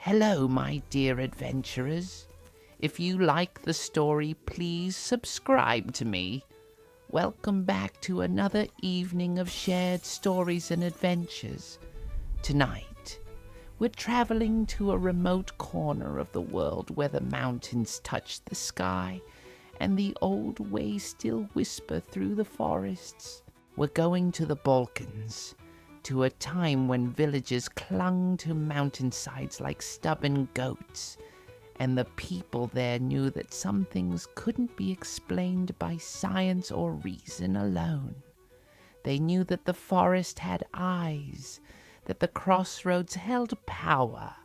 Hello, my dear adventurers. If you like the story, please subscribe to me. Welcome back to another evening of shared stories and adventures. Tonight, we're traveling to a remote corner of the world where the mountains touch the sky and the old ways still whisper through the forests. We're going to the Balkans, to a time when villagers clung to mountainsides like stubborn goats, and the people there knew that some things couldn't be explained by science or reason alone. They knew that the forest had eyes, that the crossroads held power,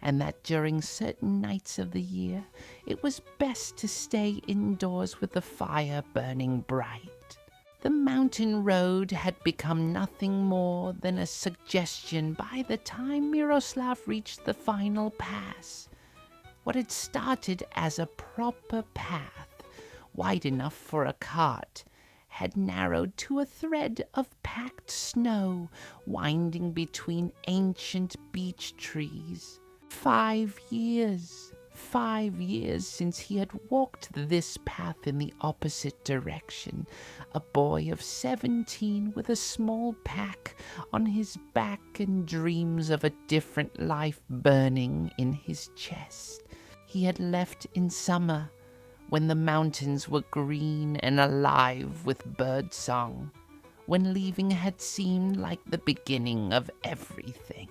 and that during certain nights of the year it was best to stay indoors with the fire burning bright. The mountain road had become nothing more than a suggestion by the time Miroslav reached the final pass. What had started as a proper path, wide enough for a cart, had narrowed to a thread of packed snow winding between ancient beech trees. 5 years since he had walked this path in the opposite direction, a boy of 17 with a small pack on his back and dreams of a different life burning in his chest. He had left in summer, when the mountains were green and alive with birdsong, when leaving had seemed like the beginning of everything.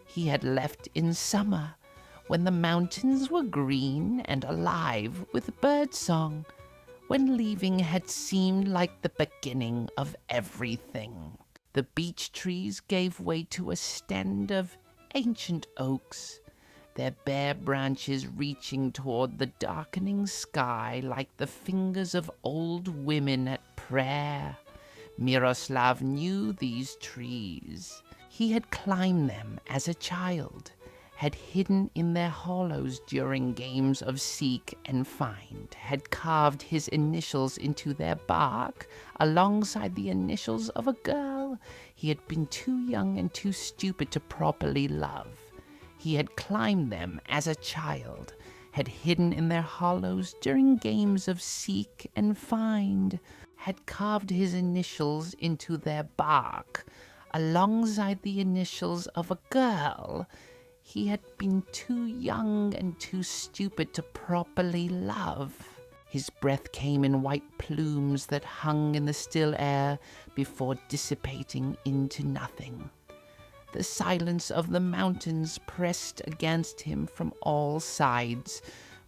He had left in summer, when the mountains were green and alive with birdsong, when leaving had seemed like the beginning of everything. The beech trees gave way to a stand of ancient oaks, their bare branches reaching toward the darkening sky like the fingers of old women at prayer. Miroslav knew these trees. He had climbed them as a child, had hidden in their hollows during games of seek and find, had carved his initials into their bark alongside the initials of a girl he had been too young and too stupid to properly love. He had climbed them as a child, had hidden in their hollows during games of seek and find, had carved his initials into their bark alongside the initials of a girl he had been too young and too stupid to properly love. His breath came in white plumes that hung in the still air before dissipating into nothing. The silence of the mountains pressed against him from all sides,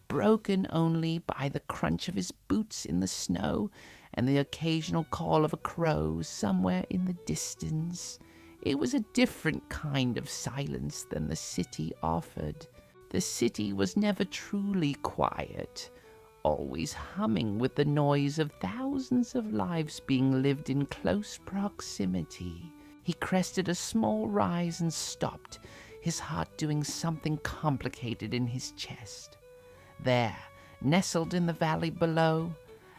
broken only by the crunch of his boots in the snow and the occasional call of a crow somewhere in the distance. It was a different kind of silence than the city offered. The city was never truly quiet, always humming with the noise of thousands of lives being lived in close proximity. He crested a small rise and stopped, his heart doing something complicated in his chest. There, nestled in the valley below,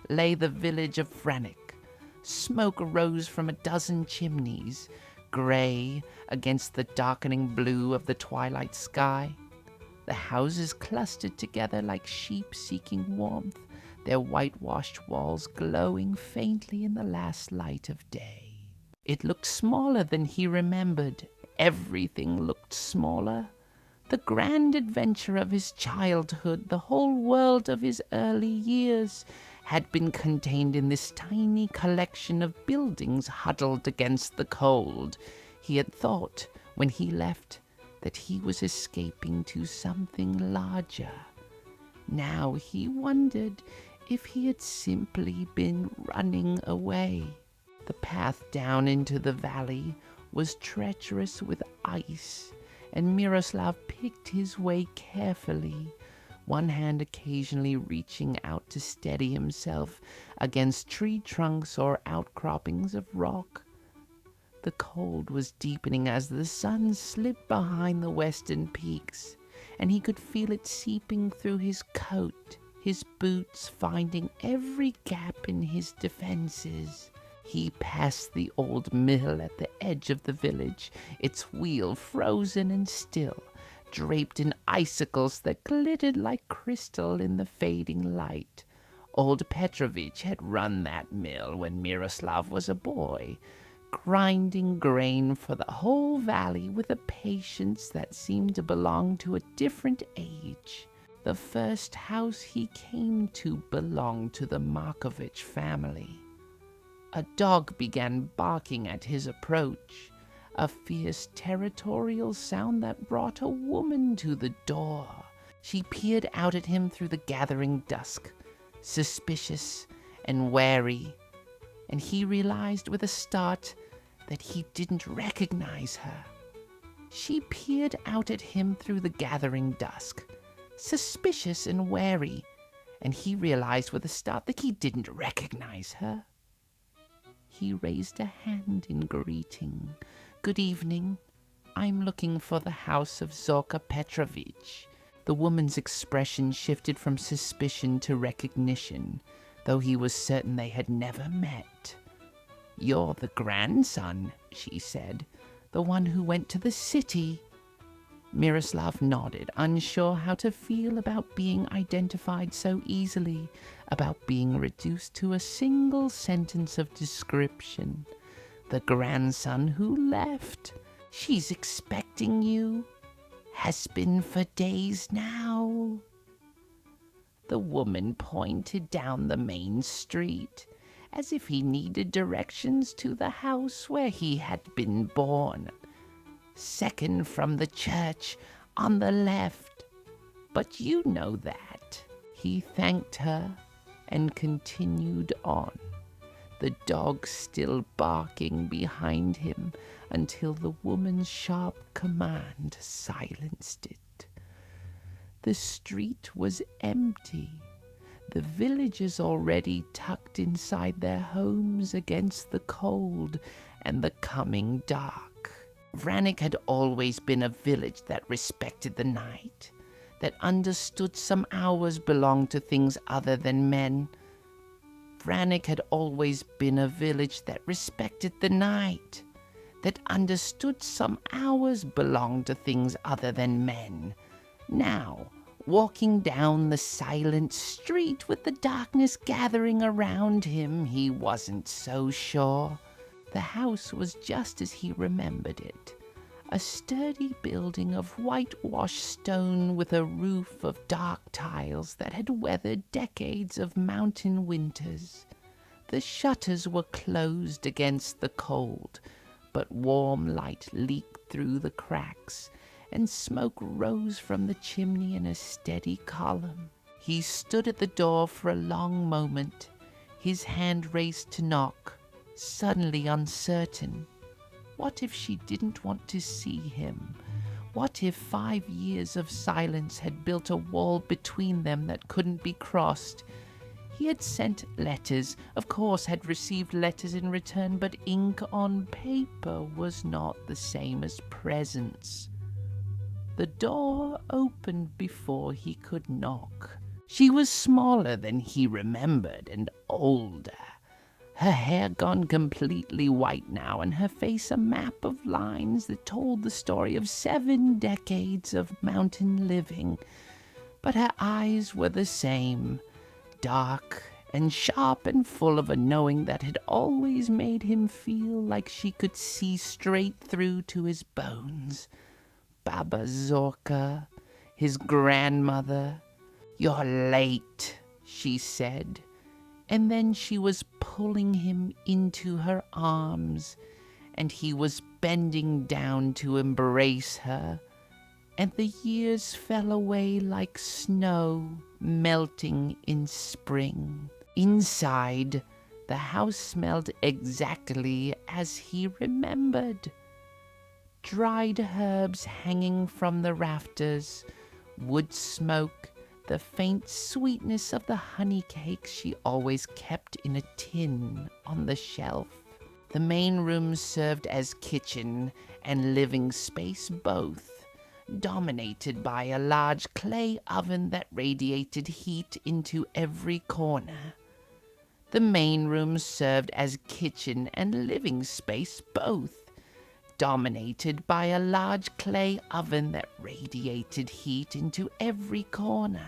lay the village of Vranik. Smoke arose from a dozen chimneys, gray against the darkening blue of the twilight sky. The houses clustered together like sheep seeking warmth, their whitewashed walls glowing faintly in the last light of day. It looked smaller than he remembered. Everything looked smaller. The grand adventure of his childhood, the whole world of his early years, had been contained in this tiny collection of buildings huddled against the cold. He had thought, when he left, that he was escaping to something larger. Now he wondered if he had simply been running away. The path down into the valley was treacherous with ice, and Miroslav picked his way carefully, one hand occasionally reaching out to steady himself against tree trunks or outcroppings of rock. The cold was deepening as the sun slipped behind the western peaks, and he could feel it seeping through his coat, his boots finding every gap in his defenses. He passed the old mill at the edge of the village, its wheel frozen and still, draped in icicles that glittered like crystal in the fading light. Old Petrovich had run that mill when Miroslav was a boy, grinding grain for the whole valley with a patience that seemed to belong to a different age. The first house he came to belonged to the Markovich family. A dog began barking at his approach, a fierce territorial sound that brought a woman to the door. She peered out at him through the gathering dusk, suspicious and wary, and he realized with a start that he didn't recognize her. She peered out at him through the gathering dusk, suspicious and wary, and he realized with a start that he didn't recognize her. He raised a hand in greeting. "Good evening. I'm looking for the house of Zorka Petrovich." The woman's expression shifted from suspicion to recognition, though he was certain they had never met. "You're the grandson," she said, "the one who went to the city." Miroslav nodded, unsure how to feel about being identified so easily, about being reduced to a single sentence of description. "The grandson who left. She's expecting you. Has been for days now." The woman pointed down the main street, as if he needed directions to the house where he had been born. "Second from the church, on the left. But you know that." He thanked her and continued on, the dog still barking behind him until the woman's sharp command silenced it. The street was empty, the villagers already tucked inside their homes against the cold and the coming dark. Vranik had always been a village that respected the night, that understood some hours belonged to things other than men. Vranik had always been a village that respected the night, that understood some hours belonged to things other than men. Now, walking down the silent street with the darkness gathering around him, he wasn't so sure. The house was just as he remembered it, a sturdy building of whitewashed stone with a roof of dark tiles that had weathered decades of mountain winters. The shutters were closed against the cold, but warm light leaked through the cracks, and smoke rose from the chimney in a steady column. He stood at the door for a long moment, his hand raised to knock, suddenly uncertain. What if she didn't want to see him? What if 5 years of silence had built a wall between them that couldn't be crossed? He had sent letters, of course had received letters in return, but ink on paper was not the same as presents. The door opened before he could knock. She was smaller than he remembered and older. Her hair gone completely white now, and her face a map of lines that told the story of 7 decades of mountain living. But her eyes were the same, dark and sharp and full of a knowing that had always made him feel like she could see straight through to his bones. Baba Zorka, his grandmother. "You're late," she said. And then she was pulling him into her arms, and he was bending down to embrace her, and the years fell away like snow melting in spring. Inside, the house smelled exactly as he remembered. Dried herbs hanging from the rafters, wood smoke, the faint sweetness of the honey cakes she always kept in a tin on the shelf. The main room served as kitchen and living space both, dominated by a large clay oven that radiated heat into every corner. The main room served as kitchen and living space both, dominated by a large clay oven that radiated heat into every corner.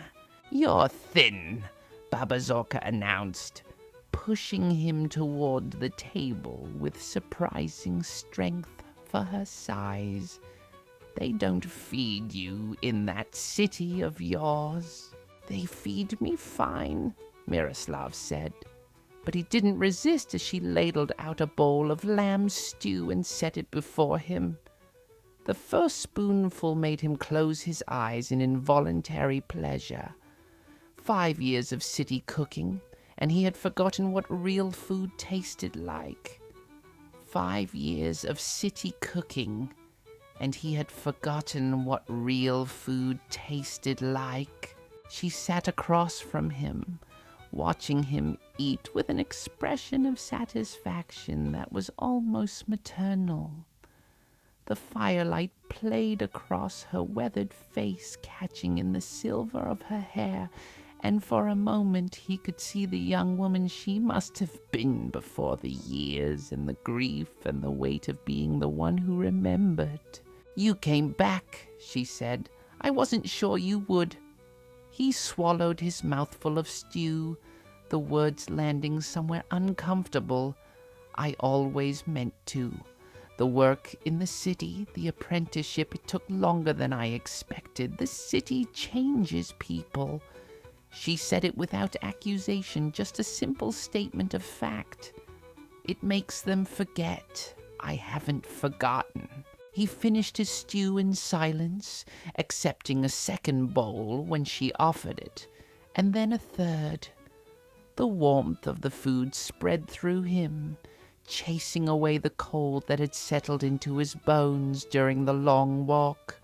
"You're thin," Baba Zorka announced, pushing him toward the table with surprising strength for her size. "They don't feed you in that city of yours." "They feed me fine," Miroslav said. But he didn't resist as she ladled out a bowl of lamb stew and set it before him. The first spoonful made him close his eyes in involuntary pleasure. 5 years of city cooking, and he had forgotten what real food tasted like. 5 years of city cooking, and he had forgotten what real food tasted like. She sat across from him, watching him eat with an expression of satisfaction that was almost maternal. The firelight played across her weathered face, catching in the silver of her hair, and for a moment he could see the young woman she must have been before the years and the grief and the weight of being the one who remembered. "You came back," she said. "I wasn't sure you would." He swallowed his mouthful of stew, the words landing somewhere uncomfortable. "I always meant to. The work in the city, the apprenticeship, it took longer than I expected. The city changes people." She said it without accusation, just a simple statement of fact. "It makes them forget. I haven't forgotten." He finished his stew in silence, accepting a second bowl when she offered it, and then a third. The warmth of the food spread through him, chasing away the cold that had settled into his bones during the long walk.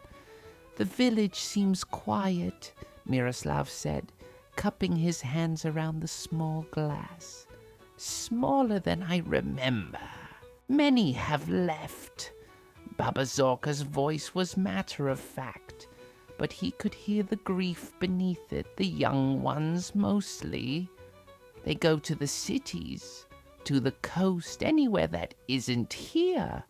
"The village seems quiet," Miroslav said, cupping his hands around the small glass. "Smaller than I remember. Many have left." Baba Zorka's voice was matter-of-fact, but he could hear the grief beneath it. "The young ones, mostly. They go to the cities, to the coast, anywhere that isn't here.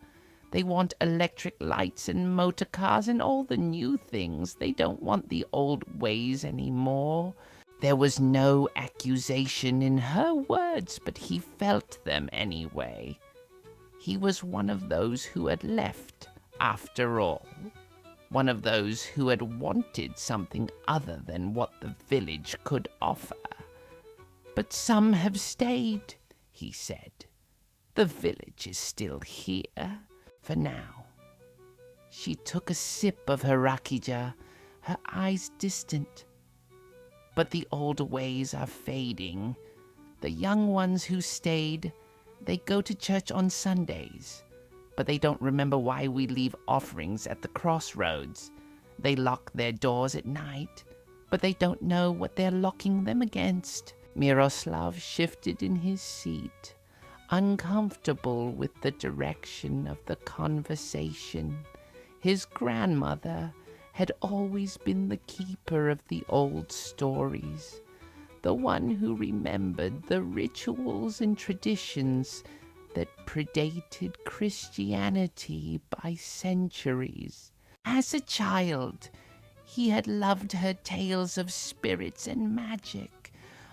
They want electric lights and motor cars and all the new things. They don't want the old ways anymore." There was no accusation in her words, but he felt them anyway. He was one of those who had left, after all. One of those who had wanted something other than what the village could offer. "But some have stayed," he said. "The village is still here, for now." She took a sip of her rakija, her eyes distant. "But the old ways are fading. The young ones who stayed, they go to church on Sundays, but they don't remember why we leave offerings at the crossroads. They lock their doors at night, but they don't know what they're locking them against." Miroslav shifted in his seat, uncomfortable with the direction of the conversation. His grandmother had always been the keeper of the old stories, the one who remembered the rituals and traditions that predated Christianity by centuries. As a child, he had loved her tales of spirits and magic,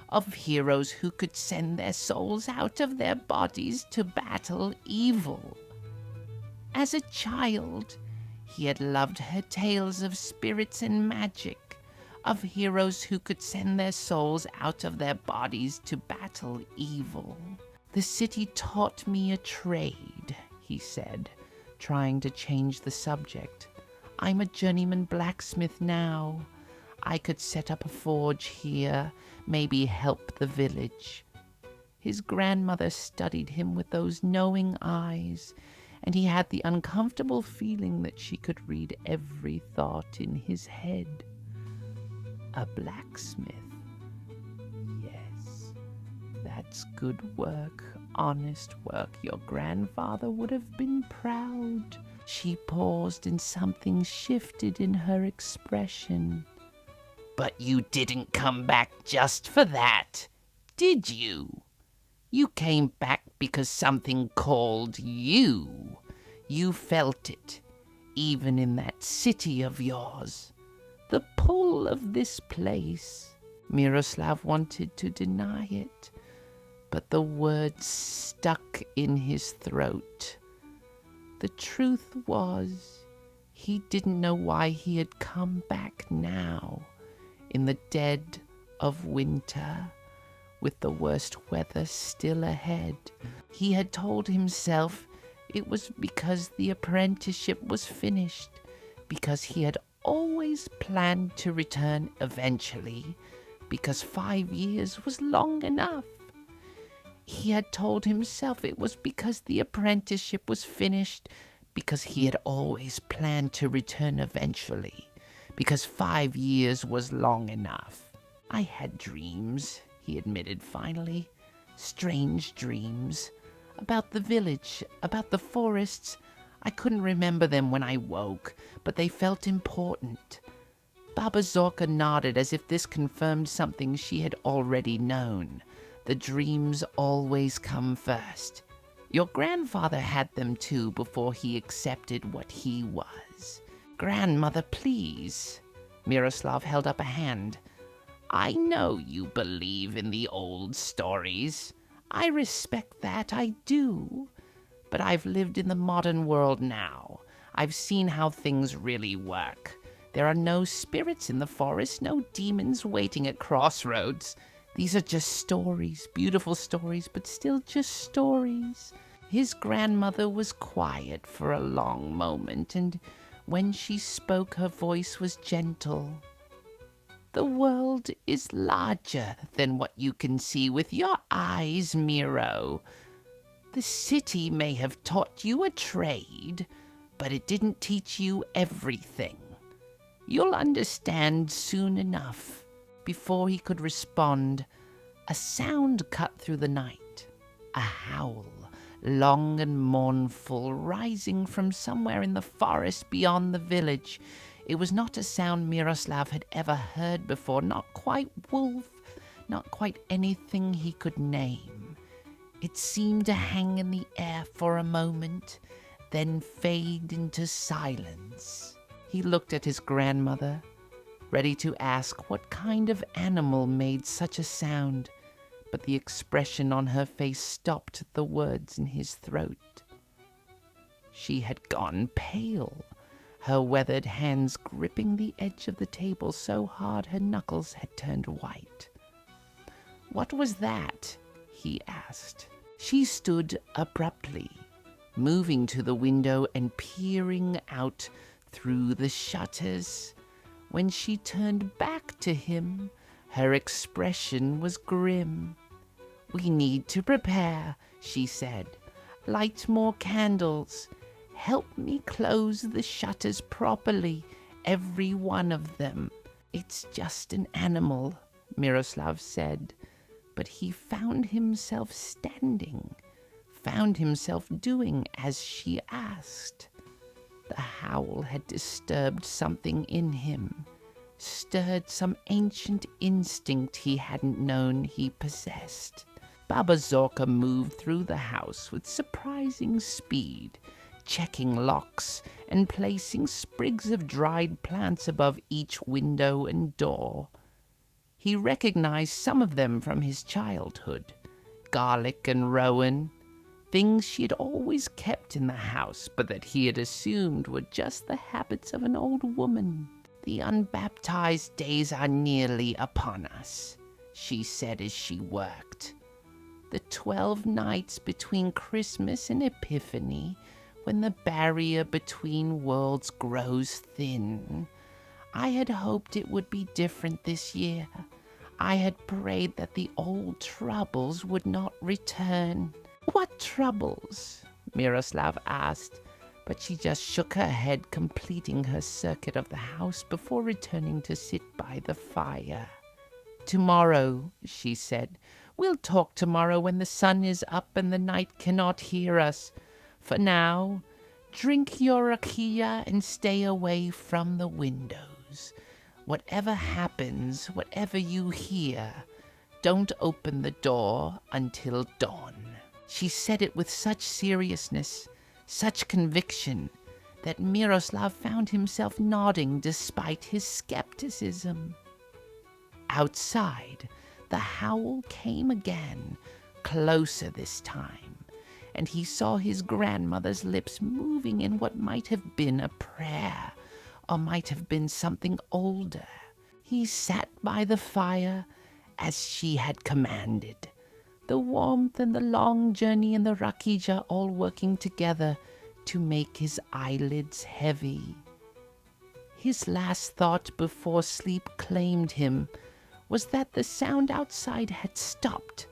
of heroes who could send their souls out of their bodies to battle evil. As a child, he had loved her tales of spirits and magic, of heroes who could send their souls out of their bodies to battle evil. "The city taught me a trade," he said, trying to change the subject. "I'm a journeyman blacksmith now. I could set up a forge here, maybe help the village." His grandmother studied him with those knowing eyes, and he had the uncomfortable feeling that she could read every thought in his head. A blacksmith. Yes, that's good work, honest work. Your grandfather would have been proud. She paused and something shifted in her expression. "But you didn't come back just for that, did you? You came back because something called you. You felt it, even in that city of yours. The pull of this place. Miroslav wanted to deny it, but the words stuck in his throat. The truth was, he didn't know why he had come back now, in the dead of winter, with the worst weather still ahead. He had told himself it was because the apprenticeship was finished, because he had always planned to return eventually, because 5 years was long enough. He had told himself it was because the apprenticeship was finished, because he had always planned to return eventually, because 5 years was long enough. I had dreams, he admitted finally. Strange dreams. About the village, about the forests. I couldn't remember them when I woke, but they felt important. Baba Zorka nodded as if this confirmed something she had already known. The dreams always come first. Your grandfather had them too before he accepted what he was. Grandmother, please. Miroslav held up a hand. I know you believe in the old stories. I respect that, I do. But I've lived in the modern world now. I've seen how things really work. There are no spirits in the forest, no demons waiting at crossroads. These are just stories, beautiful stories, but still just stories. His grandmother was quiet for a long moment, and when she spoke, her voice was gentle. The world is larger than what you can see with your eyes, Miro. The city may have taught you a trade, but it didn't teach you everything. You'll understand soon enough. Before he could respond, a sound cut through the night. A howl, long and mournful, rising from somewhere in the forest beyond the village. It was not a sound Miroslav had ever heard before, not quite wolf, not quite anything he could name. It seemed to hang in the air for a moment, then fade into silence. He looked at his grandmother, ready to ask what kind of animal made such a sound, but the expression on her face stopped the words in his throat. She had gone pale, her weathered hands gripping the edge of the table so hard her knuckles had turned white. "What was that?" he asked. She stood abruptly, moving to the window and peering out through the shutters. When she turned back to him, her expression was grim. "We need to prepare," she said. "Light more candles. Help me close the shutters properly, every one of them." "It's just an animal," Miroslav said, but he found himself standing, found himself doing as she asked. The howl had disturbed something in him, stirred some ancient instinct he hadn't known he possessed. Baba Zorka moved through the house with surprising speed, checking locks and placing sprigs of dried plants above each window and door. He recognized some of them from his childhood, garlic and rowan, things she had always kept in the house, but that he had assumed were just the habits of an old woman. "The unbaptized days are nearly upon us," she said as she worked. "The 12 nights between Christmas and Epiphany, when the barrier between worlds grows thin. I had hoped it would be different this year. I had prayed that the old troubles would not return." "What troubles?" Miroslav asked, but she just shook her head, completing her circuit of the house before returning to sit by the fire. "Tomorrow," she said. "We'll talk tomorrow when the sun is up and the night cannot hear us. For now, drink your rakia and stay away from the windows. Whatever happens, whatever you hear, don't open the door until dawn." She said it with such seriousness, such conviction that Miroslav found himself nodding despite his skepticism. Outside, the howl came again, closer this time, and he saw his grandmother's lips moving in what might have been a prayer, or might have been something older. He sat by the fire as she had commanded, the warmth and the long journey in the rakija all working together to make his eyelids heavy. His last thought before sleep claimed him was that the sound outside had stopped,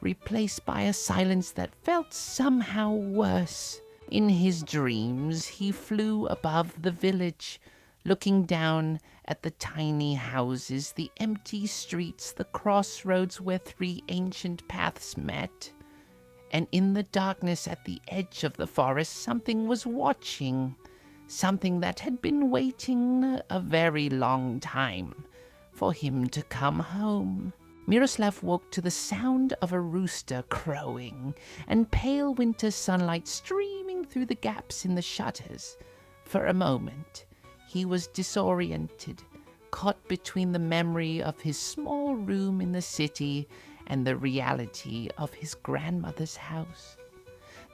replaced by a silence that felt somehow worse. In his dreams, he flew above the village, looking down at the tiny houses, the empty streets, the crossroads where three ancient paths met. And in the darkness at the edge of the forest, something was watching, something that had been waiting a very long time for him to come home. Miroslav woke to the sound of a rooster crowing and pale winter sunlight streaming through the gaps in the shutters. For a moment, he was disoriented, caught between the memory of his small room in the city and the reality of his grandmother's house.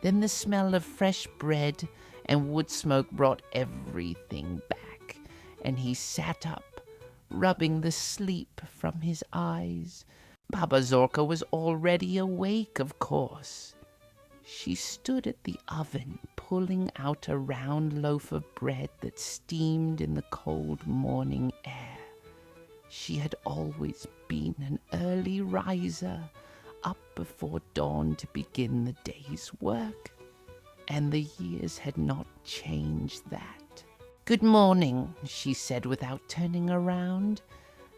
Then the smell of fresh bread and wood smoke brought everything back, and he sat up, rubbing the sleep from his eyes. Baba Zorka was already awake, of course. She stood at the oven, pulling out a round loaf of bread that steamed in the cold morning air. She had always been an early riser, up before dawn to begin the day's work, and the years had not changed that. "Good morning," she said without turning around.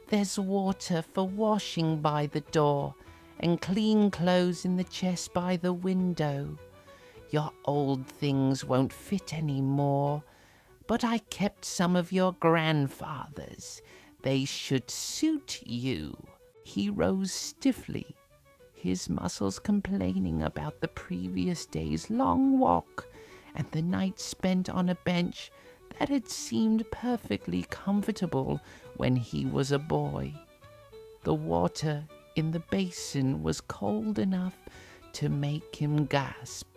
"There's water for washing by the door, and clean clothes in the chest by the window. Your old things won't fit any more, but I kept some of your grandfather's. They should suit you." He rose stiffly, his muscles complaining about the previous day's long walk and the night spent on a bench that had seemed perfectly comfortable when he was a boy. The water in the basin was cold enough to make him gasp,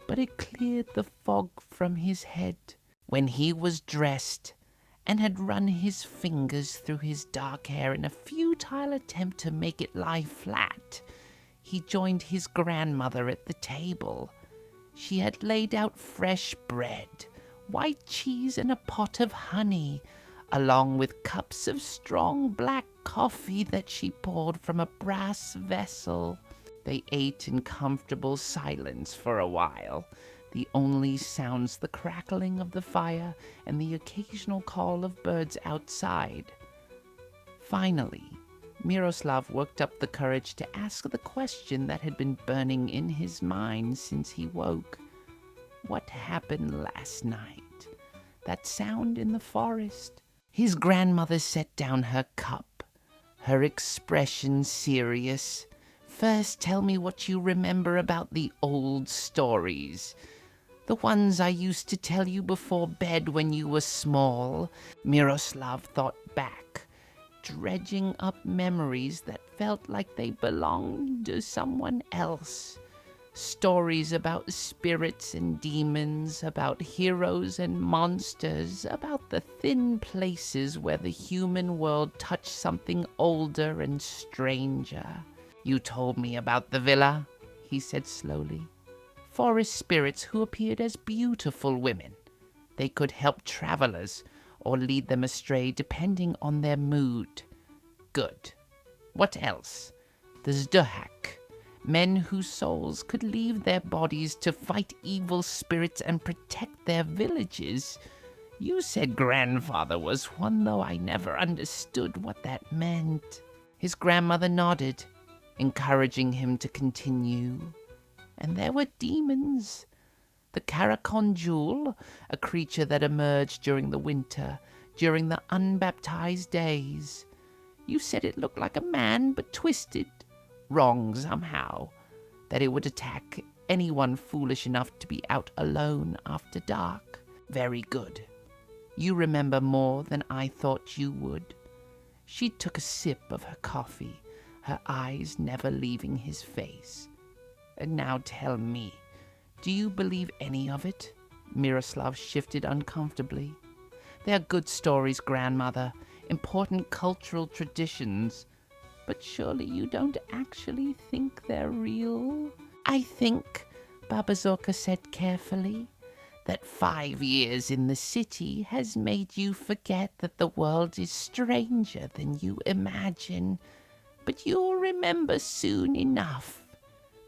but it cleared the fog from his head. When he was dressed and had run his fingers through his dark hair in a futile attempt to make it lie flat, he joined his grandmother at the table. She had laid out fresh bread, white cheese, and a pot of honey, along with cups of strong black coffee that she poured from a brass vessel. They ate in comfortable silence for a while, the only sounds the crackling of the fire and the occasional call of birds outside. Finally, Miroslav worked up the courage to ask the question that had been burning in his mind since he woke. What happened last night? That sound in the forest? His grandmother set down her cup, her expression serious. "First tell me what you remember about the old stories. The ones I used to tell you before bed when you were small." Miroslav thought back, dredging up memories that felt like they belonged to someone else. Stories about spirits and demons, about heroes and monsters, about the thin places where the human world touched something older and stranger. "You told me about the Vila," he said slowly. "Forest spirits who appeared as beautiful women. They could help travelers or lead them astray depending on their mood." "Good. What else?" "The Zduhak, men whose souls could leave their bodies to fight evil spirits and protect their villages. You said grandfather was one, though I never understood what that meant." His grandmother nodded, encouraging him to continue. "And there were demons. The Karakondjul, a creature that emerged during the winter, during the unbaptized days. You said it looked like a man, but twisted, wrong somehow, that it would attack anyone foolish enough to be out alone after dark. Very good. You remember more than I thought you would. She took a sip of her coffee, her eyes never leaving his face. And now tell me, do you believe any of it? Miroslav shifted uncomfortably. They're good stories, grandmother, important cultural traditions. But surely you don't actually think they're real? I think, Baba Zorka said carefully, that 5 years in the city has made you forget that the world is stranger than you imagine. But you'll remember soon enough.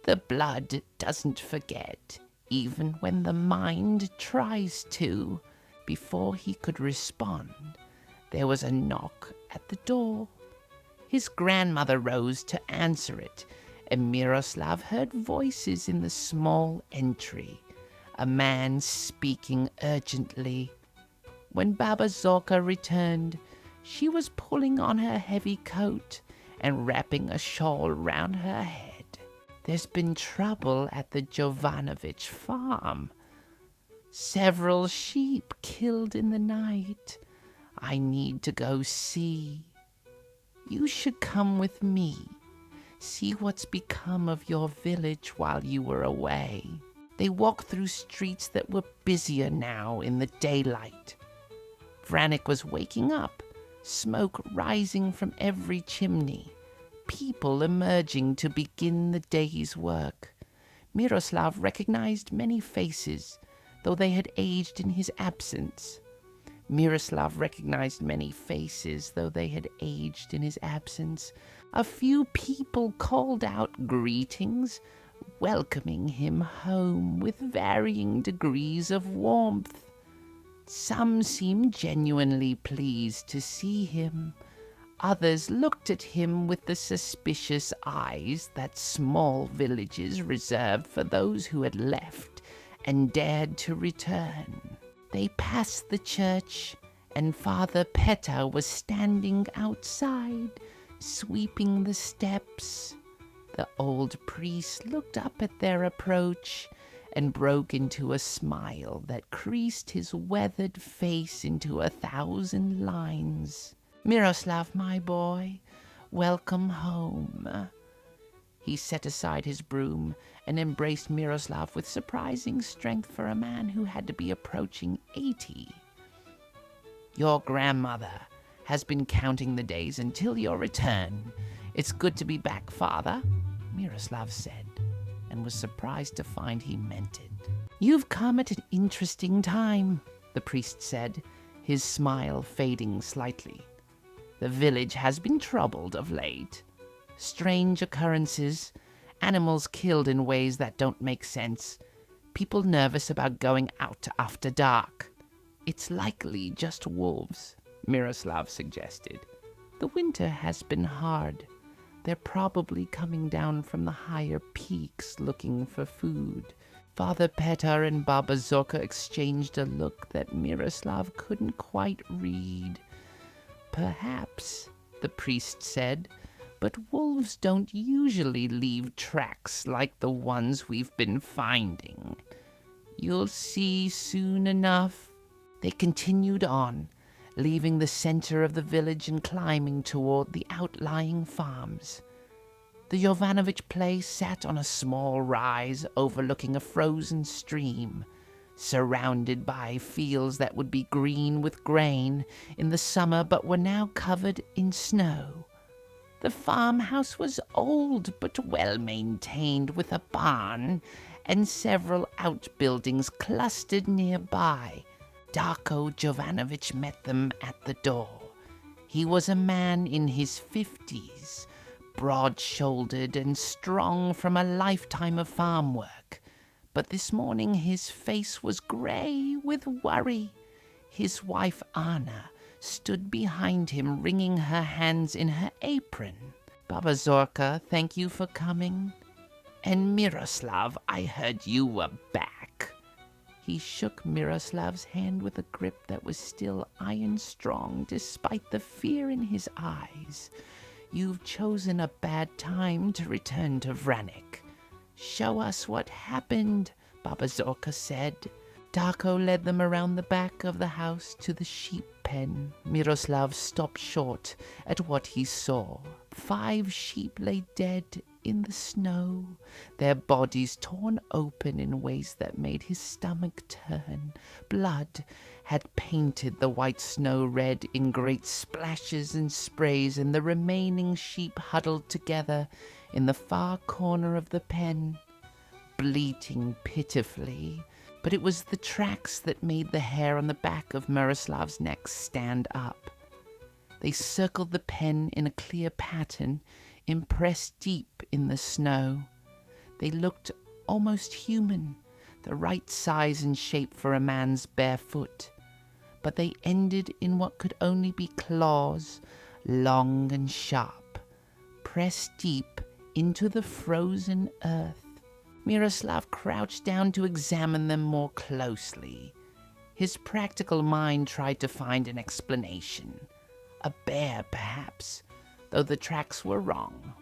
The blood doesn't forget, even when the mind tries to. Before he could respond, there was a knock at the door. His grandmother rose to answer it, and Miroslav heard voices in the small entry, a man speaking urgently. When Baba Zorka returned, she was pulling on her heavy coat and wrapping a shawl round her head. There's been trouble at the Jovanovic farm. Several sheep killed in the night. I need to go see. You should come with me. See what's become of your village while you were away. They walked through streets that were busier now in the daylight. Vranik was waking up, smoke rising from every chimney, people emerging to begin the day's work. Miroslav recognized many faces, though they had aged in his absence. A few people called out greetings, welcoming him home with varying degrees of warmth. Some seemed genuinely pleased to see him. Others looked at him with the suspicious eyes that small villages reserved for those who had left and dared to return. They passed the church, and Father Petar was standing outside, sweeping the steps. The old priest looked up at their approach and broke into a smile that creased his weathered face into 1,000 lines. Miroslav, my boy, welcome home. He set aside his broom and embraced Miroslav with surprising strength for a man who had to be approaching 80. Your grandmother has been counting the days until your return. It's good to be back, father, Miroslav said, and was surprised to find he meant it. You've come at an interesting time, the priest said, his smile fading slightly. The village has been troubled of late. Strange occurrences, animals killed in ways that don't make sense, people nervous about going out after dark. It's likely just wolves, Miroslav suggested. The winter has been hard. They're probably coming down from the higher peaks looking for food. Father Petar and Baba Zorka exchanged a look that Miroslav couldn't quite read. Perhaps, the priest said, but wolves don't usually leave tracks like the ones we've been finding. You'll see soon enough. They continued on, leaving the center of the village and climbing toward the outlying farms. The Jovanovic place sat on a small rise overlooking a frozen stream, surrounded by fields that would be green with grain in the summer but were now covered in snow. The farmhouse was old but well-maintained, with a barn and several outbuildings clustered nearby. Darko Jovanovic met them at the door. He was a man in his 50s, broad-shouldered and strong from a lifetime of farm work. But this morning his face was grey with worry. His wife Anna stood behind him, wringing her hands in her apron. Baba Zorka, thank you for coming. And Miroslav, I heard you were back. He shook Miroslav's hand with a grip that was still iron-strong despite the fear in his eyes. You've chosen a bad time to return to Vranik. "Show us what happened," Baba Zorka said. Darko led them around the back of the house to the sheep pen. Miroslav stopped short at what he saw. 5 sheep lay dead in the snow, their bodies torn open in ways that made his stomach turn. Blood had painted the white snow red in great splashes and sprays, and the remaining sheep huddled together in the far corner of the pen, bleating pitifully. But it was the tracks that made the hair on the back of Miroslav's neck stand up. They circled the pen in a clear pattern, impressed deep in the snow. They looked almost human, the right size and shape for a man's bare foot. But they ended in what could only be claws, long and sharp, pressed deep into the frozen earth. Miroslav crouched down to examine them more closely. His practical mind tried to find an explanation. A bear, perhaps, though the tracks were wrong.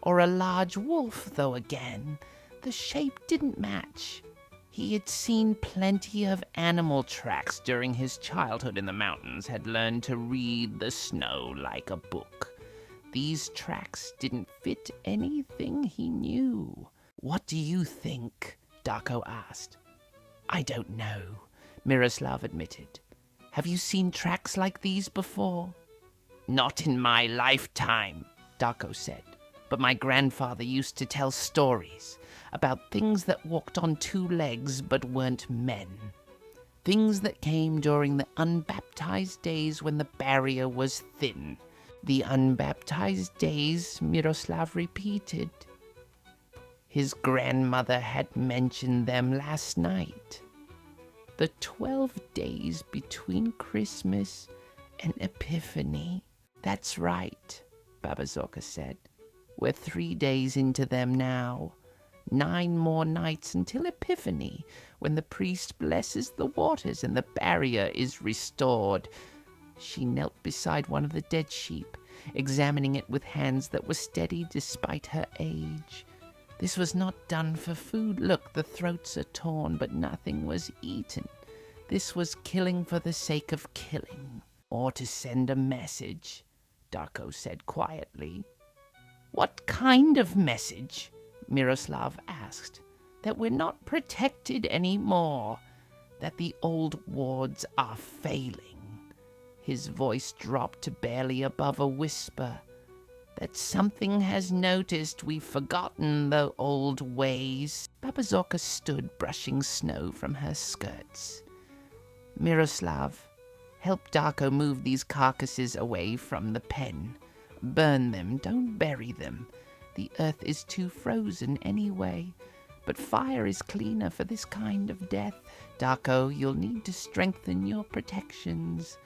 Or a large wolf, though again, the shape didn't match. He had seen plenty of animal tracks during his childhood in the mountains, had learned to read the snow like a book. These tracks didn't fit anything he knew. "What do you think?" Darko asked. "I don't know," Miroslav admitted. "Have you seen tracks like these before?" "Not in my lifetime," Darko said. "But my grandfather used to tell stories about things that walked on 2 legs but weren't men. Things that came during the unbaptized days when the barrier was thin." "The unbaptized days," Miroslav repeated. His grandmother had mentioned them last night. The 12 days between Christmas and Epiphany. "That's right," Baba Zorka said. "We're 3 days into them now. 9 more nights until Epiphany, when the priest blesses the waters and the barrier is restored." She knelt beside one of the dead sheep, examining it with hands that were steady despite her age. "This was not done for food. Look, the throats are torn, but nothing was eaten. This was killing for the sake of killing, or to send a message," Darko said quietly. "What kind of message?" Miroslav asked. "That we're not protected anymore, that the old wards are failing." His voice dropped to barely above a whisper. "That something has noticed we've forgotten the old ways." Baba Zorka stood, brushing snow from her skirts. "Miroslav, help Darko move these carcasses away from the pen. Burn them, don't bury them. The earth is too frozen anyway. But fire is cleaner for this kind of death. Darko, you'll need to strengthen your protections.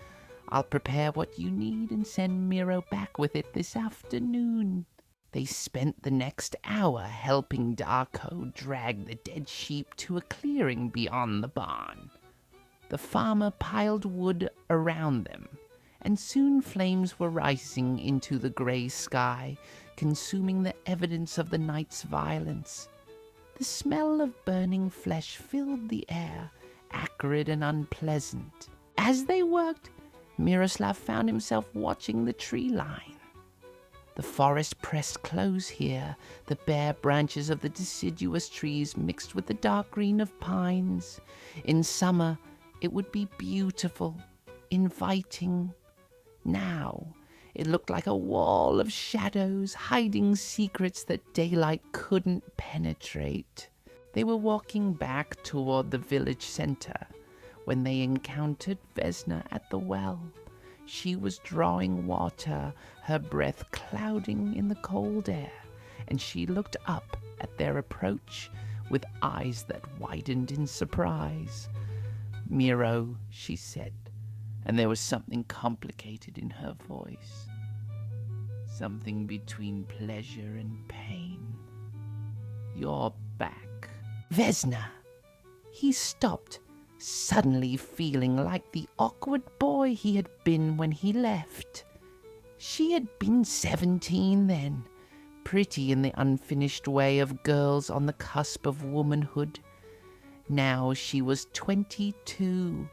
I'll prepare what you need and send Miro back with it this afternoon." They spent the next hour helping Darko drag the dead sheep to a clearing beyond the barn. The farmer piled wood around them, and soon flames were rising into the grey sky, consuming the evidence of the night's violence. The smell of burning flesh filled the air, acrid and unpleasant. As they worked, Miroslav found himself watching the tree line. The forest pressed close here, the bare branches of the deciduous trees mixed with the dark green of pines. In summer, it would be beautiful, inviting. Now, it looked like a wall of shadows, hiding secrets that daylight couldn't penetrate. They were walking back toward the village center when they encountered Vesna at the well. She was drawing water, her breath clouding in the cold air, and she looked up at their approach with eyes that widened in surprise. "Miro," she said, and there was something complicated in her voice. Something between pleasure and pain. "You're back." "Vesna!" He stopped, suddenly feeling like the awkward boy he had been when he left. She had been 17 then, pretty in the unfinished way of girls on the cusp of womanhood. Now she was 22,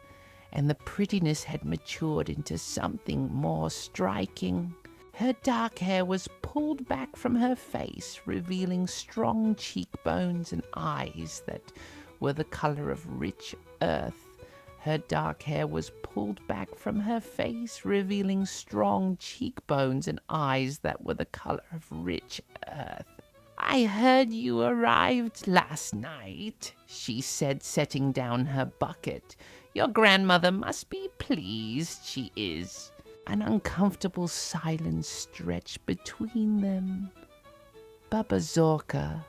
and the prettiness had matured into something more striking. Her dark hair was pulled back from her face, revealing strong cheekbones and eyes that were the color of rich earth. Her dark hair was pulled back from her face, revealing strong cheekbones and eyes that were the color of rich earth. "I heard you arrived last night," she said, setting down her bucket. "Your grandmother must be pleased, she is." An uncomfortable silence stretched between them. Baba Zorka,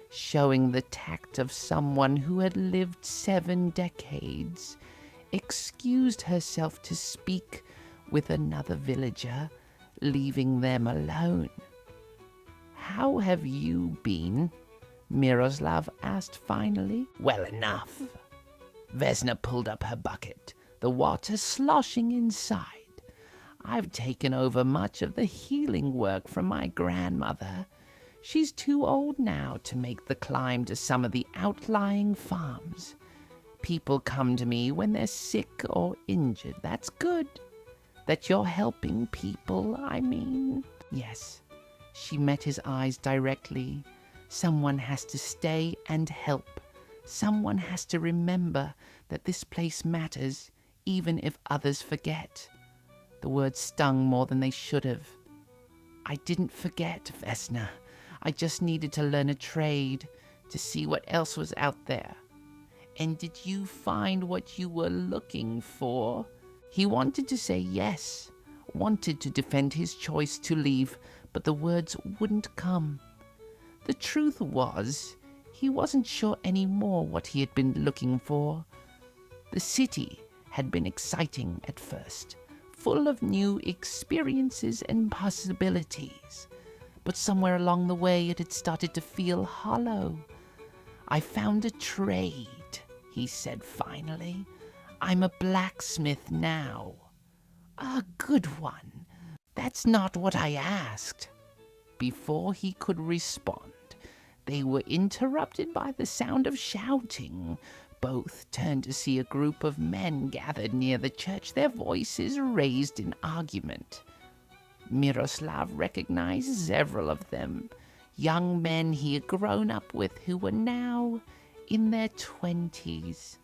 showing the tact of someone who had lived 7 decades, excused herself to speak with another villager, leaving them alone. "How have you been?" Miroslav asked finally. "Well enough." Vesna pulled up her bucket, the water sloshing inside. "I've taken over much of the healing work from my grandmother. She's too old now to make the climb to some of the outlying farms. People come to me when they're sick or injured. That's good. That you're helping people, I mean." Yes, she met his eyes directly. Someone has to stay and help. Someone has to remember that this place matters, even if others forget. The words stung more than they should have. "I didn't forget, Vesna. I just needed to learn a trade, to see what else was out there." "And did you find what you were looking for?" He wanted to say yes, wanted to defend his choice to leave, but the words wouldn't come. The truth was, he wasn't sure anymore what he had been looking for. The city had been exciting at first, full of new experiences and possibilities, but somewhere along the way it had started to feel hollow. "I found a trade," he said finally. "I'm a blacksmith now." "A good one. That's not what I asked." Before he could respond, they were interrupted by the sound of shouting. Both turned to see a group of men gathered near the church, their voices raised in argument. Miroslav recognized several of them, young men he had grown up with who were now in their 20s,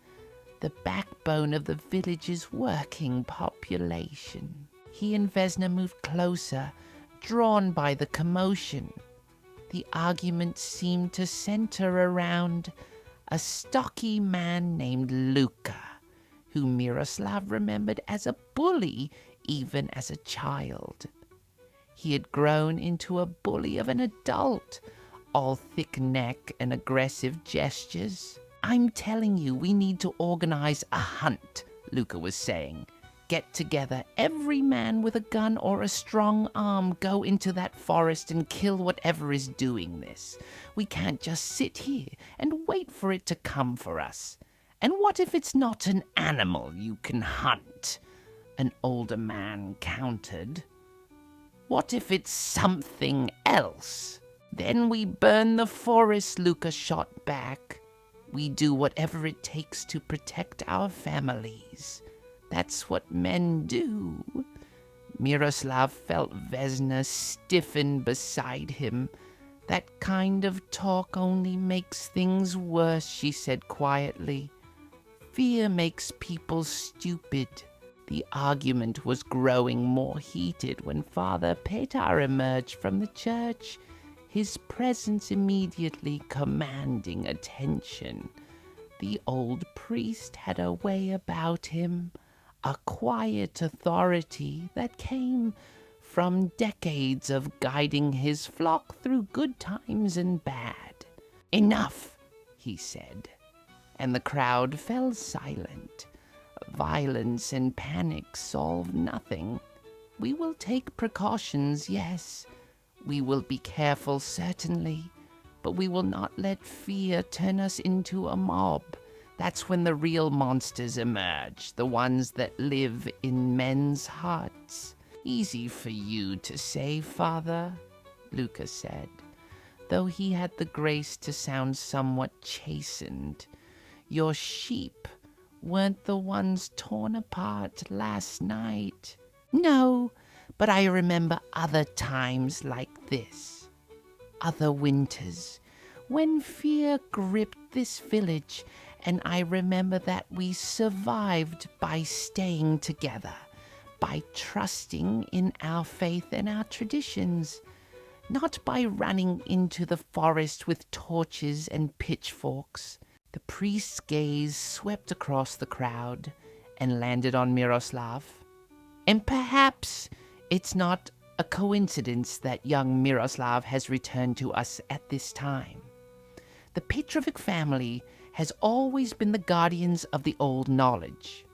the backbone of the village's working population. He and Vesna moved closer, drawn by the commotion. The argument seemed to center around a stocky man named Luka, who Miroslav remembered as a bully even as a child. He had grown into a bully of an adult, all thick neck and aggressive gestures. "I'm telling you, we need to organize a hunt," Luka was saying. "Get together, every man with a gun or a strong arm, go into that forest and kill whatever is doing this. We can't just sit here and wait for it to come for us. And what if it's not an animal you can hunt?" An older man countered. "What if it's something else?" "Then we burn the forest," Luka shot back. "We do whatever it takes to protect our families. That's what men do." Miroslav felt Vesna stiffen beside him. "That kind of talk only makes things worse," she said quietly. "Fear makes people stupid." The argument was growing more heated when Father Petar emerged from the church, his presence immediately commanding attention. The old priest had a way about him, a quiet authority that came from decades of guiding his flock through good times and bad. "Enough," he said, and the crowd fell silent. Violence and panic solve nothing. We will take precautions, yes. We will be careful, certainly, but we will not let fear turn us into a mob. That's when the real monsters emerge, the ones that live in men's hearts. "Easy for you to say, Father," Luka said. though he had the grace to sound somewhat chastened. "Your sheep weren't the ones torn apart last night." "No, but I remember other times like this. Other winters, when fear gripped this village, and I remember that we survived by staying together, by trusting in our faith and our traditions, not by running into the forest with torches and pitchforks." The priest's gaze swept across the crowd and landed on Miroslav. "And perhaps it's not a coincidence that young Miroslav has returned to us at this time. The Petrovic family has always been the guardians of the old knowledge.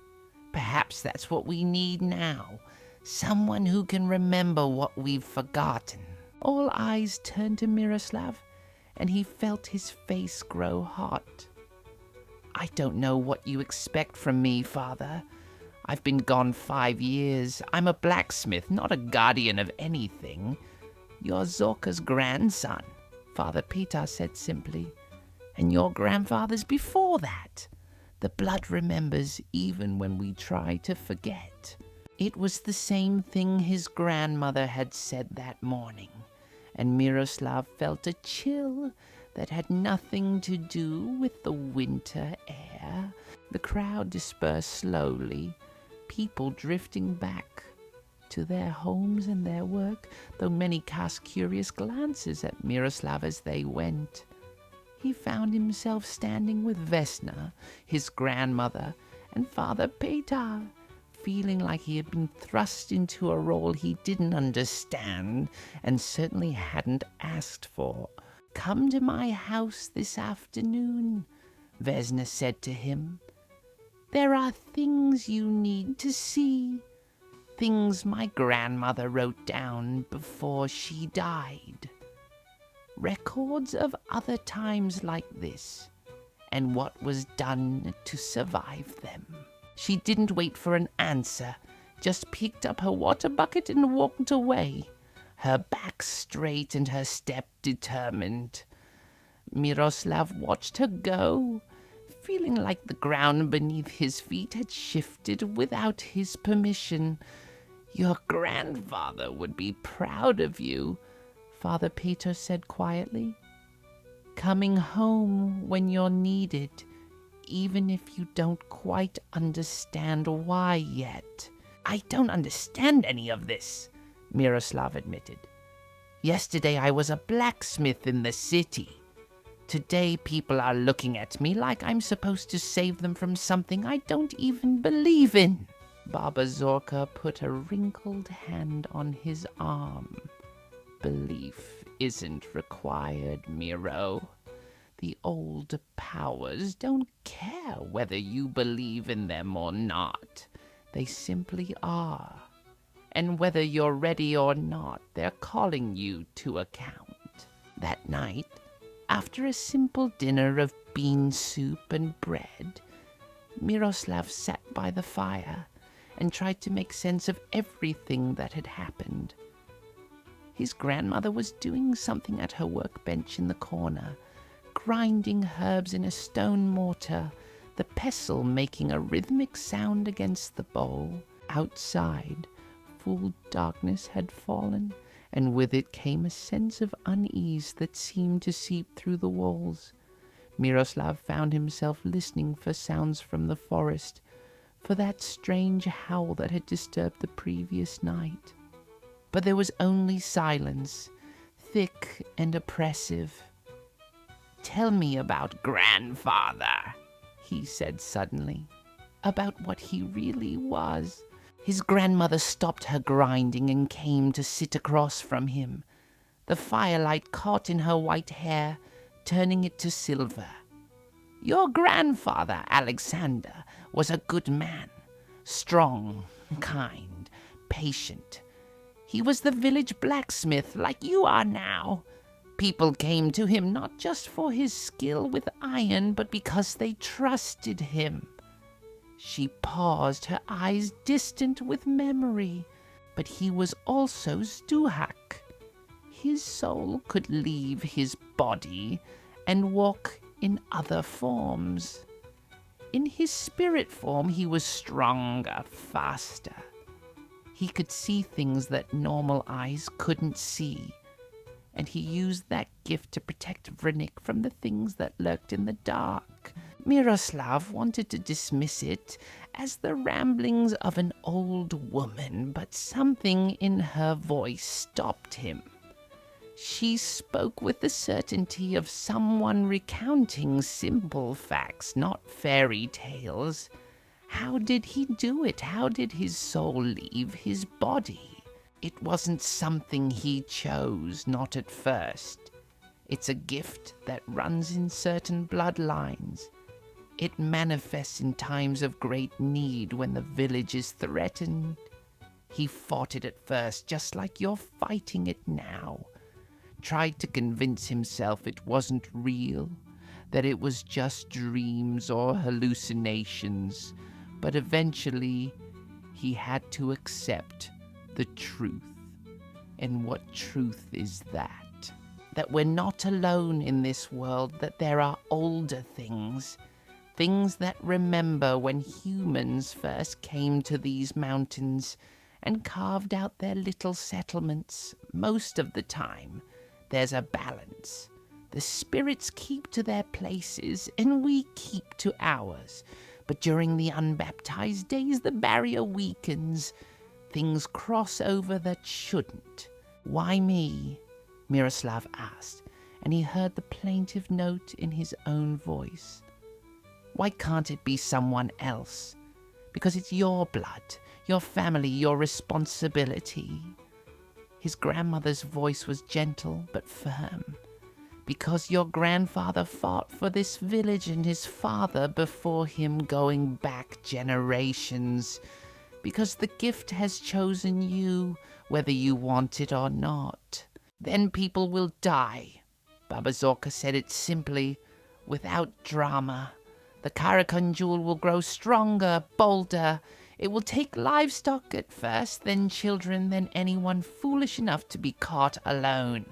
Perhaps that's what we need now, someone who can remember what we've forgotten." All eyes turned to Miroslav, and he felt his face grow hot. "I don't know what you expect from me, Father. I've been gone 5 years. I'm a blacksmith, not a guardian of anything. You're Zorka's grandson," Father Peter said simply. "And your grandfather's before that. The blood remembers even when we try to forget." It was the same thing his grandmother had said that morning, and Miroslav felt a chill that had nothing to do with the winter air. The crowd dispersed slowly, people drifting back to their homes and their work, though many cast curious glances at Miroslav as they went. He found himself standing with Vesna, his grandmother, and Father Peter, feeling like he had been thrust into a role he didn't understand and certainly hadn't asked for. "Come to my house this afternoon," Vesna said to him. "There are things you need to see, things my grandmother wrote down before she died. Records of other times like this, and what was done to survive them." She didn't wait for an answer, just picked up her water bucket and walked away, her back straight and her step determined. Miroslav watched her go, feeling like the ground beneath his feet had shifted without his permission. "Your grandfather would be proud of you," Father Peter said quietly. "Coming home when you're needed, even if you don't quite understand why yet." "I don't understand any of this," Miroslav admitted. "Yesterday I was a blacksmith in the city. Today people are looking at me like I'm supposed to save them from something I don't even believe in." Baba Zorka put a wrinkled hand on his arm. "Belief isn't required, Miro. The old powers don't care whether you believe in them or not. They simply are. And whether you're ready or not, they're calling you to account." That night, after a simple dinner of bean soup and bread, Miroslav sat by the fire and tried to make sense of everything that had happened. His grandmother was doing something at her workbench in the corner, grinding herbs in a stone mortar, the pestle making a rhythmic sound against the bowl. Outside, full darkness had fallen, and with it came a sense of unease that seemed to seep through the walls. Miroslav found himself listening for sounds from the forest, for that strange howl that had disturbed the previous night. But there was only silence, thick and oppressive. "Tell me about grandfather," he said suddenly. About what he really was. His grandmother stopped her grinding and came to sit across from him. The firelight caught in her white hair, turning it to silver. "Your grandfather, Alexander, was a good man, strong, kind, patient. He was the village blacksmith like you are now. People came to him not just for his skill with iron, but because they trusted him." She paused, her eyes distant with memory. "But he was also Stuhak. his soul could leave his body and walk in other forms. In his spirit form, he was stronger, faster. He could see things that normal eyes couldn't see, and he used that gift to protect Vrnik from the things that lurked in the dark. Miroslav wanted to dismiss it as the ramblings of an old woman, but something in her voice stopped him. She spoke with the certainty of someone recounting simple facts, not fairy tales. How did he do it? How did his soul leave his body? It wasn't something he chose, not at first. It's a gift that runs in certain bloodlines. It manifests in times of great need when the village is threatened. He fought it at first, just like you're fighting it now. Tried to convince himself it wasn't real, that it was just dreams or hallucinations, but eventually he had to accept the truth. And what truth is that? That we're not alone in this world, that there are older things, things that remember when humans first came to these mountains and carved out their little settlements. Most of the time, there's a balance. The spirits keep to their places, and we keep to ours. But during the unbaptized days, the barrier weakens. Things cross over that shouldn't. Why me? Miroslav asked, and he heard the plaintive note in his own voice. Why can't it be someone else? Because it's your blood, your family, your responsibility. His grandmother's voice was gentle but firm. Because your grandfather fought for this village and his father before him, going back generations. Because the gift has chosen you, whether you want it or not. Then people will die. Baba Zorka said it simply, without drama. The Karakondjul will grow stronger, bolder. It will take livestock at first, then children, then anyone foolish enough to be caught alone.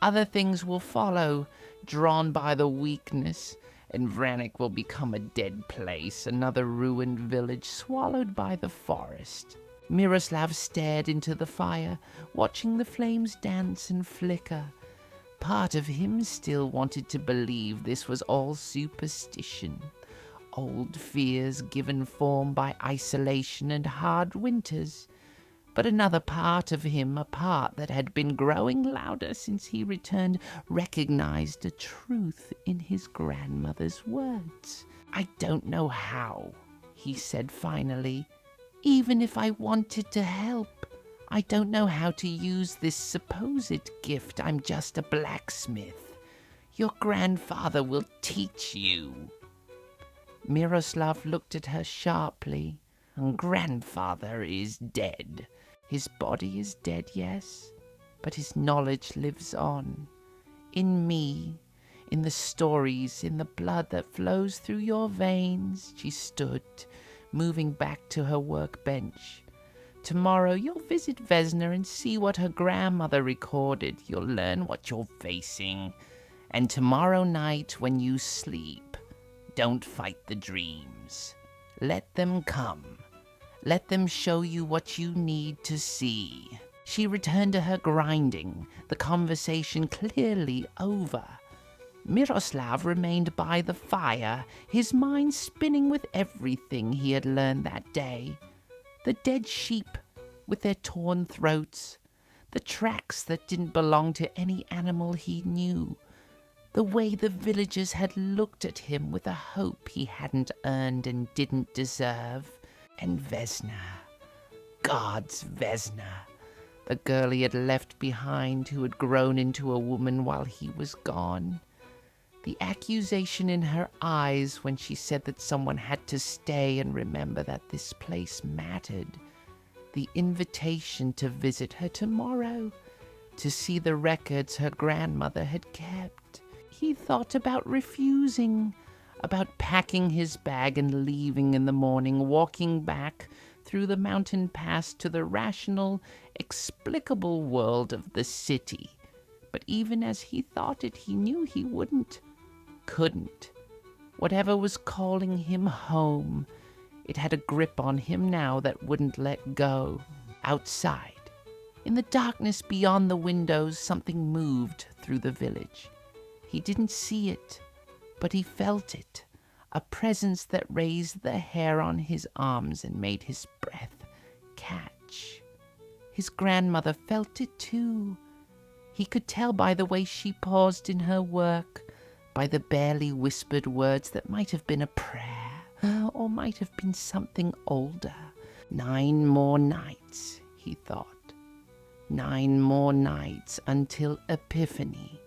Other things will follow, drawn by the weakness, and Vrnik will become a dead place, another ruined village swallowed by the forest. Miroslav stared into the fire, watching the flames dance and flicker. Part of him still wanted to believe this was all superstition. Old fears given form by isolation and hard winters. But another part of him, a part that had been growing louder since he returned, recognized a truth in his grandmother's words. I don't know how, he said finally. Even if I wanted to help, I don't know how to use this supposed gift. I'm just a blacksmith. Your grandfather will teach you. Miroslav looked at her sharply. Grandfather is dead. His body is dead, yes, but his knowledge lives on. In me, in the stories, in the blood that flows through your veins. She stood, moving back to her workbench. Tomorrow you'll visit Vesna and see what her grandmother recorded. You'll learn what you're facing. And tomorrow night when you sleep, don't fight the dreams. Let them come. Let them show you what you need to see. She returned to her grinding, the conversation clearly over. Miroslav remained by the fire, his mind spinning with everything he had learned that day. The dead sheep with their torn throats, the tracks that didn't belong to any animal he knew, the way the villagers had looked at him with a hope he hadn't earned and didn't deserve. And Vesna, God's Vesna, the girl he had left behind who had grown into a woman while he was gone. The accusation in her eyes when she said that someone had to stay and remember that this place mattered. The invitation to visit her tomorrow, to see the records her grandmother had kept. He thought about refusing, about packing his bag and leaving in the morning, walking back through the mountain pass to the rational, explicable world of the city. But even as he thought it, he knew he couldn't. Whatever was calling him home, it had a grip on him now that wouldn't let go. Outside, in the darkness beyond the windows, something moved through the village. He didn't see it, but he felt it, a presence that raised the hair on his arms and made his breath catch. His grandmother felt it too. He could tell by the way she paused in her work, by the barely whispered words that might have been a prayer, or might have been something older. 9 more nights, he thought. 9 more nights until Epiphany,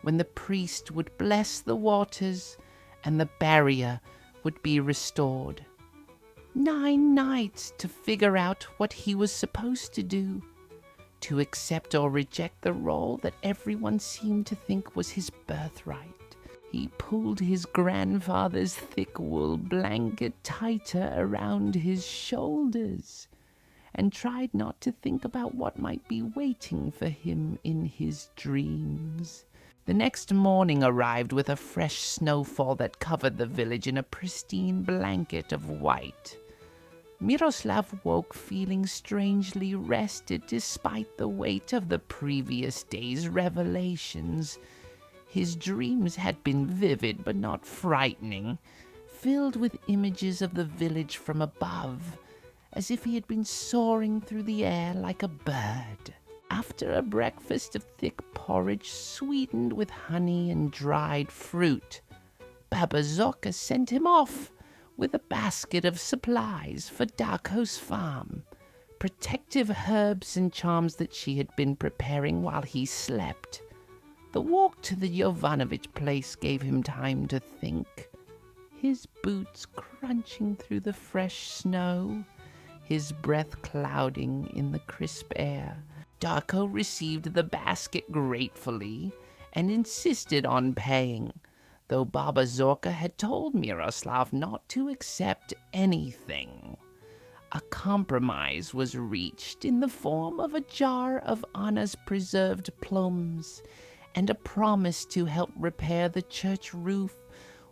when the priest would bless the waters and the barrier would be restored. 9 nights to figure out what he was supposed to do, to accept or reject the role that everyone seemed to think was his birthright. He pulled his grandfather's thick wool blanket tighter around his shoulders and tried not to think about what might be waiting for him in his dreams. The next morning arrived with a fresh snowfall that covered the village in a pristine blanket of white. Miroslav woke feeling strangely rested despite the weight of the previous day's revelations. His dreams had been vivid but not frightening, filled with images of the village from above, as if he had been soaring through the air like a bird. After a breakfast of thick porridge sweetened with honey and dried fruit, Baba Zorka sent him off with a basket of supplies for Darko's farm, protective herbs and charms that she had been preparing while he slept. The walk to the Jovanovic place gave him time to think. His boots crunching through the fresh snow, his breath clouding in the crisp air. Darko received the basket gratefully and insisted on paying, though Baba Zorka had told Miroslav not to accept anything. A compromise was reached in the form of a jar of Anna's preserved plums and a promise to help repair the church roof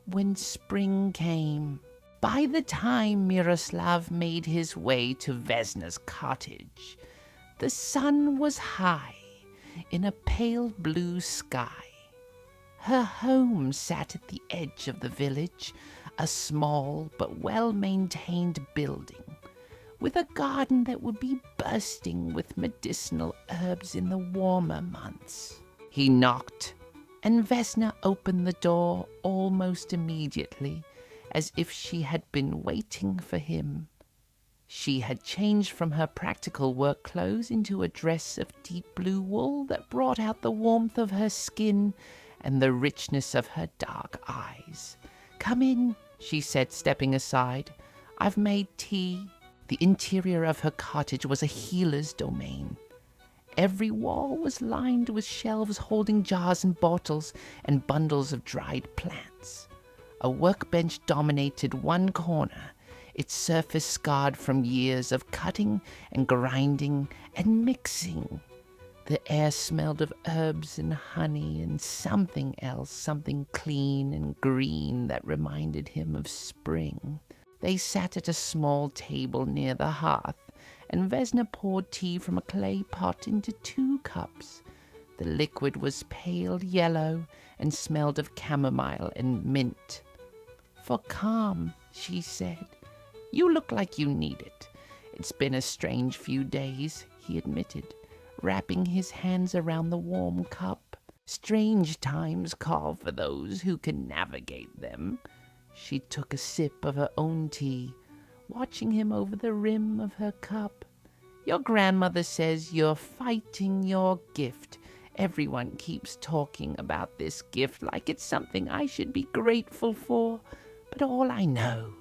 when spring came. By the time Miroslav made his way to Vesna's cottage, the sun was high in a pale blue sky. Her home sat at the edge of the village, a small but well-maintained building, with a garden that would be bursting with medicinal herbs in the warmer months. He knocked, and Vesna opened the door almost immediately, as if she had been waiting for him. She had changed from her practical work clothes into a dress of deep blue wool that brought out the warmth of her skin and the richness of her dark eyes. "Come in," she said, stepping aside. "I've made tea." The interior of her cottage was a healer's domain. Every wall was lined with shelves holding jars and bottles and bundles of dried plants. A workbench dominated one corner, its surface scarred from years of cutting and grinding and mixing. The air smelled of herbs and honey and something else, something clean and green that reminded him of spring. They sat at a small table near the hearth, and Vesna poured tea from a clay pot into 2 cups. The liquid was pale yellow and smelled of chamomile and mint. "For calm," she said. "You look like you need it." "It's been a strange few days," he admitted, wrapping his hands around the warm cup. "Strange times call for those who can navigate them." She took a sip of her own tea, watching him over the rim of her cup. "Your grandmother says you're fighting your gift. Everyone keeps talking about this gift like it's something I should be grateful for, but all I know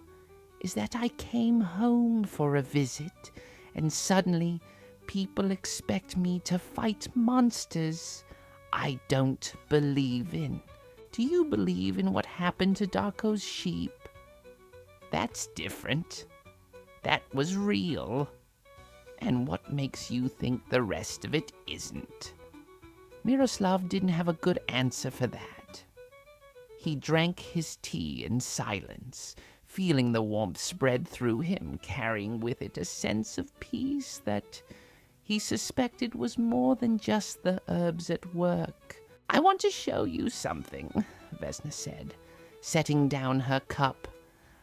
is that I came home for a visit, and suddenly people expect me to fight monsters I don't believe in. Do you believe in what happened to Darko's sheep? That's different. That was real. And what makes you think the rest of it isn't?" Miroslav didn't have a good answer for that. He drank his tea in silence, feeling the warmth spread through him, carrying with it a sense of peace that he suspected was more than just the herbs at work. "I want to show you something," Vesna said, setting down her cup.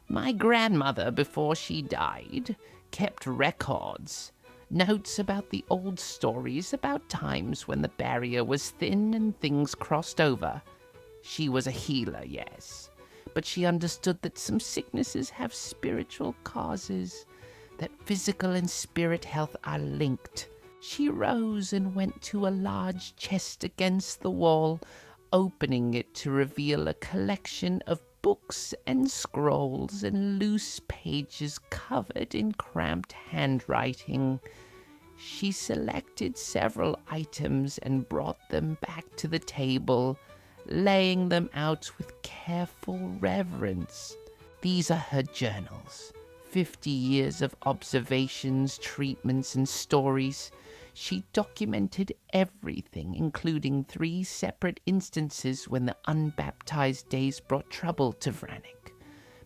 "My grandmother, before she died, kept records, notes about the old stories about times when the barrier was thin and things crossed over. She was a healer, yes, but she understood that some sicknesses have spiritual causes, that physical and spirit health are linked. She rose and went to a large chest against the wall, opening it to reveal a collection of books and scrolls and loose pages covered in cramped handwriting. She selected several items and brought them back to the table, laying them out with careful reverence. These are her journals, 50 years of observations, treatments, and stories. She documented everything, including 3 separate instances when the unbaptized days brought trouble to Vranik.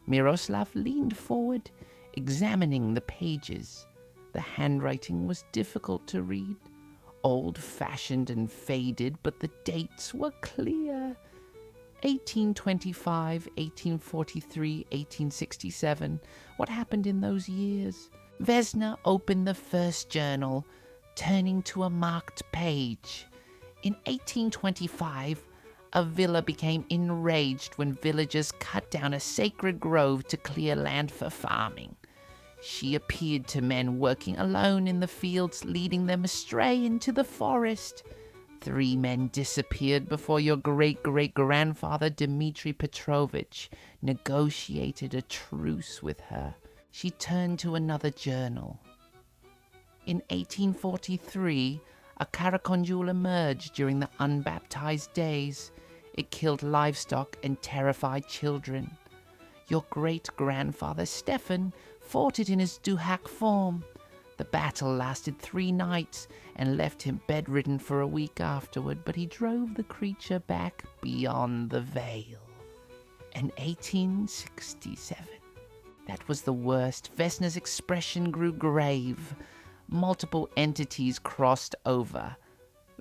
Miroslav leaned forward, examining the pages. The handwriting was difficult to read, old-fashioned and faded, but the dates were clear. 1825, 1843, 1867. What happened in those years? Vesna opened the first journal, turning to a marked page. In 1825, a villa became enraged when villagers cut down a sacred grove to clear land for farming. She appeared to men working alone in the fields, leading them astray into the forest. 3 men disappeared before your great-great-grandfather Dmitri Petrovich negotiated a truce with her. She turned to another journal. In 1843, a Karakondjul emerged during the unbaptized days. It killed livestock and terrified children. Your great-grandfather Stefan fought it in his duhak form. The battle lasted 3 nights and left him bedridden for a week afterward, but he drove the creature back beyond the veil. In 1867, that was the worst. Vesna's expression grew grave. Multiple entities crossed over.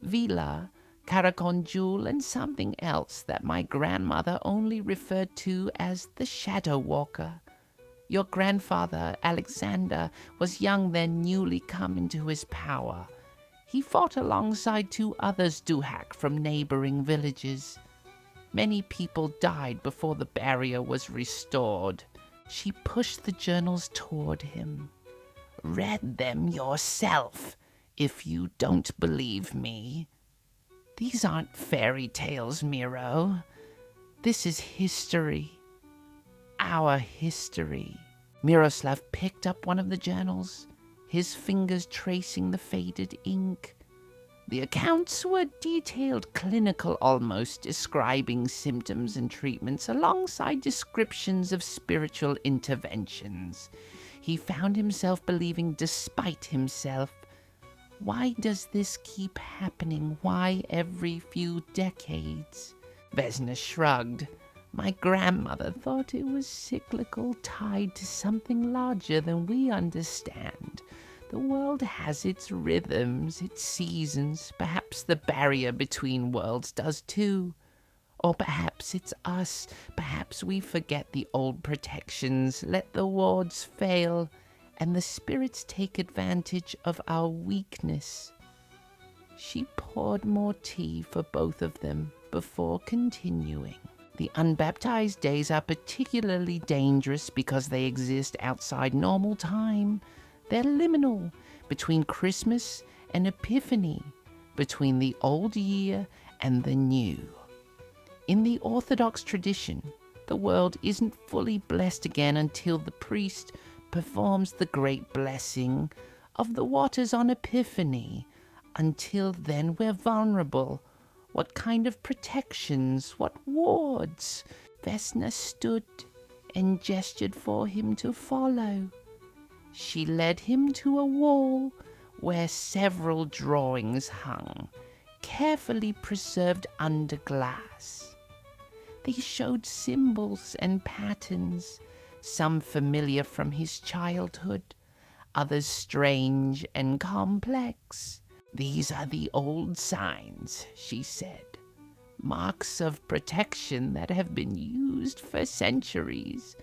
Vila, Karakondjul, and something else that my grandmother only referred to as the Shadow Walker. Your grandfather, Alexander, was young then, newly come into his power. He fought alongside 2 others duhak from neighboring villages. Many people died before the barrier was restored. She pushed the journals toward him. "Read them yourself, if you don't believe me. These aren't fairy tales, Miro. This is history. Our history." Miroslav picked up one of the journals, his fingers tracing the faded ink. The accounts were detailed, clinical almost, describing symptoms and treatments alongside descriptions of spiritual interventions. He found himself believing despite himself. Why does this keep happening? Why every few decades? Vesna shrugged. My grandmother thought it was cyclical, tied to something larger than we understand. The world has its rhythms, its seasons. Perhaps the barrier between worlds does too. Or perhaps it's us. Perhaps we forget the old protections, let the wards fail, and the spirits take advantage of our weakness. She poured more tea for both of them before continuing. The unbaptized days are particularly dangerous because they exist outside normal time. They're liminal, between Christmas and Epiphany, between the old year and the new. In the Orthodox tradition, the world isn't fully blessed again until the priest performs the great blessing of the waters on Epiphany. Until then, we're vulnerable. What kind of protections? What wards? Vesna stood and gestured for him to follow. She led him to a wall where several drawings hung. carefully preserved under glass. They showed symbols and patterns, some familiar from his childhood, others strange and complex. "These are the old signs," she said. "Marks of protection that have been used for centuries.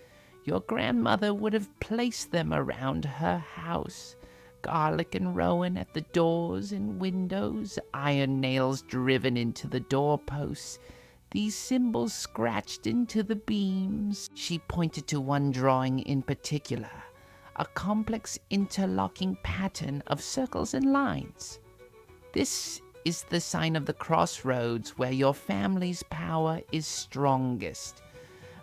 Your grandmother would have placed them around her house. Garlic and rowan at the doors and windows, iron nails driven into the doorposts, these symbols scratched into the beams." She pointed to one drawing in particular, a complex interlocking pattern of circles and lines. "This is the sign of the crossroads where your family's power is strongest.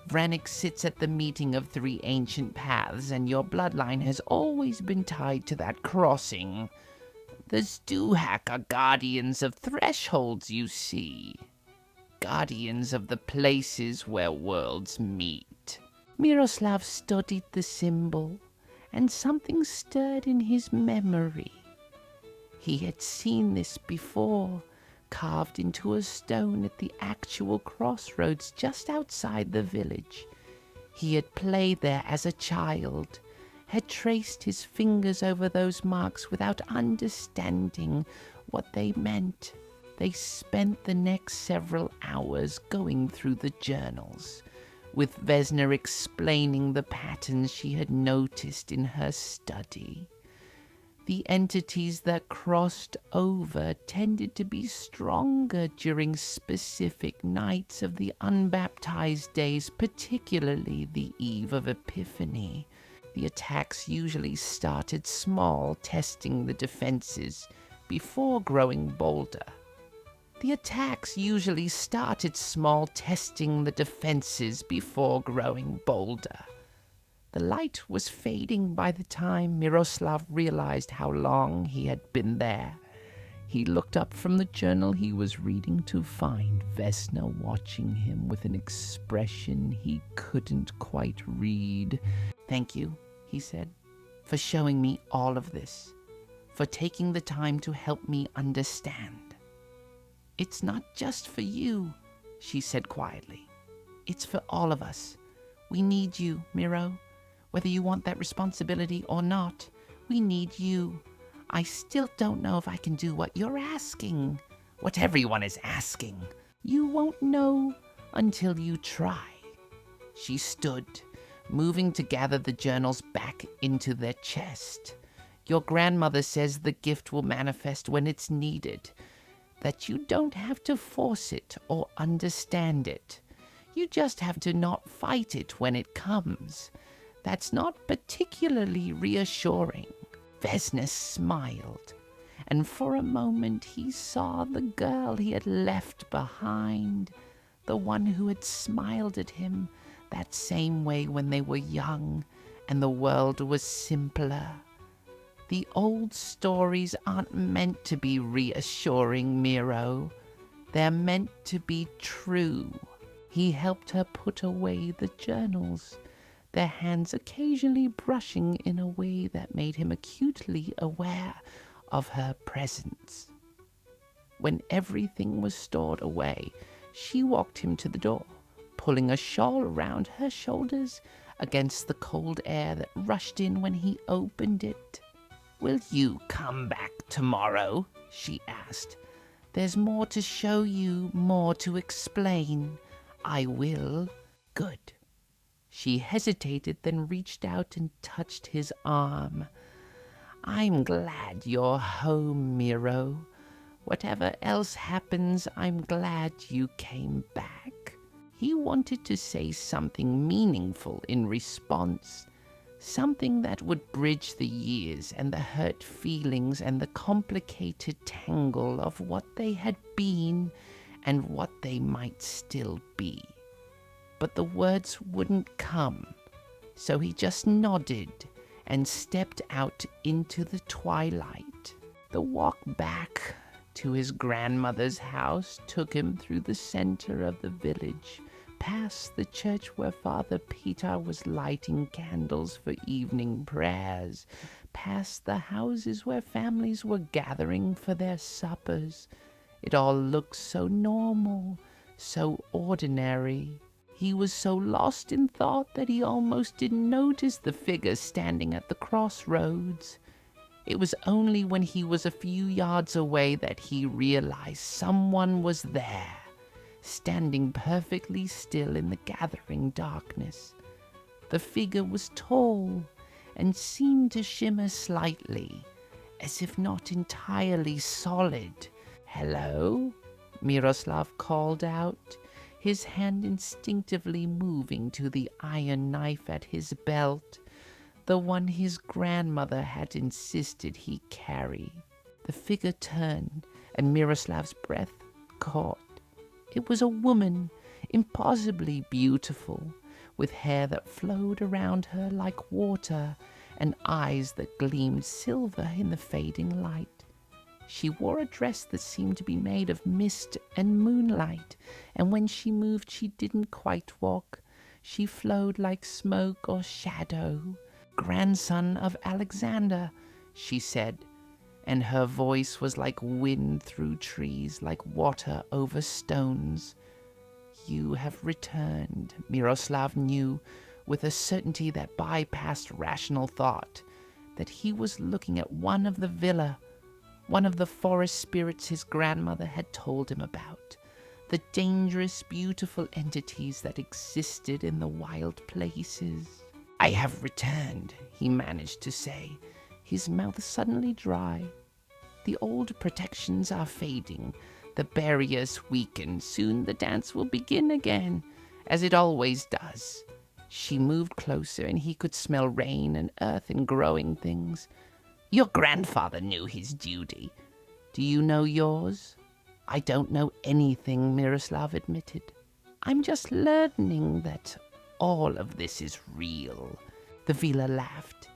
Vranik sits at the meeting of three ancient paths, and your bloodline has always been tied to that crossing. The Stuhak are guardians of thresholds, you see. Guardians of the places where worlds meet." Miroslav studied the symbol, and something stirred in his memory. He had seen this before, carved into a stone at the actual crossroads just outside the village. He had played there as a child, had traced his fingers over those marks without understanding what they meant. They spent the next several hours going through the journals, with Vesna explaining the patterns she had noticed in her study. The entities that crossed over tended to be stronger during specific nights of the unbaptized days, particularly the eve of Epiphany. The attacks usually started small, testing the defenses before growing bolder. The light was fading by the time Miroslav realized how long he had been there. He looked up from the journal he was reading to find Vesna watching him with an expression he couldn't quite read. "Thank you," he said, "for showing me all of this, for taking the time to help me understand." "It's not just for you," she said quietly. "It's for all of us. We need you, Miro. Whether you want that responsibility or not, we need you. I still don't know if I can do what you're asking, what everyone is asking. You won't know until you try." She stood, moving to gather the journals back into their chest. "Your grandmother says the gift will manifest when it's needed, that you don't have to force it or understand it. You just have to not fight it when it comes. That's not particularly reassuring." Vesna smiled, and for a moment he saw the girl he had left behind, the one who had smiled at him that same way when they were young and the world was simpler. The old stories aren't meant to be reassuring, Miro. They're meant to be true. He helped her put away the journals, their hands occasionally brushing in a way that made him acutely aware of her presence. When everything was stored away, she walked him to the door, pulling a shawl around her shoulders against the cold air that rushed in when he opened it. "Will you come back tomorrow?" she asked. "There's more to show you, more to explain." "I will." "Good." She hesitated, then reached out and touched his arm. "I'm glad you're home, Miro. Whatever else happens, I'm glad you came back." He wanted to say something meaningful in response, something that would bridge the years and the hurt feelings and the complicated tangle of what they had been and what they might still be. But the words wouldn't come, so he just nodded and stepped out into the twilight. The walk back to his grandmother's house took him through the center of the village, past the church where Father Peter was lighting candles for evening prayers, past the houses where families were gathering for their suppers. It all looked so normal, so ordinary. He was so lost in thought that he almost didn't notice the figure standing at the crossroads. It was only when he was a few yards away that he realized someone was there, standing perfectly still in the gathering darkness. The figure was tall and seemed to shimmer slightly, as if not entirely solid. "Hello?" Miroslav called out, his hand instinctively moving to the iron knife at his belt, the one his grandmother had insisted he carry. The figure turned, and Miroslav's breath caught. It was a woman, impossibly beautiful, with hair that flowed around her like water and eyes that gleamed silver in the fading light. She wore a dress that seemed to be made of mist and moonlight, and when she moved she didn't quite walk. She flowed like smoke or shadow. "Grandson of Alexander," she said, and her voice was like wind through trees, like water over stones. "You have returned," Miroslav knew, with a certainty that bypassed rational thought, that he was looking at one of the Vila, one of the forest spirits his grandmother had told him about, the dangerous, beautiful entities that existed in the wild places. "I have returned," he managed to say, his mouth suddenly dry. "The old protections are fading, the barriers weaken. Soon the dance will begin again, as it always does." She moved closer, and he could smell rain and earth and growing things. "Your grandfather knew his duty. Do you know yours?" "I don't know anything," Miroslav admitted. "I'm just learning that all of this is real." The Vila laughed,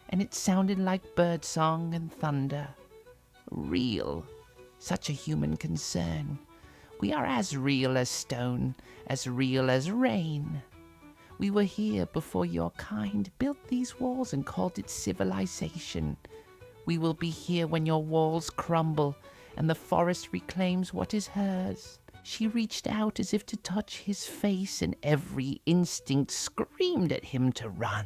and it sounded like birdsong and thunder. "Real. Such a human concern. We are as real as stone, as real as rain. We were here before your kind built these walls and called it civilization. We will be here when your walls crumble and the forest reclaims what is hers." She reached out as if to touch his face, and every instinct screamed at him to run.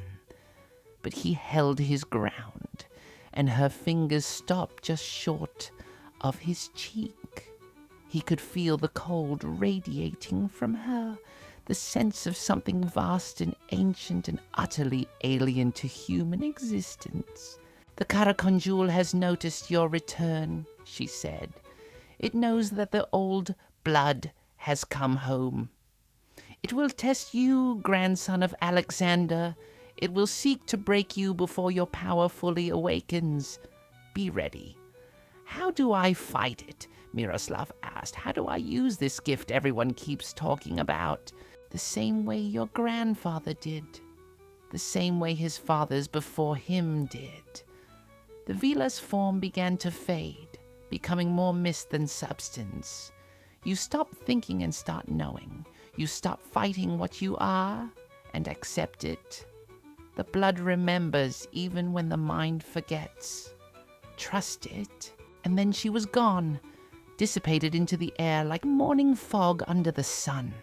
But he held his ground, and her fingers stopped just short of his cheek. He could feel the cold radiating from her, the sense of something vast and ancient and utterly alien to human existence. "The Karakondjul has noticed your return," she said. "It knows that the old blood has come home. It will test you, grandson of Alexander. It will seek to break you before your power fully awakens. Be ready." "How do I fight it?" Miroslav asked. "How do I use this gift everyone keeps talking about?" "The same way your grandfather did. The same way his fathers before him did." The Vila's form began to fade, becoming more mist than substance. You stop thinking and start knowing. You stop fighting what you are and accept it. The blood remembers even when the mind forgets. Trust it. And then she was gone, dissipated into the air like morning fog under the sun.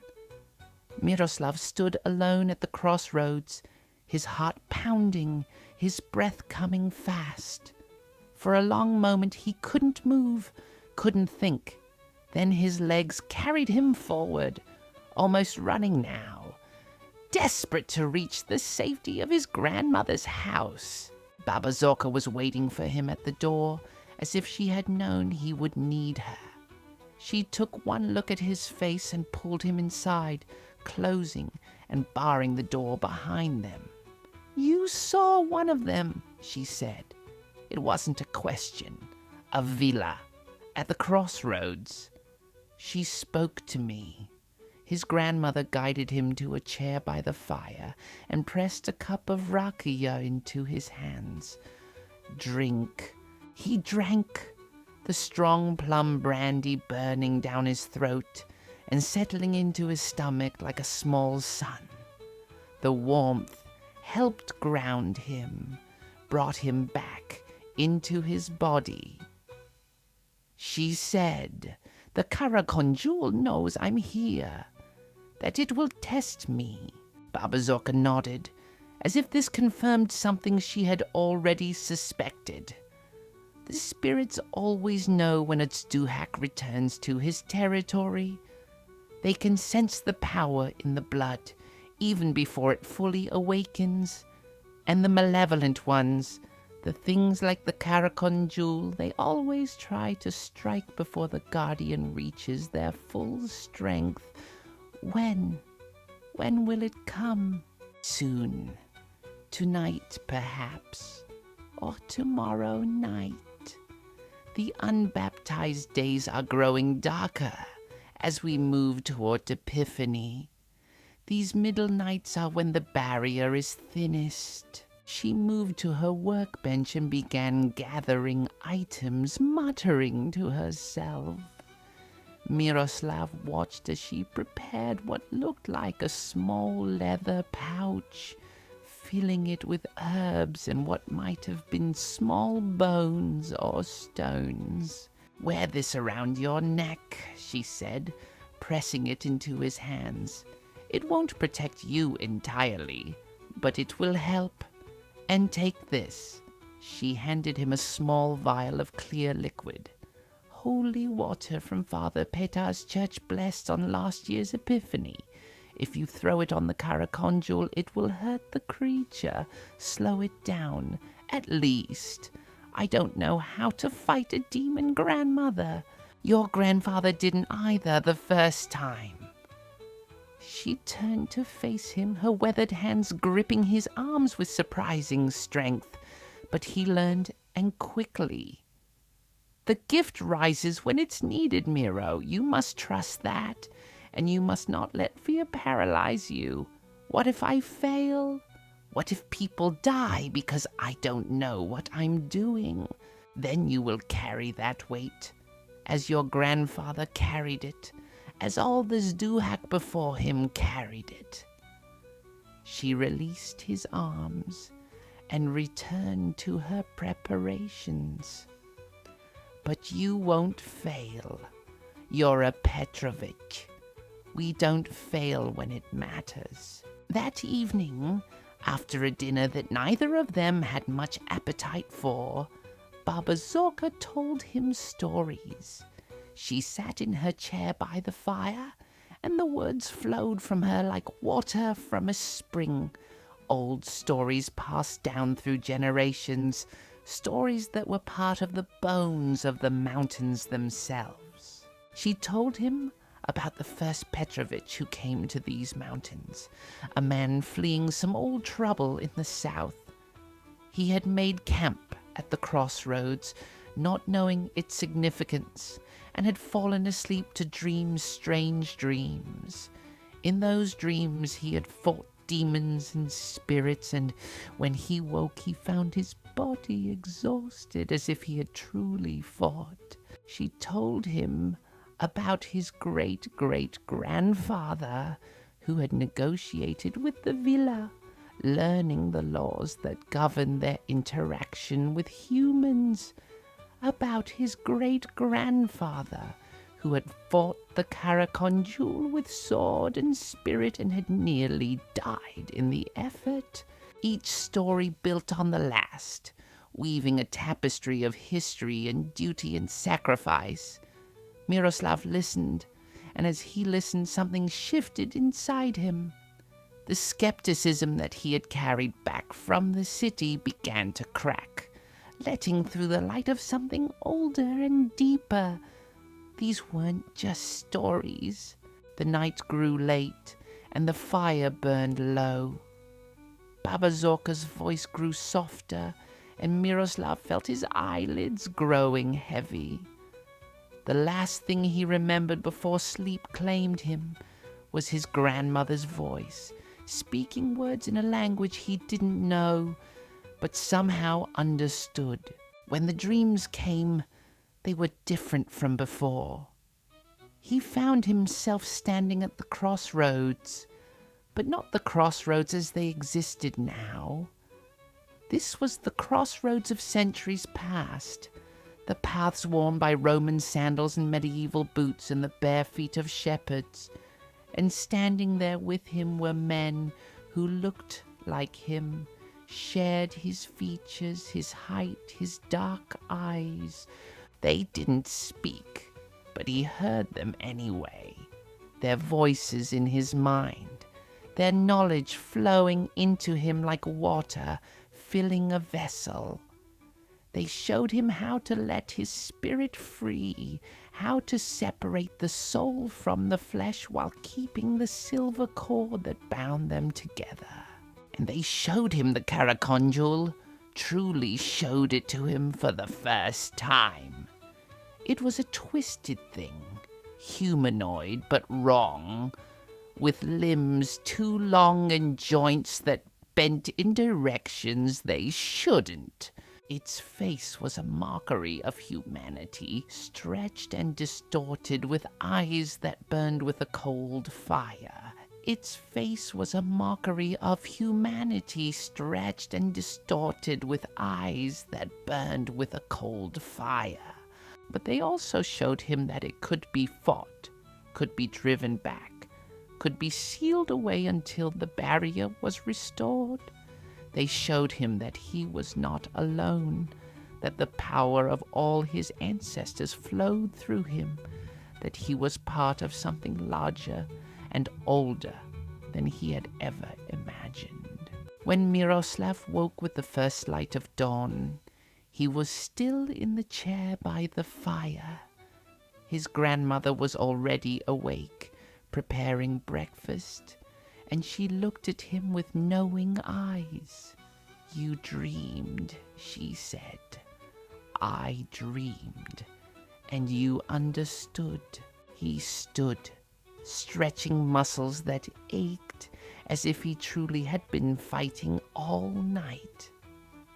Miroslav stood alone at the crossroads, his heart pounding, his breath coming fast. For a long moment he couldn't move, couldn't think. Then his legs carried him forward, almost running now, desperate to reach the safety of his grandmother's house. Baba Zorka was waiting for him at the door, as if she had known he would need her. She took one look at his face and pulled him inside, closing and barring the door behind them. "You saw one of them," she said. It wasn't a question. A Vila, at the crossroads. "She spoke to me." His grandmother guided him to a chair by the fire and pressed a cup of rakia into his hands. "Drink." He drank, the strong plum brandy burning down his throat and settling into his stomach like a small sun. The warmth helped ground him, brought him back into his body. She said, The Karakondjul knows I'm here, that it will test me." Baba Zorka nodded, as if this confirmed something she had already suspected. The spirits always know when a Zduhak returns to his territory. They can sense the power in the blood, even before it fully awakens. And the malevolent ones, the things like the Karakondjul, they always try to strike before the guardian reaches their full strength. When? When will it come? Soon. Tonight, perhaps. Or tomorrow night. The unbaptized days are growing darker as we move toward Epiphany. These middle nights are when the barrier is thinnest. She moved to her workbench and began gathering items, muttering to herself. Miroslav watched as she prepared what looked like a small leather pouch, filling it with herbs and what might have been small bones or stones. "Wear this around your neck," she said, pressing it into his hands. "It won't protect you entirely, but it will help. And take this." She handed him a small vial of clear liquid. "Holy water from Father Petar's church blessed on last year's Epiphany. If you throw it on the Karakondjul, it will hurt the creature, slow it down, at least. I don't know how to fight a demon, grandmother. Your grandfather didn't either the first time." She turned to face him, her weathered hands gripping his arms with surprising strength. But he learned, and quickly. "The gift rises when it's needed, Miro. You must trust that. And you must not let fear paralyze you. What if I fail? What if people die because I don't know what I'm doing? Then you will carry that weight, as your grandfather carried it, as all the Zduhak before him carried it." She released his arms and returned to her preparations. "But you won't fail. You're a Petrovich. We don't fail when it matters." That evening, after a dinner that neither of them had much appetite for, Baba Zorka told him stories. She sat in her chair by the fire, and the words flowed from her like water from a spring. Old stories passed down through generations, stories that were part of the bones of the mountains themselves. She told him about the first Petrovich who came to these mountains, a man fleeing some old trouble in the south. He had made camp at the crossroads, not knowing its significance, and had fallen asleep to dream strange dreams. In those dreams he had fought demons and spirits, and when he woke he found his body exhausted as if he had truly fought. She told him about his great-great-grandfather who had negotiated with the Vila, learning the laws that govern their interaction with humans, about his great-grandfather who had fought the Karakondjul with sword and spirit and had nearly died in the effort. Each story built on the last, weaving a tapestry of history and duty and sacrifice. Miroslav listened, and as he listened, something shifted inside him. The skepticism that he had carried back from the city began to crack, letting through the light of something older and deeper. These weren't just stories. The night grew late, and the fire burned low. Baba Zorka's voice grew softer, and Miroslav felt his eyelids growing heavy. The last thing he remembered before sleep claimed him was his grandmother's voice, speaking words in a language he didn't know, but somehow understood. When the dreams came, they were different from before. He found himself standing at the crossroads, but not the crossroads as they existed now. This was the crossroads of centuries past, the paths worn by Roman sandals and medieval boots and the bare feet of shepherds. And standing there with him were men who looked like him, shared his features, his height, his dark eyes. They didn't speak, but he heard them anyway, their voices in his mind, their knowledge flowing into him like water, filling a vessel. They showed him how to let his spirit free, how to separate the soul from the flesh while keeping the silver cord that bound them together. And they showed him the Karakondjul, truly showed it to him for the first time. It was a twisted thing, humanoid but wrong, with limbs too long and joints that bent in directions they shouldn't. Its face was a mockery of humanity, stretched and distorted with eyes that burned with a cold fire. Its face was a mockery of humanity, stretched and distorted with eyes that burned with a cold fire. But they also showed him that it could be fought, could be driven back, could be sealed away until the barrier was restored. They showed him that he was not alone, that the power of all his ancestors flowed through him, that he was part of something larger and older than he had ever imagined. When Miroslav woke with the first light of dawn, he was still in the chair by the fire. His grandmother was already awake, preparing breakfast, and she looked at him with knowing eyes. "You dreamed," she said. "I dreamed, and you understood." He stood, stretching muscles that ached as if he truly had been fighting all night.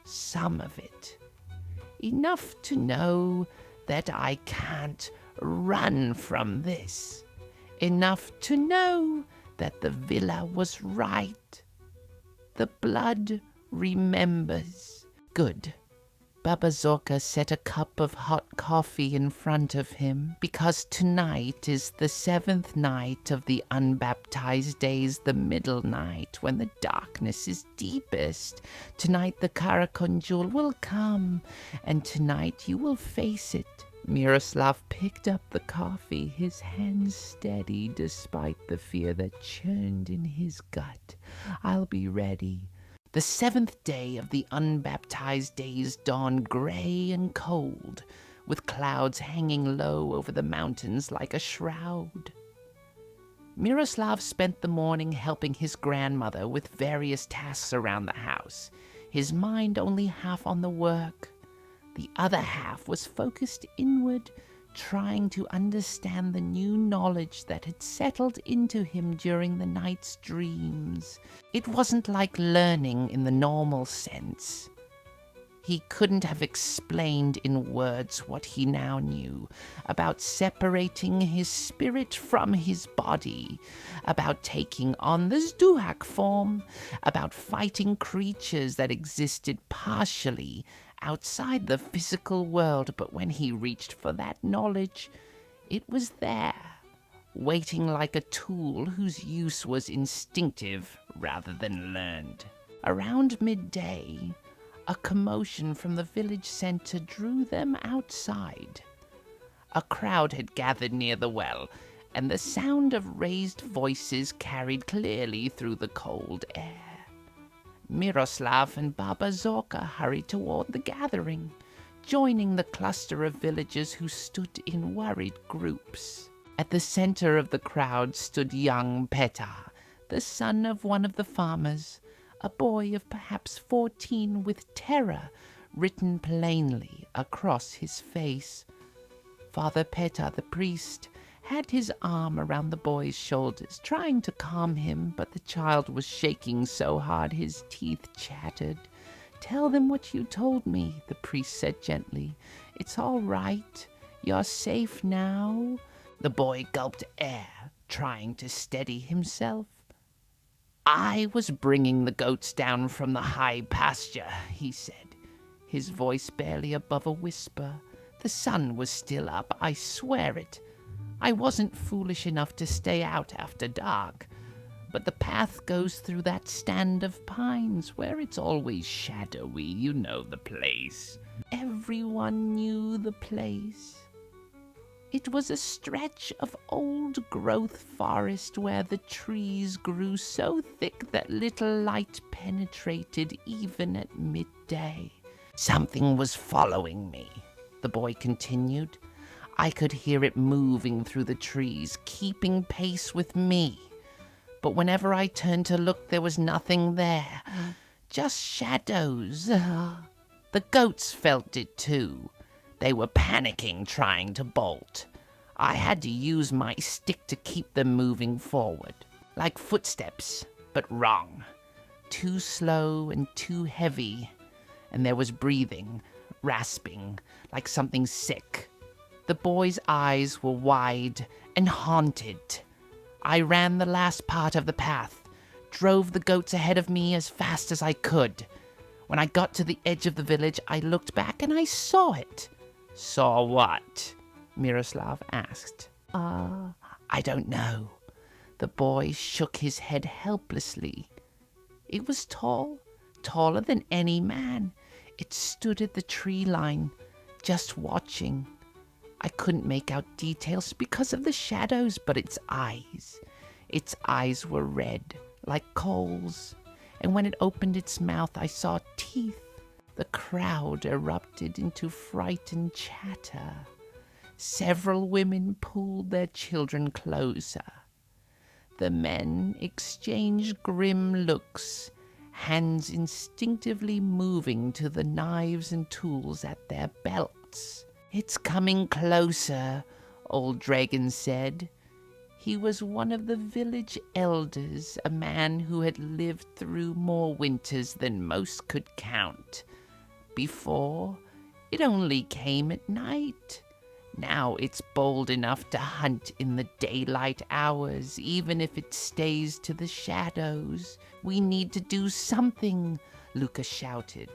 Some of it. Enough to know that I can't run from this. Enough to know that the Vila was right. The blood remembers. Good. Baba Zorka set a cup of hot coffee in front of him, because tonight is the 7th night of the unbaptized days, the middle night, when the darkness is deepest. Tonight the Karakondjul will come, and tonight you will face it. Miroslav picked up the coffee, his hands steady despite the fear that churned in his gut. "I'll be ready." The 7th day of the unbaptized days dawned gray and cold, with clouds hanging low over the mountains like a shroud. Miroslav spent the morning helping his grandmother with various tasks around the house, his mind only half on the work. The other half was focused inward, trying to understand the new knowledge that had settled into him during the night's dreams. It wasn't like learning in the normal sense. He couldn't have explained in words what he now knew about separating his spirit from his body, about taking on the Zduhak form, about fighting creatures that existed partially outside the physical world. But when he reached for that knowledge, it was there, waiting like a tool whose use was instinctive rather than learned. Around midday, a commotion from the village center drew them outside. A crowd had gathered near the well, and the sound of raised voices carried clearly through the cold air. Miroslav and Baba Zorka hurried toward the gathering, joining the cluster of villagers who stood in worried groups. At the center of the crowd stood young Petar, the son of one of the farmers, a boy of perhaps 14 with terror written plainly across his face. Father Petar, the priest, had his arm around the boy's shoulders, trying to calm him, but the child was shaking so hard his teeth chattered. "Tell them what you told me," the priest said gently. "It's all right. You're safe now." The boy gulped air, trying to steady himself. "I was bringing the goats down from the high pasture," he said, his voice barely above a whisper. The sun was still up, I swear it. I wasn't foolish enough to stay out after dark, but the path goes through that stand of pines where it's always shadowy, you know the place. Everyone knew the place. It was a stretch of old-growth forest where the trees grew so thick that little light penetrated even at midday. Something was following me, the boy continued. I could hear it moving through the trees, keeping pace with me. But whenever I turned to look, there was nothing there, just shadows. The goats felt it too. They were panicking, trying to bolt. I had to use my stick to keep them moving forward, like footsteps, but wrong. Too slow and too heavy, and there was breathing, rasping, like something sick. The boy's eyes were wide and haunted. I ran the last part of the path, drove the goats ahead of me as fast as I could. When I got to the edge of the village, I looked back and I saw it. Saw what? Miroslav asked. I don't know. The boy shook his head helplessly. It was tall, taller than any man. It stood at the tree line, just watching. I couldn't make out details because of the shadows, but its eyes were red, like coals, and when it opened its mouth, I saw teeth. The crowd erupted into frightened chatter. Several women pulled their children closer. The men exchanged grim looks, hands instinctively moving to the knives and tools at their belts. It's coming closer, old dragon said. He was one of the village elders, a man who had lived through more winters than most could count. Before, it only came at night. Now it's bold enough to hunt in the daylight hours, even if it stays to the shadows. We need to do something, Luca shouted.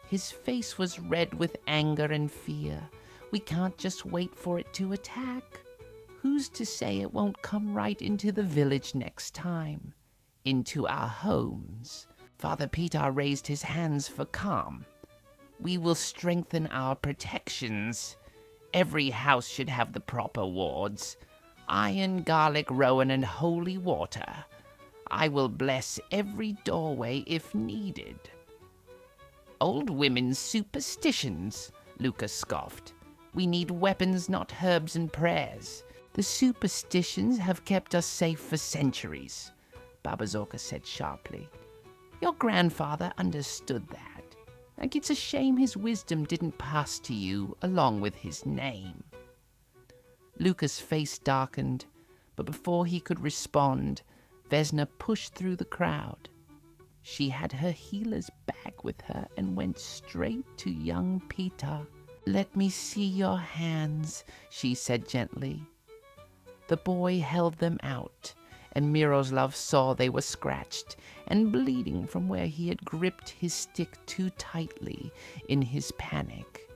His face was red with anger and fear. We can't just wait for it to attack. Who's to say it won't come right into the village next time? Into our homes. Father Peter raised his hands for calm. We will strengthen our protections. Every house should have the proper wards. Iron, garlic, rowan, and holy water. I will bless every doorway if needed. Old women's superstitions, Lucas scoffed. We need weapons, not herbs and prayers. The superstitions have kept us safe for centuries, Baba Zorka said sharply. Your grandfather understood that. Like it's a shame his wisdom didn't pass to you along with his name. Lucas' face darkened, but before he could respond, Vesna pushed through the crowd. She had her healer's bag with her and went straight to young Peter. Let me see your hands, she said gently. The boy held them out, and Miroslav saw they were scratched and bleeding from where he had gripped his stick too tightly in his panic.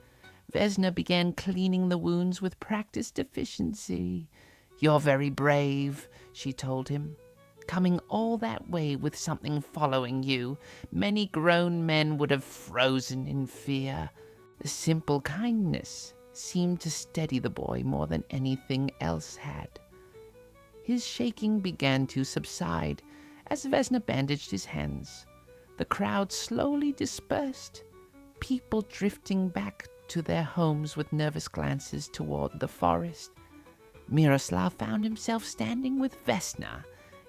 Vesna began cleaning the wounds with practiced efficiency. You're very brave, she told him. Coming all that way with something following you, many grown men would have frozen in fear. The simple kindness seemed to steady the boy more than anything else had. His shaking began to subside as Vesna bandaged his hands. The crowd slowly dispersed, people drifting back to their homes with nervous glances toward the forest. Miroslav found himself standing with Vesna,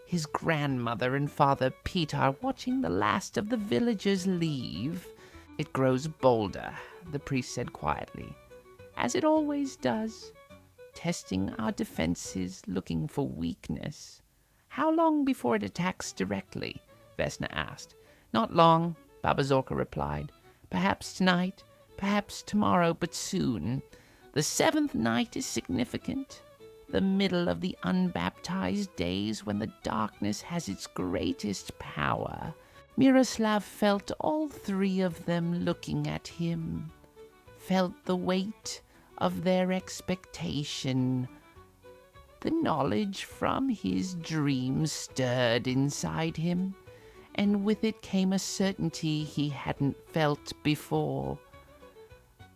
his grandmother and Father Peter watching the last of the villagers leave. It grows bolder, the priest said quietly, as it always does. Testing our defenses, looking for weakness. How long before it attacks directly? Vesna asked. Not long, Baba Zorka replied. Perhaps tonight, perhaps tomorrow, but soon. The seventh night is significant. The middle of the unbaptized days when the darkness has its greatest power. Miroslav felt all three of them looking at him. Felt the weight of their expectation. The knowledge from his dream stirred inside him, and with it came a certainty he hadn't felt before.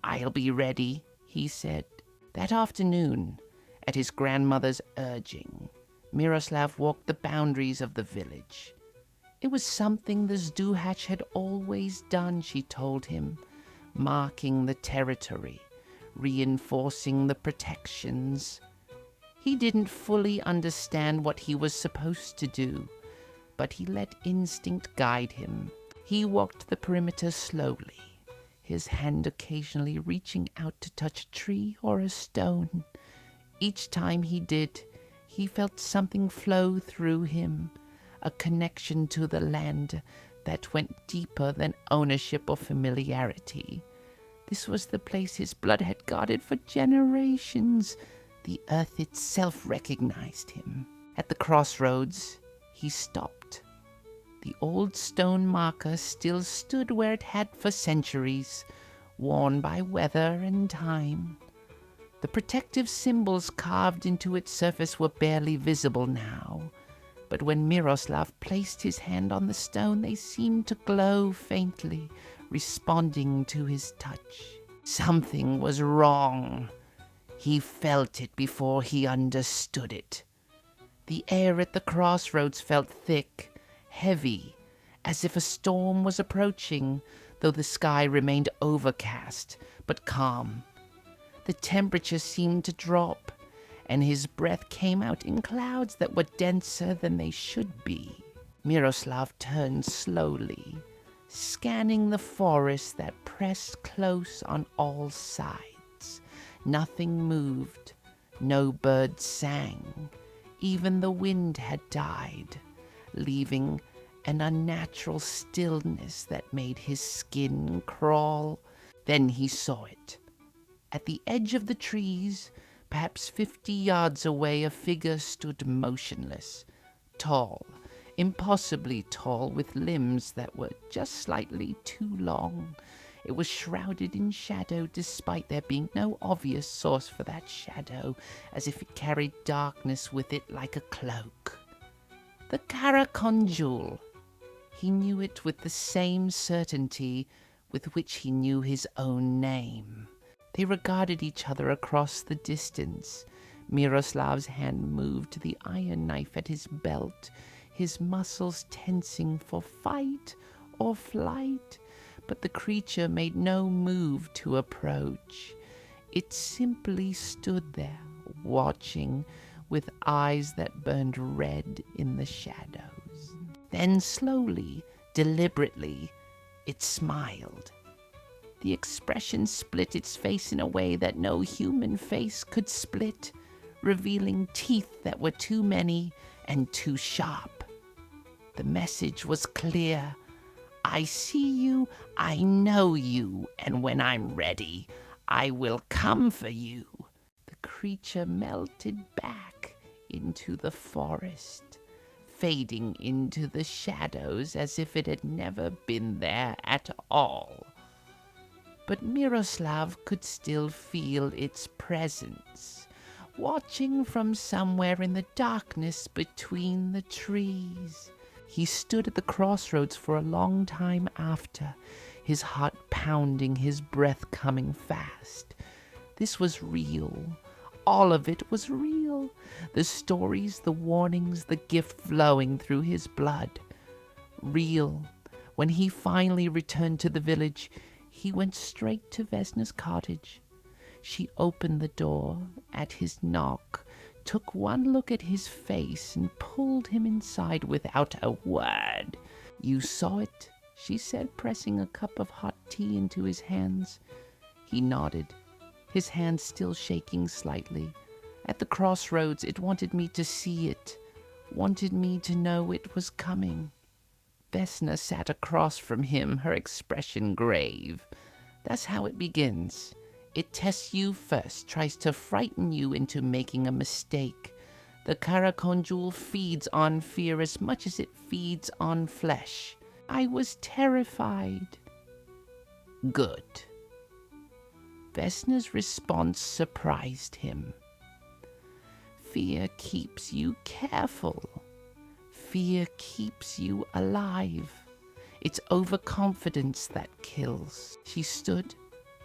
"I'll be ready," he said. That afternoon, at his grandmother's urging, Miroslav walked the boundaries of the village. It was something the Zduhac had always done, she told him, marking the territory, reinforcing the protections. He didn't fully understand what he was supposed to do, but he let instinct guide him. He walked the perimeter slowly, his hand occasionally reaching out to touch a tree or a stone. Each time he did, he felt something flow through him, a connection to the land that went deeper than ownership or familiarity. This was the place his blood had guarded for generations. The earth itself recognized him. At the crossroads, he stopped. The old stone marker still stood where it had for centuries, worn by weather and time. The protective symbols carved into its surface were barely visible now, but when Miroslav placed his hand on the stone, they seemed to glow faintly, responding to his touch. Something was wrong. He felt it before he understood it. The air at the crossroads felt thick, heavy, as if a storm was approaching, though the sky remained overcast, but calm. The temperature seemed to drop, and his breath came out in clouds that were denser than they should be. Miroslav turned slowly, scanning the forest that pressed close on all sides. Nothing moved, no bird sang. Even the wind had died, leaving an unnatural stillness that made his skin crawl. Then he saw it. At the edge of the trees, perhaps 50 yards away, a figure stood motionless, tall, impossibly tall, with limbs that were just slightly too long. It was shrouded in shadow, despite there being no obvious source for that shadow, as if it carried darkness with it like a cloak. The Karakondjul. He knew it with the same certainty with which he knew his own name. They regarded each other across the distance. Miroslav's hand moved to the iron knife at his belt, his muscles tensing for fight or flight. But the creature made no move to approach. It simply stood there, watching, with eyes that burned red in the shadows. Then slowly, deliberately, it smiled. The expression split its face in a way that no human face could split, revealing teeth that were too many and too sharp. The message was clear. I see you, I know you, and when I'm ready, I will come for you. The creature melted back into the forest, fading into the shadows as if it had never been there at all. But Miroslav could still feel its presence, watching from somewhere in the darkness between the trees. He stood at the crossroads for a long time after, his heart pounding, his breath coming fast. This was real. All of it was real. The stories, the warnings, the gift flowing through his blood. Real. When he finally returned to the village, he went straight to Vesna's cottage. She opened the door at his knock, took one look at his face, and pulled him inside without a word. You saw it, she said, pressing a cup of hot tea into his hands. He nodded, his hands still shaking slightly. At the crossroads, it wanted me to see it, wanted me to know it was coming. Vesna sat across from him, her expression grave. That's how it begins. It tests you first, tries to frighten you into making a mistake. The Karakondjul feeds on fear as much as it feeds on flesh. I was terrified. Good. Vesna's response surprised him. Fear keeps you careful. Fear keeps you alive. It's overconfidence that kills. She stood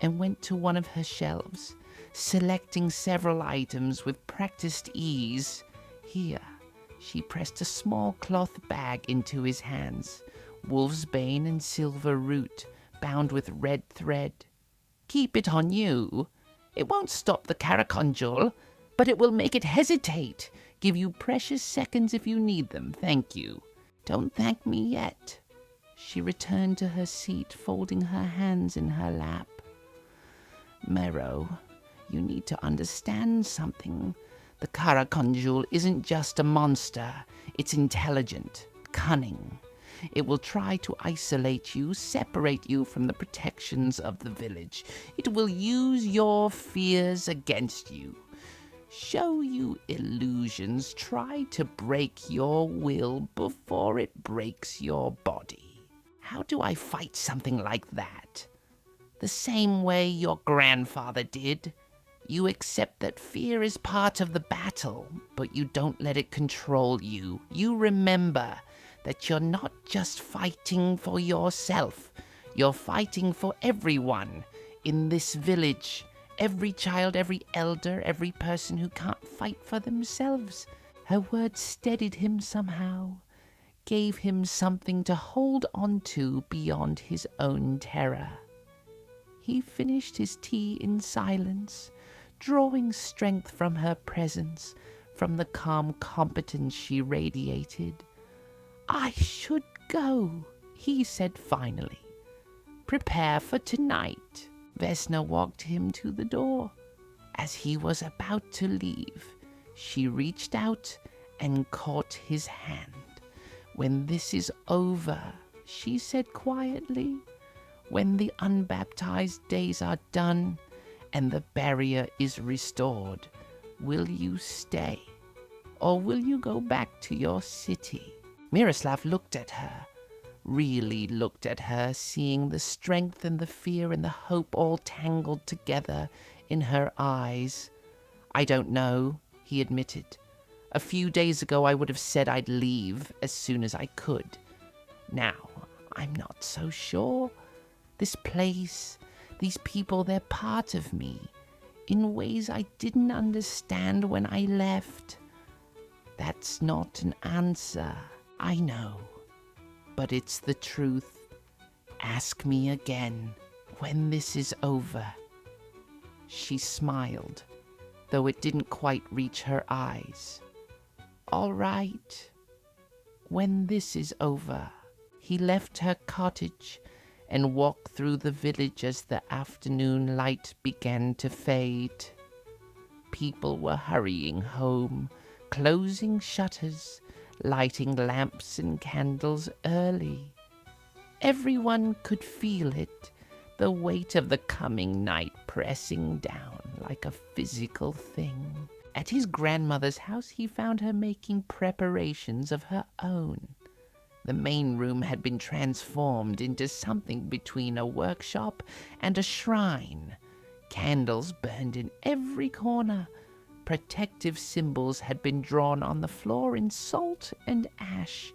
and went to one of her shelves, selecting several items with practiced ease. Here, she pressed a small cloth bag into his hands, wolf's bane and silver root, bound with red thread. Keep it on you. It won't stop the Karakondjul, but it will make it hesitate. Give you precious seconds if you need them, thank you. Don't thank me yet. She returned to her seat, folding her hands in her lap. Mero, you need to understand something. The Karakondjul isn't just a monster. It's intelligent, cunning. It will try to isolate you, separate you from the protections of the village. It will use your fears against you. Show you illusions, try to break your will before it breaks your body. How do I fight something like that? The same way your grandfather did. You accept that fear is part of the battle, but you don't let it control you. You remember that you're not just fighting for yourself. You're fighting for everyone in this village. Every child, every elder, every person who can't fight for themselves. Her words steadied him somehow, gave him something to hold on to beyond his own terror. He finished his tea in silence, drawing strength from her presence, from the calm competence she radiated. I should go, he said finally. Prepare for tonight. Vesna walked him to the door. As he was about to leave, she reached out and caught his hand. When this is over, she said quietly, when the unbaptized days are done and the barrier is restored, will you stay, or will you go back to your city? Miroslav looked at her, really looked at her, seeing the strength and the fear and the hope all tangled together in her eyes. I don't know, he admitted. A few days ago I would have said I'd leave as soon as I could. Now, I'm not so sure. This place, these people, they're part of me, in ways I didn't understand when I left. That's not an answer, I know. But it's the truth. Ask me again when this is over. She smiled, though it didn't quite reach her eyes. All right. When this is over. He left her cottage and walked through the village as the afternoon light began to fade. People were hurrying home, closing shutters, lighting lamps and candles early. Everyone could feel it, the weight of the coming night pressing down like a physical thing. At his grandmother's house he found her making preparations of her own. The main room had been transformed into something between a workshop and a shrine. Candles burned in every corner. Protective symbols had been drawn on the floor in salt and ash.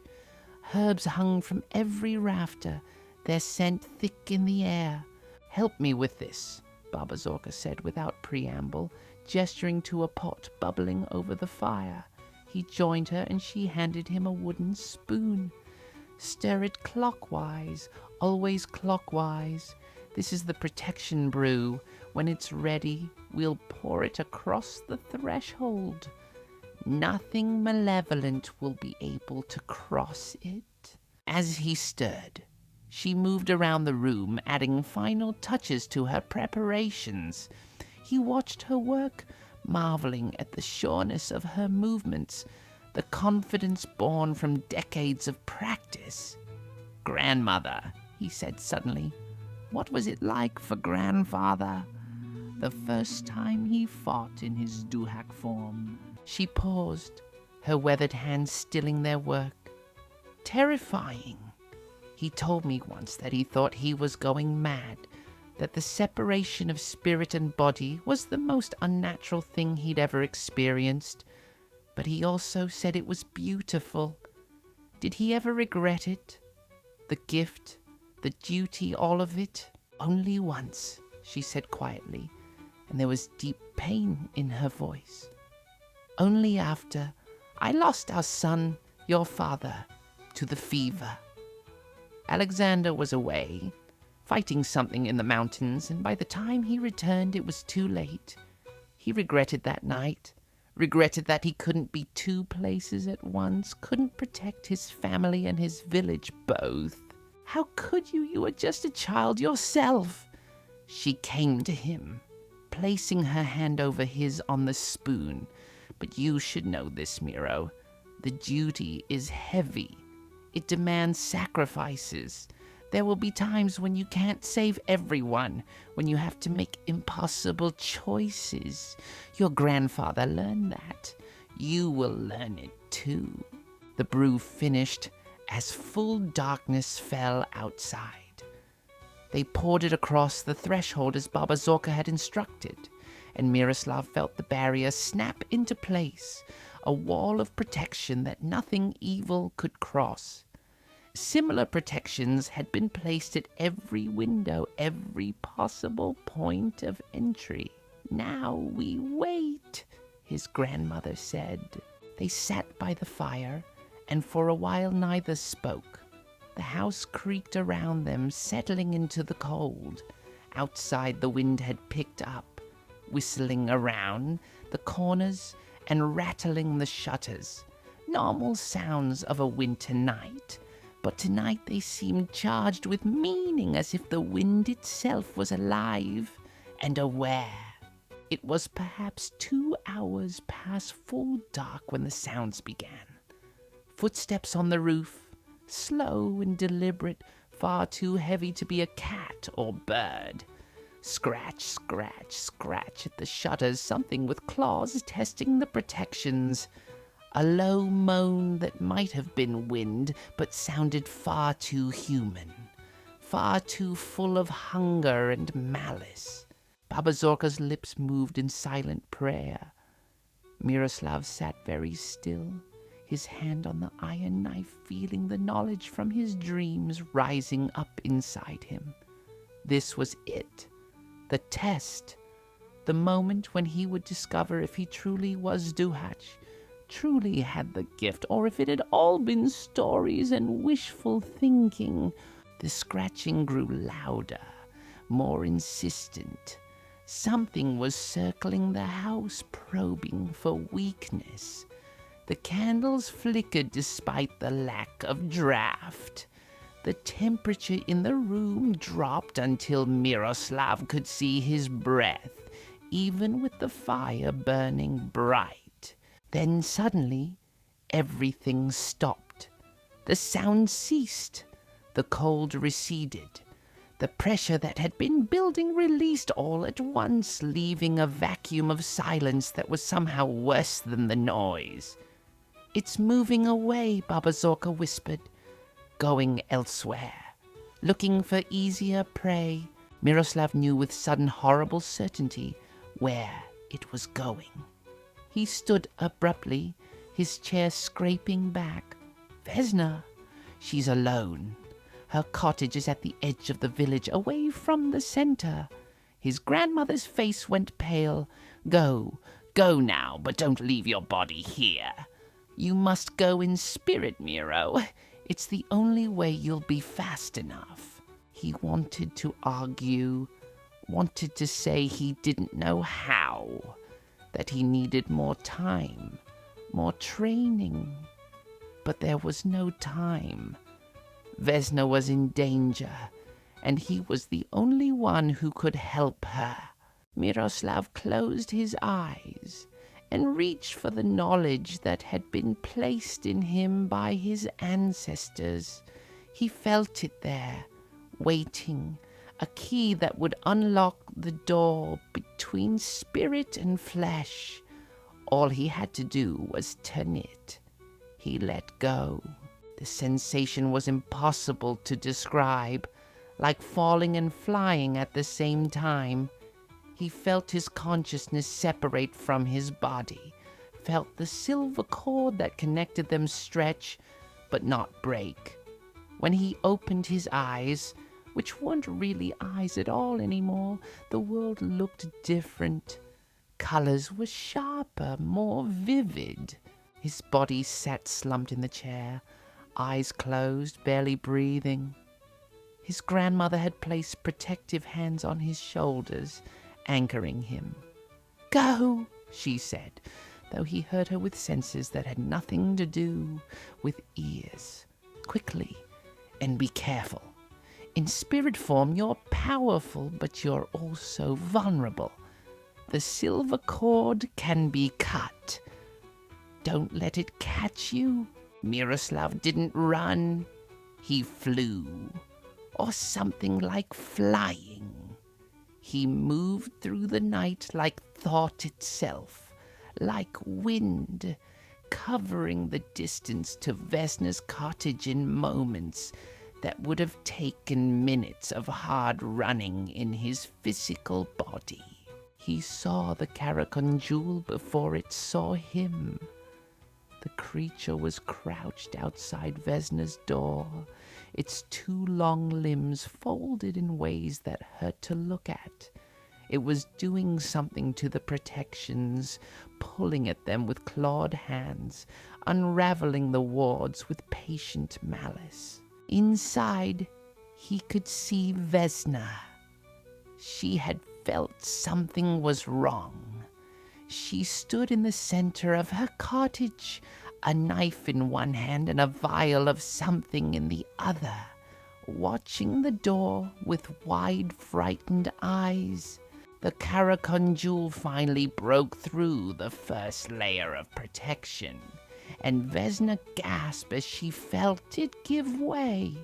Herbs hung from every rafter, their scent thick in the air. Help me with this, Baba Zorka said without preamble, gesturing to a pot bubbling over the fire. He joined her and she handed him a wooden spoon. Stir it clockwise, always clockwise. This is the protection brew. When it's ready, we'll pour it across the threshold. Nothing malevolent will be able to cross it. As he stirred, she moved around the room, adding final touches to her preparations. He watched her work, marveling at the sureness of her movements, the confidence born from decades of practice. Grandmother, he said suddenly, what was it like for grandfather? The first time he fought in his duhak form. She paused, her weathered hands stilling their work. Terrifying. He told me once that he thought he was going mad, that the separation of spirit and body was the most unnatural thing he'd ever experienced, but he also said it was beautiful. Did he ever regret it? The gift, the duty, all of it? Only once, she said quietly, and there was deep pain in her voice. Only after I lost our son, your father, to the fever. Alexander was away, fighting something in the mountains, and by the time he returned it was too late. He regretted that night, regretted that he couldn't be two places at once, couldn't protect his family and his village both. How could you? You were just a child yourself. She came to him, placing her hand over his on the spoon. But you should know this, Miro. The duty is heavy. It demands sacrifices. There will be times when you can't save everyone, when you have to make impossible choices. Your grandfather learned that. You will learn it too. The brew finished as full darkness fell outside. They poured it across the threshold as Baba Zorka had instructed, and Miroslav felt the barrier snap into place, a wall of protection that nothing evil could cross. Similar protections had been placed at every window, every possible point of entry. Now we wait, his grandmother said. They sat by the fire, and for a while neither spoke. The house creaked around them, settling into the cold. Outside the wind had picked up, whistling around the corners and rattling the shutters. Normal sounds of a winter night. But tonight they seemed charged with meaning, as if the wind itself was alive and aware. It was perhaps 2 hours past full dark when the sounds began. Footsteps on the roof, slow and deliberate, far too heavy to be a cat or bird. Scratch, scratch, scratch at the shutters, something with claws testing the protections. A low moan that might have been wind, but sounded far too human, far too full of hunger and malice. Baba Zorka's lips moved in silent prayer. Miroslav sat very still, his hand on the iron knife, feeling the knowledge from his dreams rising up inside him. This was it, the test, the moment when he would discover if he truly was Duhach, truly had the gift, or if it had all been stories and wishful thinking. The scratching grew louder, more insistent. Something was circling the house, probing for weakness. The candles flickered despite the lack of draft. The temperature in the room dropped until Miroslav could see his breath, even with the fire burning bright. Then suddenly, everything stopped. The sound ceased. The cold receded. The pressure that had been building released all at once, leaving a vacuum of silence that was somehow worse than the noise. "It's moving away," Baba Zorka whispered, "going elsewhere, looking for easier prey." Miroslav knew with sudden horrible certainty where it was going. He stood abruptly, his chair scraping back. "Vesna, she's alone. Her cottage is at the edge of the village, away from the center." His grandmother's face went pale. Go now, but don't leave your body here. You must go in spirit, Miro. It's the only way you'll be fast enough." He wanted to argue, wanted to say he didn't know how, that he needed more time, more training. But there was no time. Vesna was in danger, and he was the only one who could help her. Miroslav closed his eyes and reached for the knowledge that had been placed in him by his ancestors. He felt it there, waiting, a key that would unlock the door between spirit and flesh. All he had to do was turn it. He let go. The sensation was impossible to describe, like falling and flying at the same time. He felt his consciousness separate from his body, felt the silver cord that connected them stretch, but not break. When he opened his eyes, which weren't really eyes at all anymore, the world looked different. Colors were sharper, more vivid. His body sat slumped in the chair, eyes closed, barely breathing. His grandmother had placed protective hands on his shoulders, anchoring him. "Go," she said, though he heard her with senses that had nothing to do with ears. "Quickly, and be careful. In spirit form, you're powerful, but you're also vulnerable. The silver cord can be cut. Don't let it catch you." Miroslav didn't run. He flew, or something like flying. He moved through the night like thought itself, like wind, covering the distance to Vesna's cottage in moments that would have taken minutes of hard running in his physical body. He saw the Karakondjul before it saw him. The creature was crouched outside Vesna's door, its two long limbs folded in ways that hurt to look at. It was doing something to the protections, pulling at them with clawed hands, unraveling the wards with patient malice. Inside, he could see Vesna. She had felt something was wrong. She stood in the center of her cottage, a knife in one hand and a vial of something in the other, watching the door with wide, frightened eyes. The Karakondjul finally broke through the first layer of protection, and Vesna gasped as she felt it give way.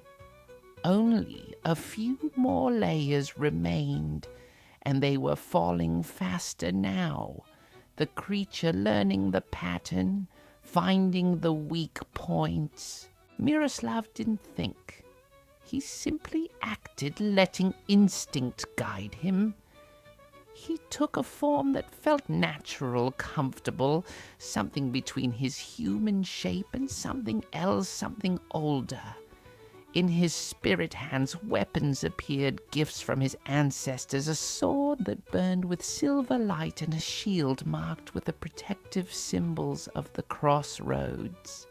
Only a few more layers remained, and they were falling faster now, the creature learning the pattern, finding the weak points. Miroslav didn't think. He simply acted, letting instinct guide him. He took a form that felt natural, comfortable, something between his human shape and something else, something older. In his spirit hands, weapons appeared, gifts from his ancestors, a sword that burned with silver light and a shield marked with the protective symbols of the crossroads.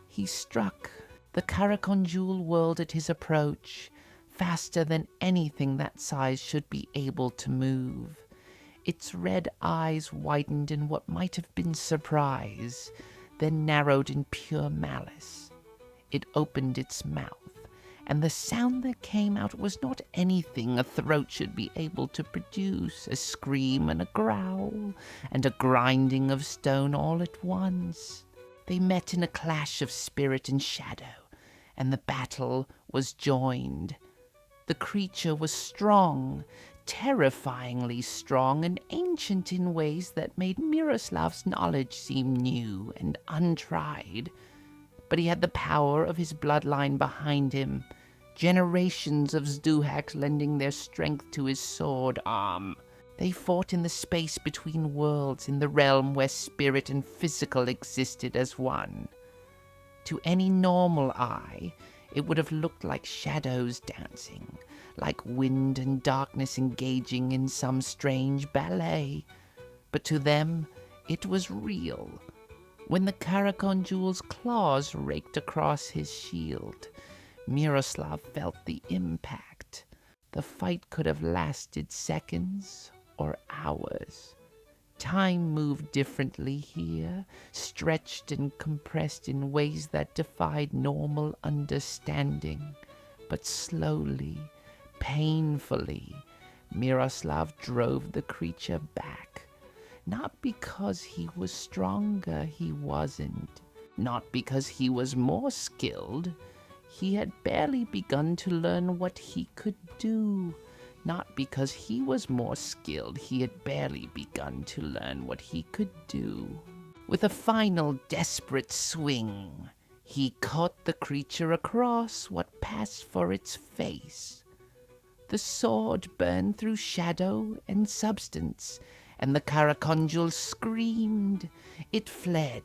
He struck. The Karakondjul whirled at his approach, faster than anything that size should be able to move. Its red eyes widened in what might have been surprise, then narrowed in pure malice. It opened its mouth, and the sound that came out was not anything a throat should be able to produce, a scream and a growl, and a grinding of stone all at once. They met in a clash of spirit and shadow, and the battle was joined. The creature was strong, terrifyingly strong, and ancient in ways that made Miroslav's knowledge seem new and untried. But he had the power of his bloodline behind him, generations of Zduhaks lending their strength to his sword arm. They fought in the space between worlds, in the realm where spirit and physical existed as one. To any normal eye, it would have looked like shadows dancing, like wind and darkness engaging in some strange ballet. But to them, it was real. When the Karakondjul's claws raked across his shield, Miroslav felt the impact. The fight could have lasted seconds or hours. Time moved differently here, stretched and compressed in ways that defied normal understanding. But slowly, painfully, Miroslav drove the creature back. Not because he was stronger, he wasn't. Not because he was more skilled. He had barely begun to learn what he could do. Not because he was more skilled, he had barely begun to learn what he could do. With a final desperate swing, He caught the creature across what passed for its face. The sword burned through shadow and substance, and the Karakondjul screamed. It fled,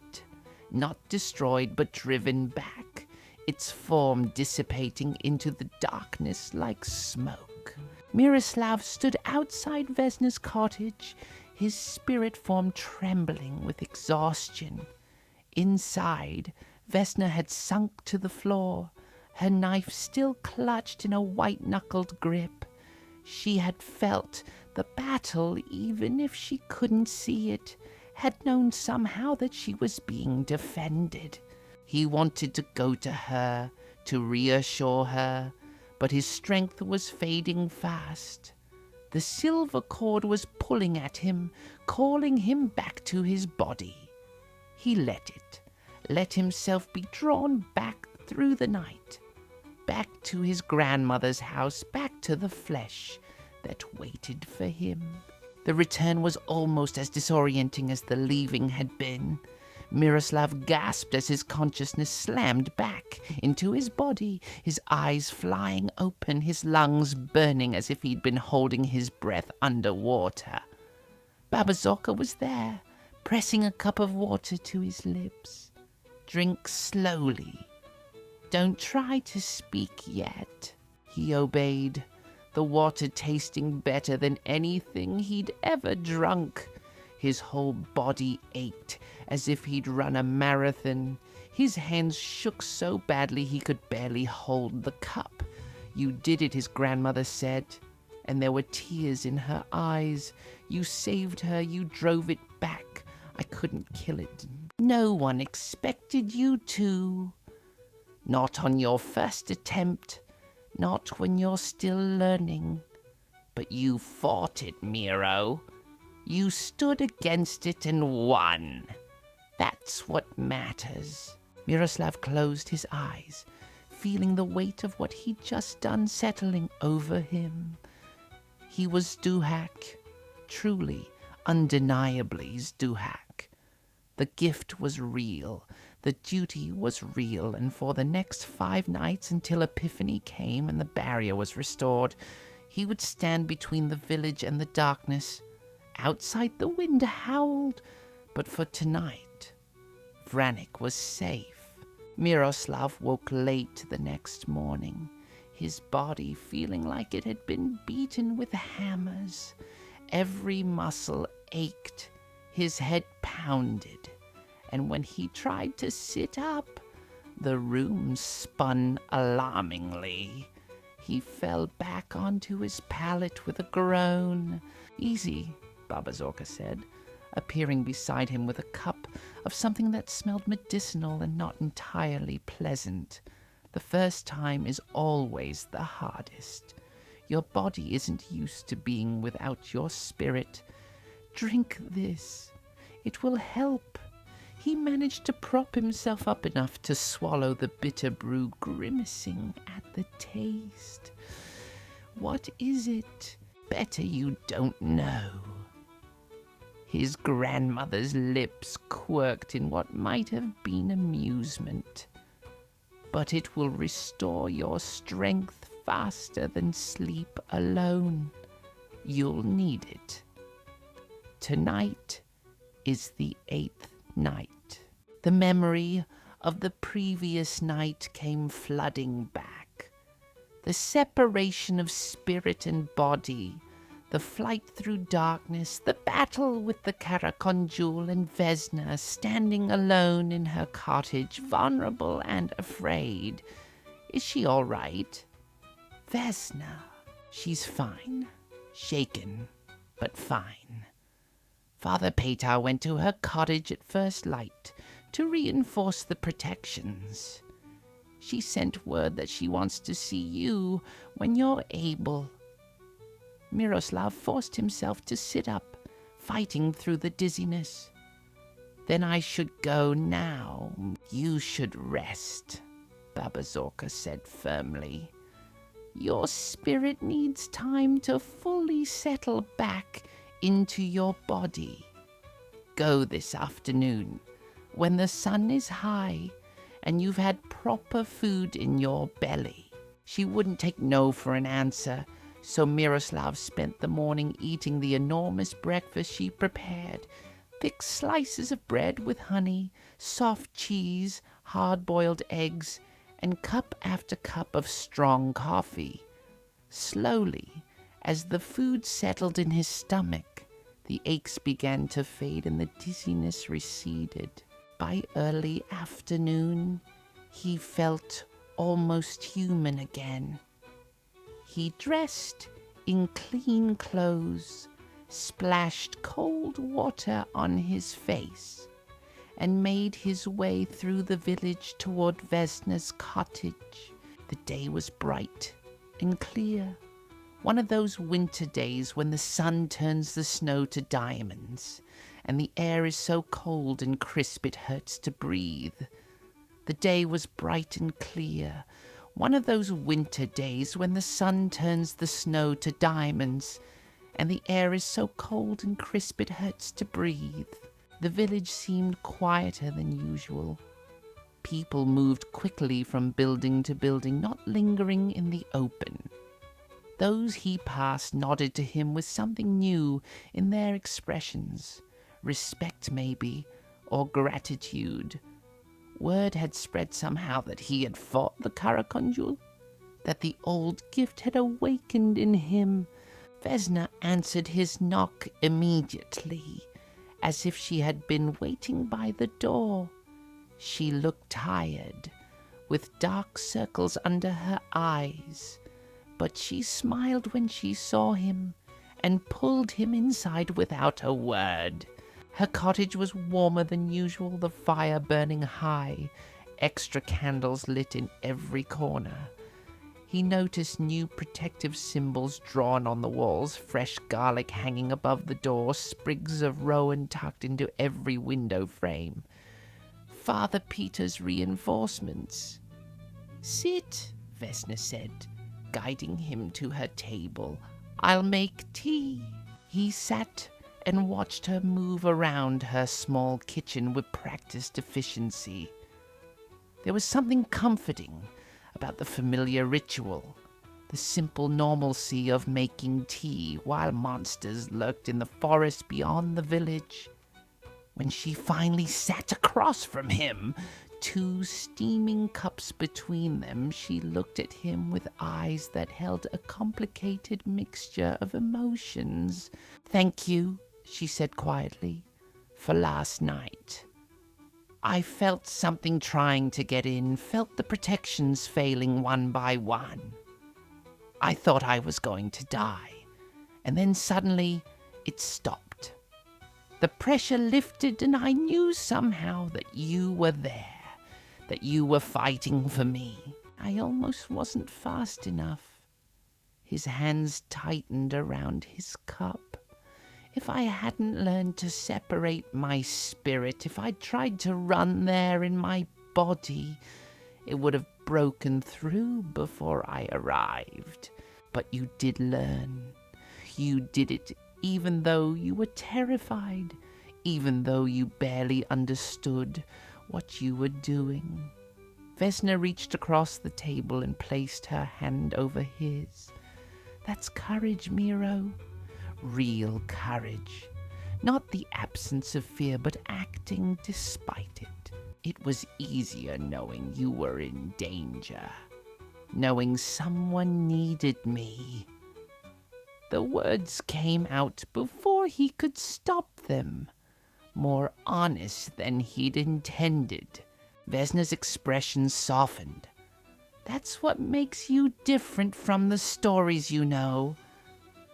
not destroyed but driven back, its form dissipating into the darkness like smoke. Miroslav stood outside Vesna's cottage, his spirit form trembling with exhaustion. Inside, Vesna had sunk to the floor, her knife still clutched in a white-knuckled grip. She had felt the battle even if she couldn't see it, had known somehow that she was being defended. He wanted to go to her, to reassure her, but his strength was fading fast. The silver cord was pulling at him, calling him back to his body. He let himself be drawn back through the night, back to his grandmother's house, back to the flesh that waited for him. The return was almost as disorienting as the leaving had been. Miroslav gasped as his consciousness slammed back into his body, his eyes flying open, his lungs burning as if he'd been holding his breath underwater. Baba Zorka was there, pressing a cup of water to his lips. Drink slowly. Don't try to speak yet. He obeyed, the water tasting better than anything he'd ever drunk. His whole body ached as if he'd run a marathon. His hands shook so badly he could barely hold the cup. You did it, his grandmother said, and there were tears in her eyes. You saved her, you drove it back. I couldn't kill it. No one expected you to. Not on your first attempt, not when you're still learning. But you fought it, Miro. You stood against it and won. That's what matters. Miroslav closed his eyes, feeling the weight of what he'd just done settling over him. He was Duhak, truly, undeniably Duhak. The gift was real, the duty was real, and for the next 5 nights until Epiphany came and the barrier was restored, he would stand between the village and the darkness. Outside the wind howled, but for tonight, Vranik was safe. Miroslav woke late the next morning, his body feeling like it had been beaten with hammers. Every muscle ached, his head pounded, and when he tried to sit up, the room spun alarmingly. He fell back onto his pallet with a groan. "Easy," Baba Zorka said, appearing beside him with a cup of something that smelled medicinal and not entirely pleasant. "The first time is always the hardest. Your body isn't used to being without your spirit. Drink this. It will help." He managed to prop himself up enough to swallow the bitter brew, grimacing at the taste. "What is it? Better you don't know." His grandmother's lips quirked in what might have been amusement. "But it will restore your strength faster than sleep alone. You'll need it. Tonight is the 8th night." The memory of the previous night came flooding back. The separation of spirit and body, the flight through darkness, the battle with the Karakondjul and Vesna standing alone in her cottage, vulnerable and afraid. Is she all right? Vesna. She's fine. Shaken, but fine. Father Petar went to her cottage at first light to reinforce the protections. She sent word that she wants to see you when you're able. Miroslav forced himself to sit up, fighting through the dizziness. "Then I should go now. You should rest," Baba Zorka said firmly. "Your spirit needs time to fully settle back into your body. Go this afternoon, when the sun is high, and you've had proper food in your belly. She wouldn't take no for an answer, so Miroslav spent the morning eating the enormous breakfast she prepared. Thick slices of bread with honey, soft cheese, hard-boiled eggs, and cup after cup of strong coffee. Slowly, as the food settled in his stomach, the aches began to fade and the dizziness receded. By early afternoon, he felt almost human again. He dressed in clean clothes, splashed cold water on his face, and made his way through the village toward Vesna's cottage. The day was bright and clear, one of those winter days when the sun turns the snow to diamonds, and the air is so cold and crisp it hurts to breathe. The day was bright and clear, one of those winter days when the sun turns the snow to diamonds, and the air is so cold and crisp it hurts to breathe. The village seemed quieter than usual. People moved quickly from building to building, not lingering in the open. Those he passed nodded to him with something new in their expressions. Respect, maybe, or gratitude. Word had spread somehow that he had fought the Karakondjul, that the old gift had awakened in him. Vesna answered his knock immediately, as if she had been waiting by the door. She looked tired, with dark circles under her eyes, but she smiled when she saw him and pulled him inside without a word. Her cottage was warmer than usual, the fire burning high, extra candles lit in every corner. He noticed new protective symbols drawn on the walls, fresh garlic hanging above the door, sprigs of rowan tucked into every window frame. Father Peter's reinforcements. "Sit," Vesna said, guiding him to her table. "I'll make tea." He sat and watched her move around her small kitchen with practiced efficiency. There was something comforting about the familiar ritual, the simple normalcy of making tea while monsters lurked in the forest beyond the village. When she finally sat across from him, 2 steaming cups between them, she looked at him with eyes that held a complicated mixture of emotions. "Thank you," she said quietly, "for last night. I felt something trying to get in, felt the protections failing one by one. I thought I was going to die, and then suddenly it stopped. The pressure lifted, and I knew somehow that you were there, that you were fighting for me. I almost wasn't fast enough." His hands tightened around his cup. "If I hadn't learned to separate my spirit, if I'd tried to run there in my body, it would have broken through before I arrived. But you did learn. You did it even though you were terrified, even though you barely understood what you were doing." Vesna reached across the table and placed her hand over his. "That's courage, Miro. Real courage. Not the absence of fear, but acting despite it. It was easier knowing you were in danger, knowing someone needed me." The words came out before he could stop them, more honest than he'd intended. Vesna's expression softened. "That's what makes you different from the stories you know.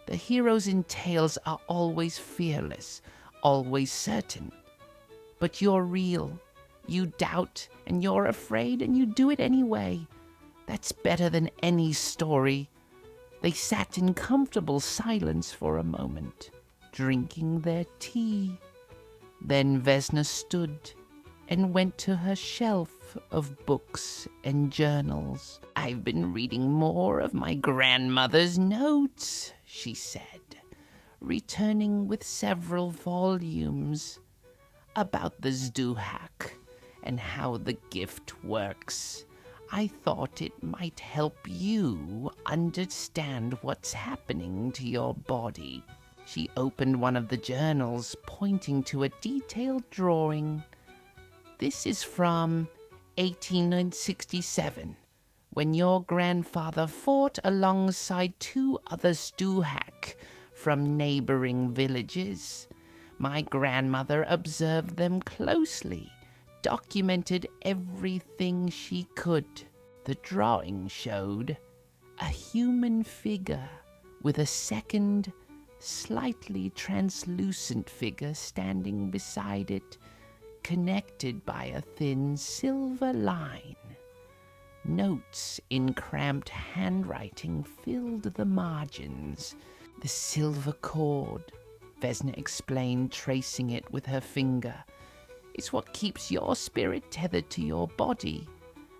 The heroes in tales are always fearless, always certain. But you're real. You doubt, and you're afraid, and you do it anyway. That's better than any story." They sat in comfortable silence for a moment, drinking their tea. Then Vesna stood and went to her shelf of books and journals. "I've been reading more of my grandmother's notes," she said, returning with several volumes, "about the Zduhak and how the gift works. I thought it might help you understand what's happening to your body. She opened one of the journals, pointing to a detailed drawing. This is from 1867, when your grandfather fought alongside 2 other Stuhak from neighboring villages. My grandmother observed them closely, documented everything she could. The drawing showed a human figure with a second, slightly translucent figure standing beside it, connected by a thin silver line. Notes in cramped handwriting filled the margins. The silver cord, Vesna explained, tracing it with her finger. It's what keeps your spirit tethered to your body.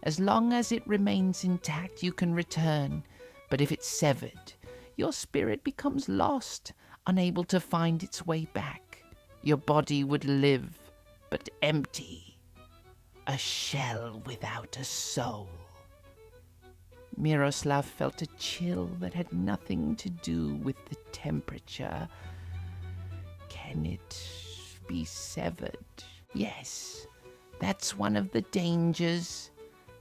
As long as it remains intact, you can return. But if it's severed, your spirit becomes lost, unable to find its way back. Your body would live, but empty. A shell without a soul. Miroslav felt a chill that had nothing to do with the temperature. Can it be severed? Yes, that's one of the dangers.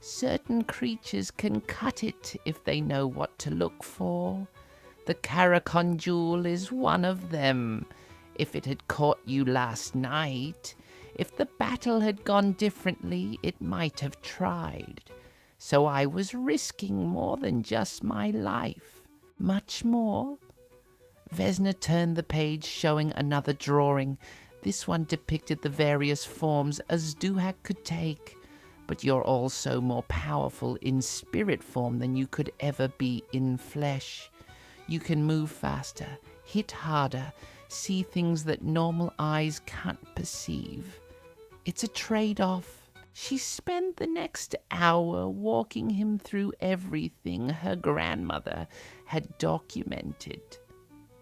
Certain creatures can cut it if they know what to look for. The Karakondjul is one of them. If it had caught you last night, if the battle had gone differently, it might have tried. So I was risking more than just my life. Much more. Vesna turned the page, showing another drawing. This one depicted the various forms a Zduhak could take. But you're also more powerful in spirit form than you could ever be in flesh. You can move faster, hit harder, see things that normal eyes can't perceive. It's a trade-off. She spent the next hour walking him through everything her grandmother had documented.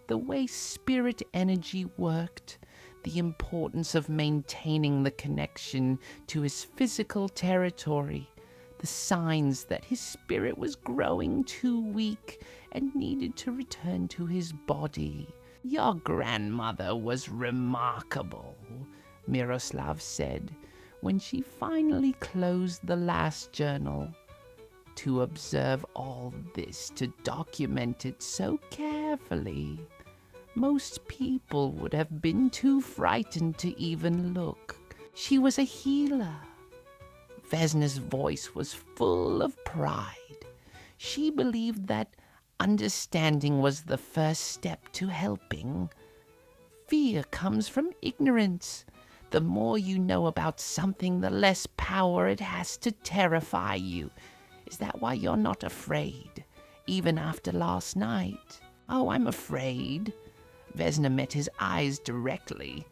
The way spirit energy worked, the importance of maintaining the connection to his physical territory, the signs that his spirit was growing too weak and needed to return to his body. Your grandmother was remarkable, Miroslav said, when she finally closed the last journal. To observe all this, to document it so carefully. Most people would have been too frightened to even look. She was a healer. Vesna's voice was full of pride. She believed that understanding was the first step to helping. Fear comes from ignorance. The more you know about something, the less power it has to terrify you. Is that why you're not afraid, even after last night? Oh, I'm afraid. Vesna met his eyes directly.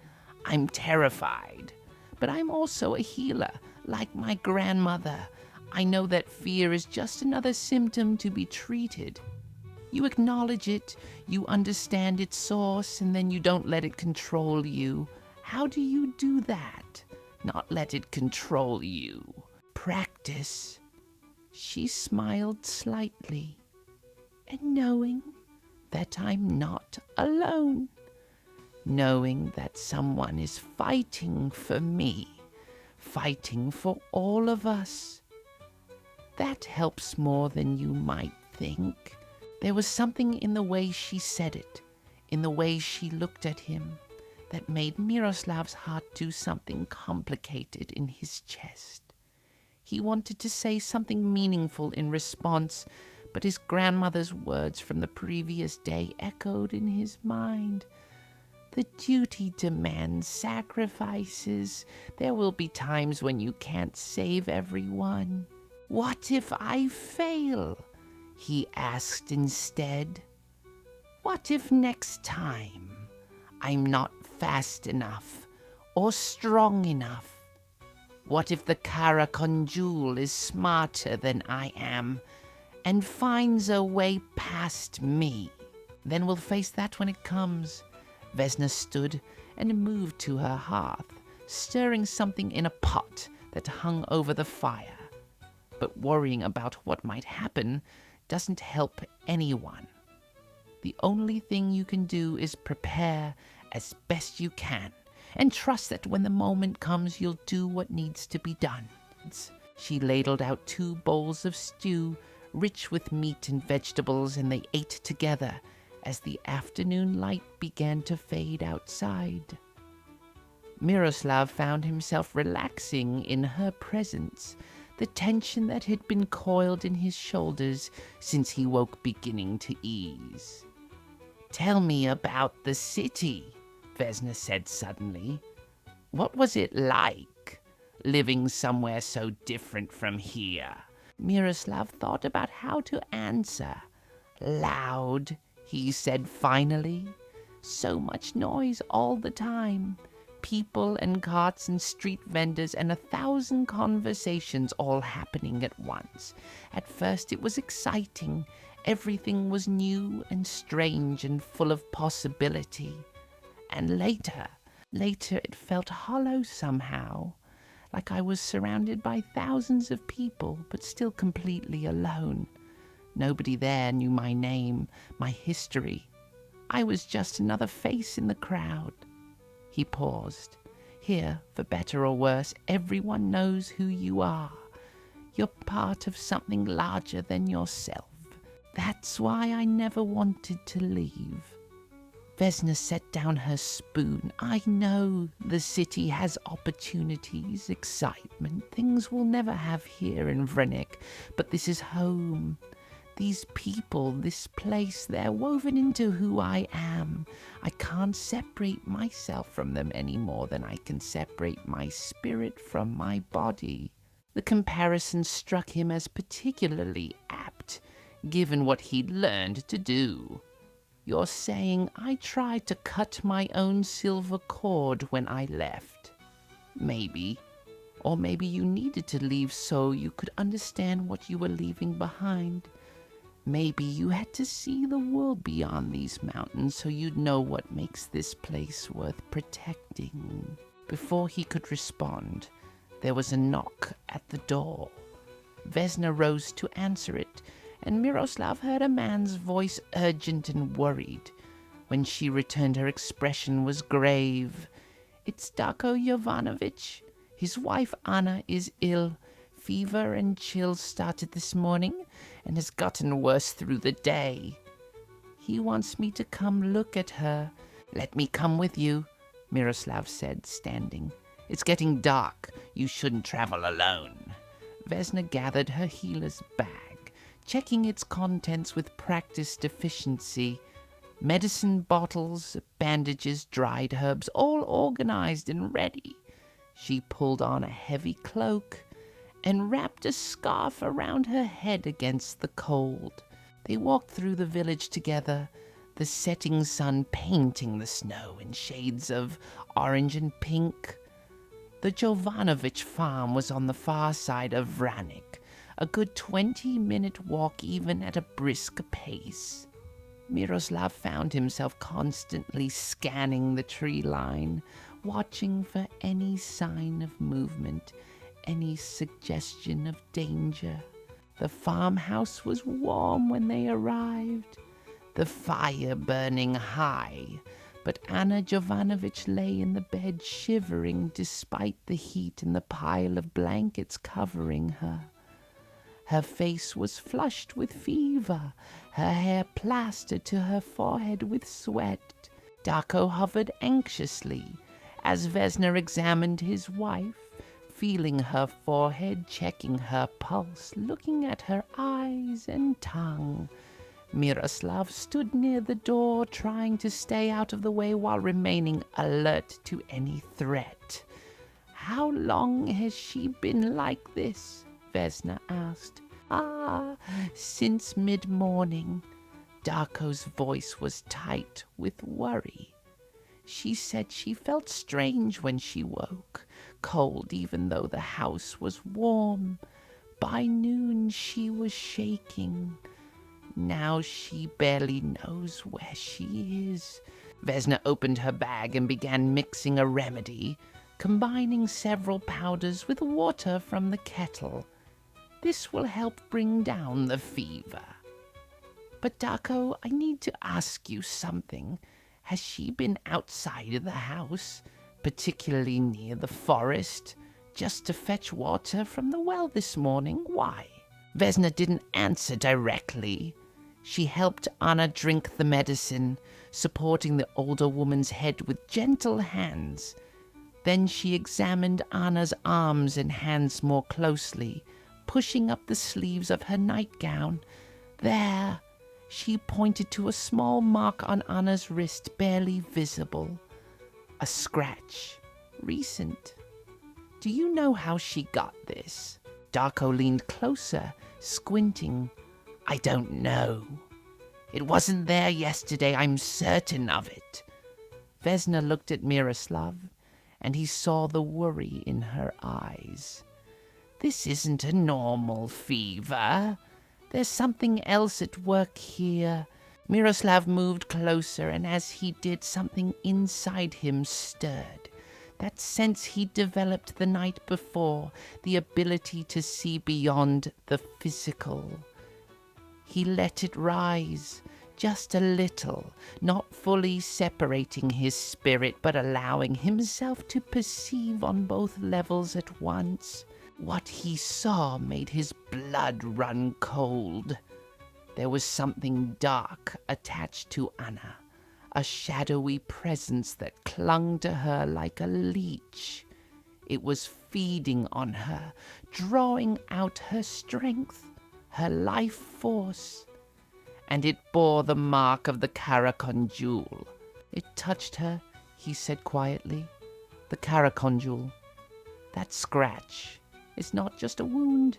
I'm terrified. But I'm also a healer, like my grandmother. I know that fear is just another symptom to be treated. You acknowledge it, you understand its source, and then you don't let it control you. How do you do that? Not let it control you. Practice. She smiled slightly. And knowing that I'm not alone. Knowing that someone is fighting for me. Fighting for all of us. That helps more than you might think. There was something in the way she said it, in the way she looked at him, that made Miroslav's heart do something complicated in his chest. He wanted to say something meaningful in response, but his grandmother's words from the previous day echoed in his mind. The duty demands sacrifices. There will be times when you can't save everyone. What if I fail? He asked instead. What if next time I'm not fast enough or strong enough? What if the Karakondjul is smarter than I am and finds a way past me? Then we'll face that when it comes. Vesna stood and moved to her hearth, stirring something in a pot that hung over the fire. But worrying about what might happen doesn't help anyone. The only thing you can do is prepare as best you can, and trust that when the moment comes, you'll do what needs to be done. She ladled out 2 bowls of stew, rich with meat and vegetables, and they ate together as the afternoon light began to fade outside. Miroslav found himself relaxing in her presence, the tension that had been coiled in his shoulders since he woke beginning to ease. "Tell me about the city," Vesna said suddenly. "What was it like, living somewhere so different from here?" Miroslav thought about how to answer. "Loud," he said finally. "So much noise all the time. People and carts and street vendors and 1,000 conversations all happening at once. At first it was exciting. Everything was new and strange and full of possibility. And later it felt hollow somehow, like I was surrounded by thousands of people, but still completely alone. Nobody there knew my name, my history. I was just another face in the crowd." He paused. "Here, for better or worse, everyone knows who you are. You're part of something larger than yourself. That's why I never wanted to leave." Vesna set down her spoon. "I know the city has opportunities, excitement, things we'll never have here in Vrenik, but this is home. These people, this place, they're woven into who I am. I can't separate myself from them any more than I can separate my spirit from my body." The comparison struck him as particularly apt, given what he'd learned to do. "You're saying I tried to cut my own silver cord when I left. Maybe. Or maybe you needed to leave so you could understand what you were leaving behind. Maybe you had to see the world beyond these mountains so you'd know what makes this place worth protecting." Before he could respond, there was a knock at the door. Vesna rose to answer it, and Miroslav heard a man's voice, urgent and worried. When she returned, her expression was grave. "It's Darko Jovanovic. His wife Anna is ill. Fever and chills started this morning and has gotten worse through the day. He wants me to come look at her." "Let me come with you," Miroslav said, standing. "It's getting dark. You shouldn't travel alone." Vesna gathered her healer's bag, checking its contents with practiced efficiency. Medicine bottles, bandages, dried herbs, all organized and ready. She pulled on a heavy cloak and wrapped a scarf around her head against the cold. They walked through the village together, the setting sun painting the snow in shades of orange and pink. The Jovanovic farm was on the far side of Vranik, a good 20-minute walk even at a brisk pace. Miroslav found himself constantly scanning the tree line, watching for any sign of movement, any suggestion of danger. The farmhouse was warm when they arrived, the fire burning high, but Anna Jovanovic lay in the bed shivering despite the heat and the pile of blankets covering her. Her face was flushed with fever, her hair plastered to her forehead with sweat. Darko hovered anxiously as Vesna examined his wife, feeling her forehead, checking her pulse, looking at her eyes and tongue. Miroslav stood near the door, trying to stay out of the way while remaining alert to any threat. "How long has she been like this?" Vesna asked. Since mid-morning." Darko's voice was tight with worry. She said she felt strange when she woke, cold even though the house was warm. By noon she was shaking. Now she barely knows where she is. Vesna opened her bag and began mixing a remedy, combining several powders with water from the kettle. This will help bring down the fever. But Darko, I need to ask you something. Has she been outside of the house, particularly near the forest, just to fetch water from the well this morning? Why? Vesna didn't answer directly. She helped Anna drink the medicine, supporting the older woman's head with gentle hands. Then she examined Anna's arms and hands more closely, pushing up the sleeves of her nightgown. There, she pointed to a small mark on Anna's wrist, barely visible. A scratch. Recent. Do you know how she got this? Darko leaned closer, squinting. I don't know. It wasn't there yesterday, I'm certain of it. Vesna looked at Miroslav, and he saw the worry in her eyes. This isn't a normal fever. There's something else at work here. Miroslav moved closer, and as he did, something inside him stirred. That sense he developed the night before, the ability to see beyond the physical. He let it rise, just a little, not fully separating his spirit, but allowing himself to perceive on both levels at once. What he saw made his blood run cold. There was something dark attached to Anna, a shadowy presence that clung to her like a leech. It was feeding on her, drawing out her strength, her life force, and it bore the mark of the Karakondjul. It touched her, he said quietly. The Karakondjul. That scratch is not just a wound.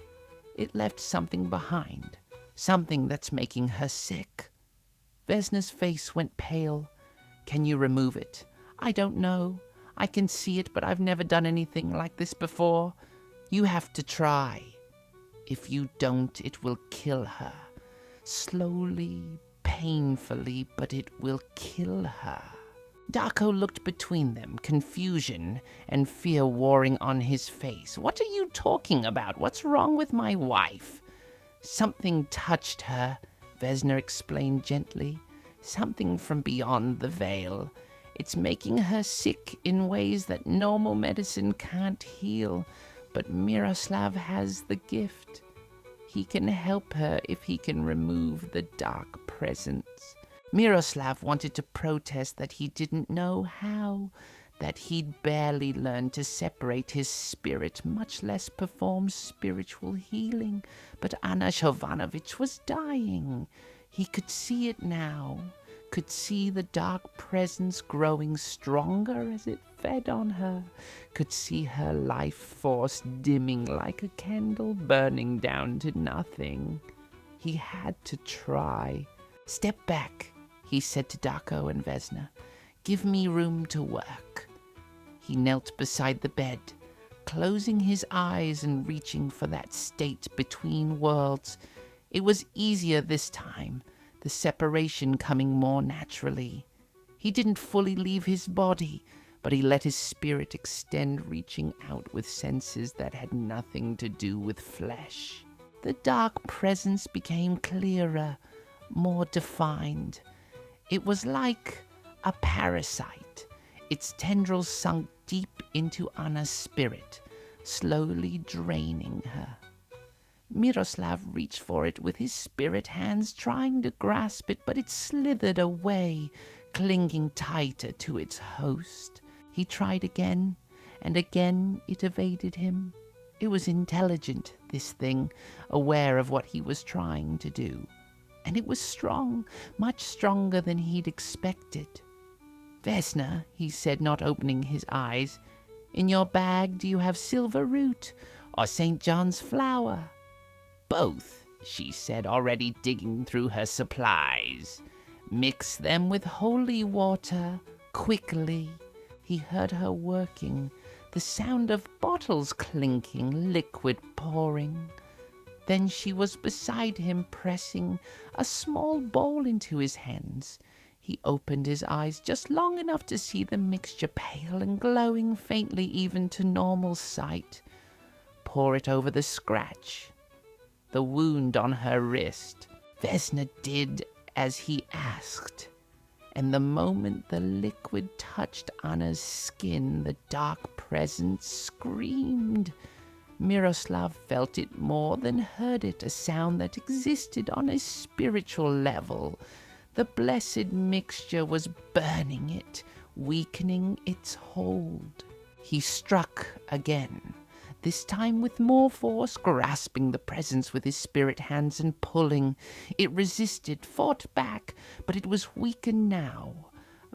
It left something behind, something that's making her sick. Vesna's face went pale. Can you remove it? I don't know. I can see it, but I've never done anything like this before. You have to try. If you don't, it will kill her. Slowly, painfully, but it will kill her. Darko looked between them, confusion and fear warring on his face. What are you talking about? What's wrong with my wife? Something touched her, Vesna explained gently. Something from beyond the veil. It's making her sick in ways that normal medicine can't heal. But Miroslav has the gift. He can help her if he can remove the dark presence. Miroslav wanted to protest that he didn't know how, that he'd barely learned to separate his spirit, much less perform spiritual healing. But Anna Jovanovic was dying. He could see it now, could see the dark presence growing stronger as it fed on her, could see her life force dimming like a candle burning down to nothing. He had to try. Step back, he said to Darko and Vesna. Give me room to work. He knelt beside the bed, closing his eyes and reaching for that state between worlds. It was easier this time, the separation coming more naturally. He didn't fully leave his body, but he let his spirit extend, reaching out with senses that had nothing to do with flesh. The dark presence became clearer, more defined. It was like a parasite. Its tendrils sunk deep into Anna's spirit, slowly draining her. Miroslav reached for it with his spirit hands, trying to grasp it, but it slithered away, clinging tighter to its host. He tried again, and again it evaded him. It was intelligent, this thing, aware of what he was trying to do. And it was strong, much stronger than he'd expected. Vesna, he said, not opening his eyes, in your bag do you have silver root or St. John's flower? Both, she said, already digging through her supplies. Mix them with holy water, quickly. He heard her working, the sound of bottles clinking, liquid pouring. Then she was beside him, pressing a small bowl into his hands. He opened his eyes just long enough to see the mixture pale and glowing faintly even to normal sight. Pour it over the scratch, the wound on her wrist. Vesna did as he asked, and the moment the liquid touched Anna's skin, the dark presence screamed. Miroslav felt it more than heard it, a sound that existed on a spiritual level. The blessed mixture was burning it, weakening its hold. He struck again, this time with more force, grasping the presence with his spirit hands and pulling. It resisted, fought back, but it was weakened now,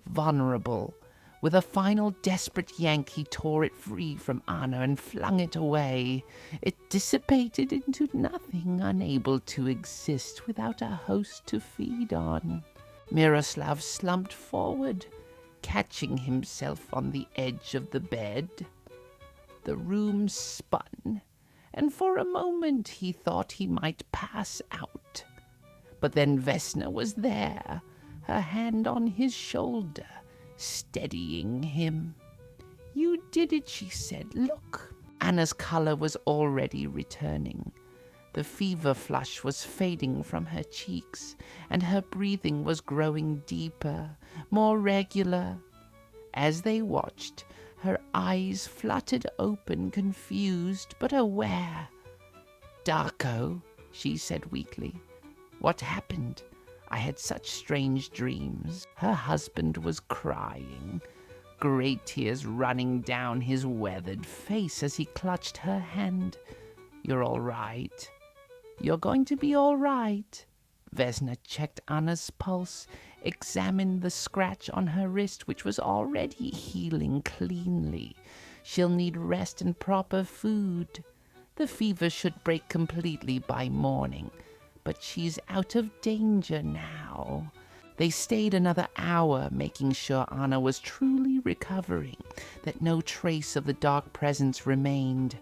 vulnerable. With a final desperate yank, he tore it free from Anna and flung it away. It dissipated into nothing, unable to exist without a host to feed on. Miroslav slumped forward, catching himself on the edge of the bed. The room spun, and for a moment he thought he might pass out. But then Vesna was there, her hand on his shoulder, steadying him. "You did it," she said. "Look." Anna's color was already returning. The fever flush was fading from her cheeks, and her breathing was growing deeper, more regular. As they watched, her eyes fluttered open, confused but aware. "Darko," she said weakly. "What happened? I had such strange dreams." Her husband was crying, great tears running down his weathered face as he clutched her hand. "You're all right. You're going to be all right." Vesna checked Anna's pulse, examined the scratch on her wrist, which was already healing cleanly. "She'll need rest and proper food. The fever should break completely by morning, but she's out of danger now." They stayed another hour, making sure Anna was truly recovering, that no trace of the dark presence remained.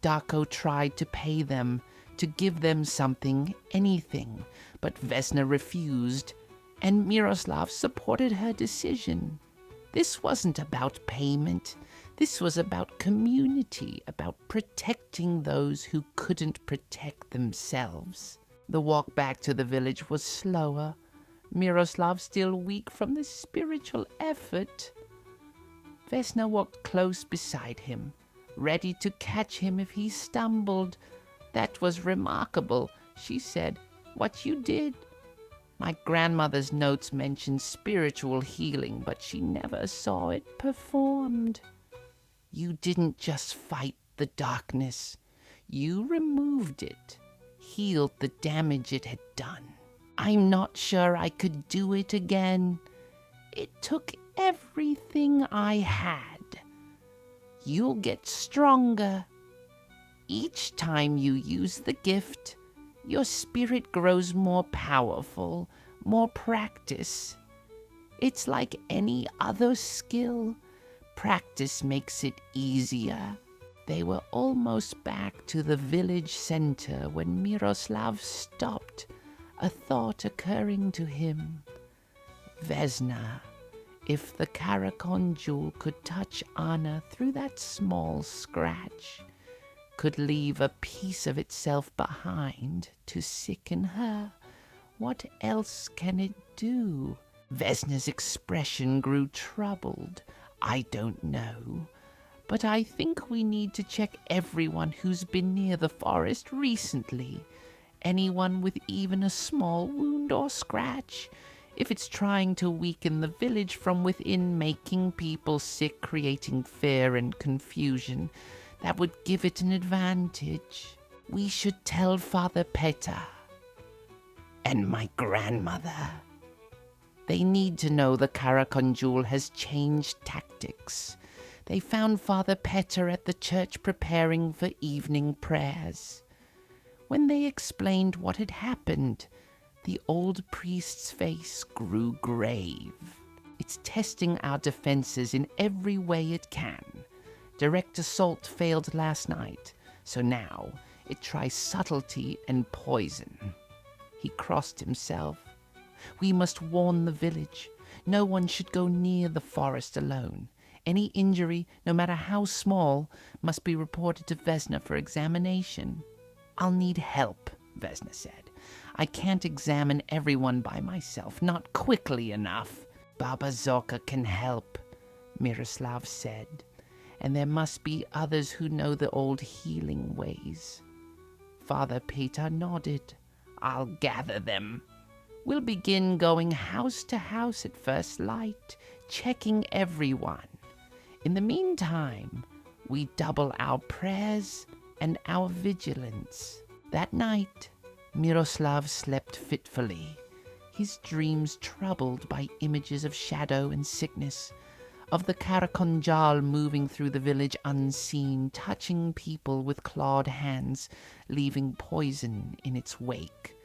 Darko tried to pay them, to give them something, anything, but Vesna refused, and Miroslav supported her decision. This wasn't about payment. This was about community, about protecting those who couldn't protect themselves. The walk back to the village was slower, Miroslav still weak from the spiritual effort. Vesna walked close beside him, ready to catch him if he stumbled. "That was remarkable," she said, "what you did. My grandmother's notes mentioned spiritual healing, but she never saw it performed. You didn't just fight the darkness. You removed it, healed the damage it had done. I'm not sure I could do it again. It took everything I had. You'll get stronger. Each time you use the gift, your spirit grows more powerful, more practice. It's like any other skill. Practice makes it easier." They were almost back to the village center when Miroslav stopped, a thought occurring to him. Vesna, if the Karakondjul could touch Anna through that small scratch, could leave a piece of itself behind to sicken her, what else can it do? Vesna's expression grew troubled. "I don't know, but I think we need to check everyone who's been near the forest recently. Anyone with even a small wound or scratch. If it's trying to weaken the village from within, making people sick, creating fear and confusion, that would give it an advantage. We should tell Father Peter and my grandmother. They need to know the Karakondjul has changed tactics. They found Father Peter at the church preparing for evening prayers. When they explained what had happened, the old priest's face grew grave. It's testing our defenses in every way it can. Direct assault failed last night, so now it tries subtlety and poison." He crossed himself. "We must warn the village. No one should go near the forest alone. Any injury, no matter how small, must be reported to Vesna for examination. I'll need help, Vesna said. I can't examine everyone by myself, not quickly enough. Baba Zorka can help, Miroslav said, and there must be others who know the old healing ways. Father Peter nodded. I'll gather them. We'll begin going house to house at first light, checking everyone. In the meantime, we double our prayers and our vigilance. That night, Miroslav slept fitfully, his dreams troubled by images of shadow and sickness, of the Karakondjul moving through the village unseen, touching people with clawed hands, leaving poison in its wake.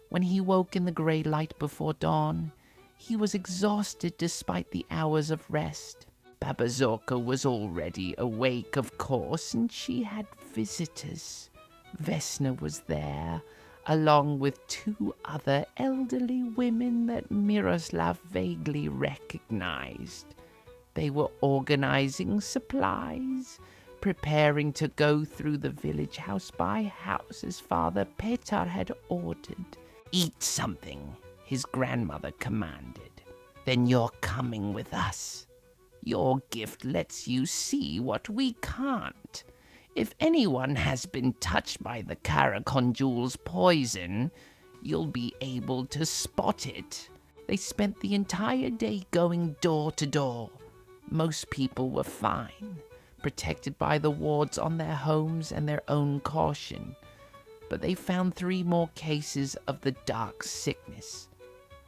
When he woke in the grey light before dawn, he was exhausted despite the hours of rest. Baba Zorka was already awake, of course, and she had visitors. Vesna was there, along with 2 other elderly women that Miroslav vaguely recognized. They were organizing supplies, preparing to go through the village house by house as Father Petar had ordered. Eat something, his grandmother commanded. Then you're coming with us. Your gift lets you see what we can't. If anyone has been touched by the Karakondjul's poison, you'll be able to spot it. They spent the entire day going door to door. Most people were fine, protected by the wards on their homes and their own caution. But they found 3 more cases of the dark sickness.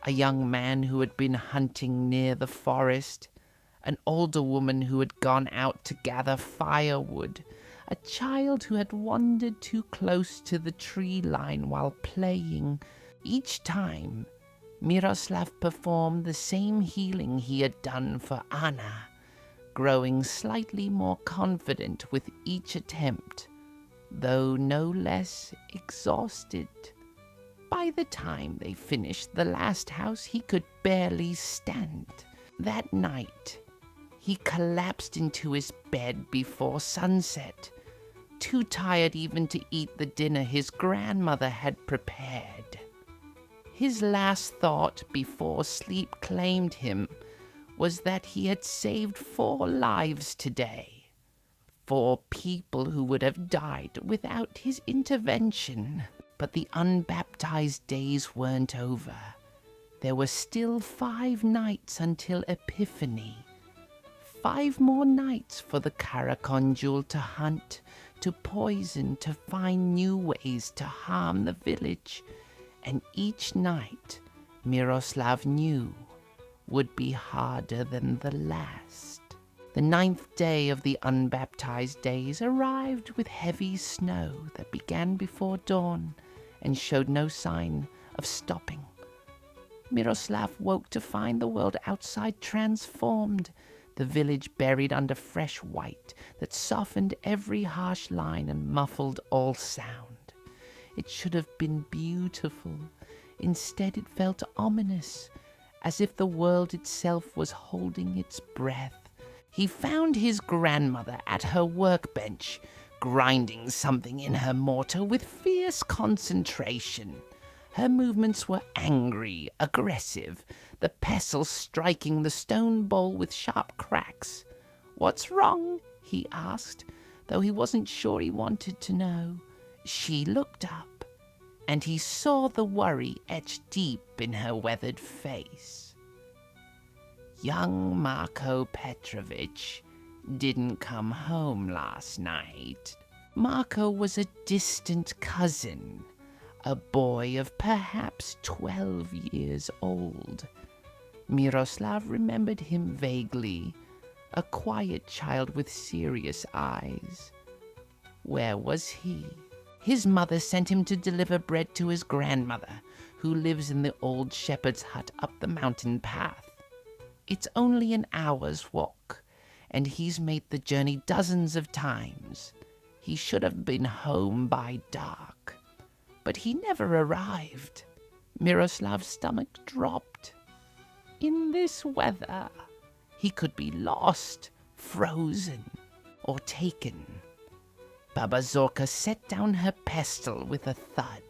A young man who had been hunting near the forest, an older woman who had gone out to gather firewood, a child who had wandered too close to the tree line while playing. Each time, Miroslav performed the same healing he had done for Anna, growing slightly more confident with each attempt, though no less exhausted. By the time they finished the last house, he could barely stand. That night, he collapsed into his bed before sunset, too tired even to eat the dinner his grandmother had prepared. His last thought before sleep claimed him was that he had saved 4 lives today. 4 people who would have died without his intervention. But the unbaptized days weren't over. There were still 5 nights until Epiphany. 5 more nights for the Karakondjul to hunt, to poison, to find new ways to harm the village. And each night, Miroslav knew, would be harder than the last. The 9th day of the unbaptized days arrived with heavy snow that began before dawn and showed no sign of stopping. Miroslav woke to find the world outside transformed, the village buried under fresh white that softened every harsh line and muffled all sound. It should have been beautiful. Instead, it felt ominous, as if the world itself was holding its breath. He found his grandmother at her workbench, grinding something in her mortar with fierce concentration. Her movements were angry, aggressive, the pestle striking the stone bowl with sharp cracks. "What's wrong?" he asked, though he wasn't sure he wanted to know. She looked up, and he saw the worry etched deep in her weathered face. Young Marko Petrovich didn't come home last night. Marko was a distant cousin, a boy of perhaps 12 years old. Miroslav remembered him vaguely, a quiet child with serious eyes. Where was he? His mother sent him to deliver bread to his grandmother, who lives in the old shepherd's hut up the mountain path. It's only an hour's walk, and he's made the journey dozens of times. He should have been home by dark, but he never arrived. Miroslav's stomach dropped. In this weather, he could be lost, frozen, or taken. Baba Zorka set down her pestle with a thud.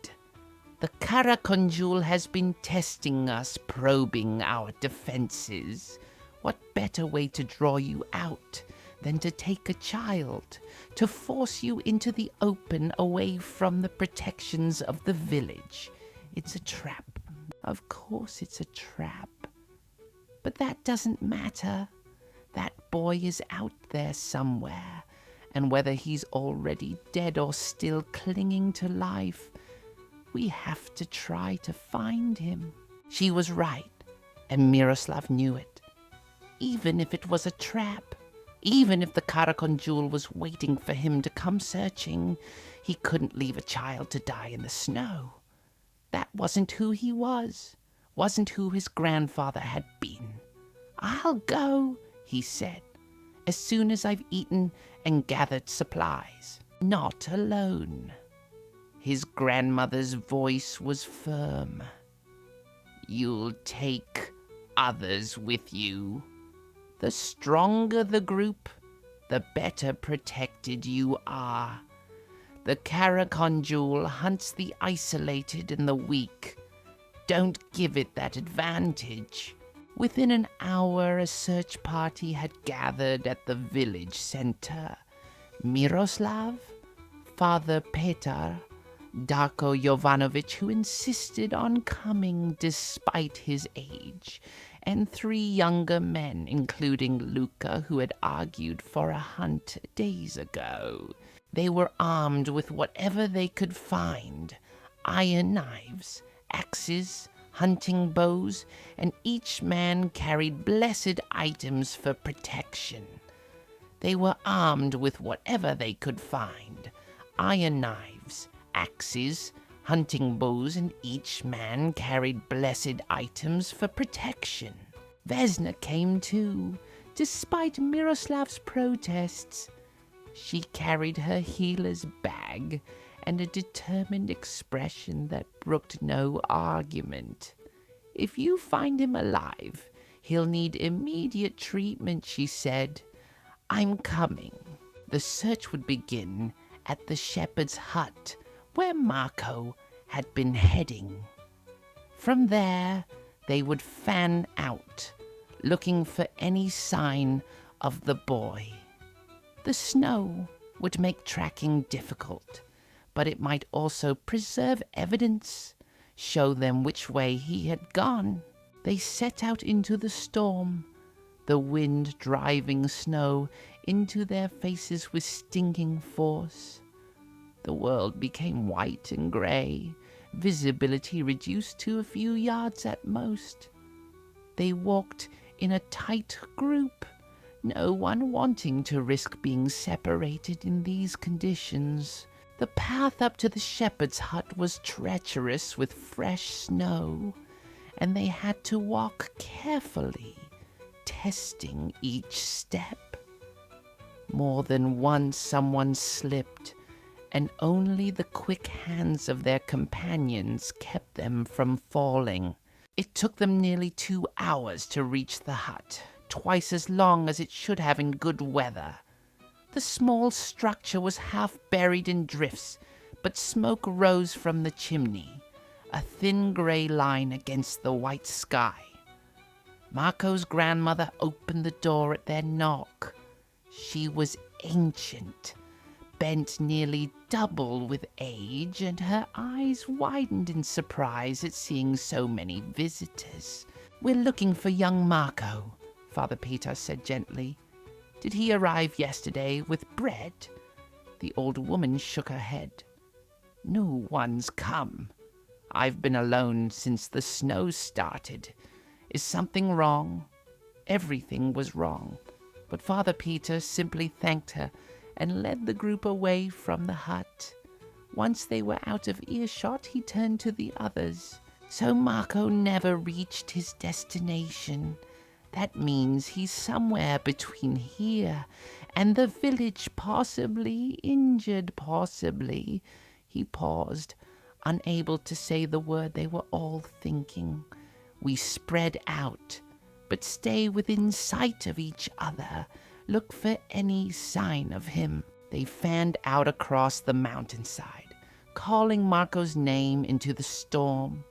The Karakondjul has been testing us, probing our defenses. What better way to draw you out than to take a child, to force you into the open away from the protections of the village? It's a trap. Of course it's a trap. But that doesn't matter. That boy is out there somewhere, and whether he's already dead or still clinging to life, we have to try to find him. She was right, and Miroslav knew it. Even if it was a trap, even if the Karakondjul was waiting for him to come searching, he couldn't leave a child to die in the snow. That wasn't who he was, wasn't who his grandfather had been. "I'll go," he said, "as soon as I've eaten and gathered supplies. Not alone." His grandmother's voice was firm. "You'll take others with you. The stronger the group, the better protected you are. The Karakondjul hunts the isolated and the weak. Don't give it that advantage." Within an hour, a search party had gathered at the village center. Miroslav, Father Petar, Darko Jovanovic, who insisted on coming despite his age, and 3 younger men, including Luka, who had argued for a hunt days ago. They were armed with whatever they could find: iron knives, axes, hunting bows, and each man carried blessed items for protection. They were armed with whatever they could find: iron knives, axes, hunting bows, and each man carried blessed items for protection. Vesna came too, despite Miroslav's protests. She carried her healer's bag and a determined expression that brooked no argument. "If you find him alive, he'll need immediate treatment," she said. "I'm coming." The search would begin at the shepherd's hut, where Marco had been heading. From there, they would fan out, looking for any sign of the boy. The snow would make tracking difficult, but it might also preserve evidence, show them which way he had gone. They set out into the storm, the wind driving snow into their faces with stinging force. The world became white and grey, visibility reduced to a few yards at most. They walked in a tight group, no one wanting to risk being separated in these conditions. The path up to the shepherd's hut was treacherous with fresh snow, and they had to walk carefully, testing each step. More than once someone slipped, and only the quick hands of their companions kept them from falling. It took them nearly 2 hours to reach the hut, twice as long as it should have in good weather. The small structure was half buried in drifts, but smoke rose from the chimney, a thin grey line against the white sky. Marco's grandmother opened the door at their knock. She was ancient, bent nearly double with age, and her eyes widened in surprise at seeing so many visitors. "We're looking for young Marco," Father Peter said gently. "Did he arrive yesterday with bread?" The old woman shook her head. "No one's come. I've been alone since the snow started. Is something wrong?" Everything was wrong, but Father Peter simply thanked her and led the group away from the hut. Once they were out of earshot, he turned to the others. "So Marco never reached his destination. That means he's somewhere between here and the village, possibly injured, possibly." He paused, unable to say the word they were all thinking. "We spread out, but stay within sight of each other. Look for any sign of him. They fanned out across the mountainside, calling Marco's name into the storm.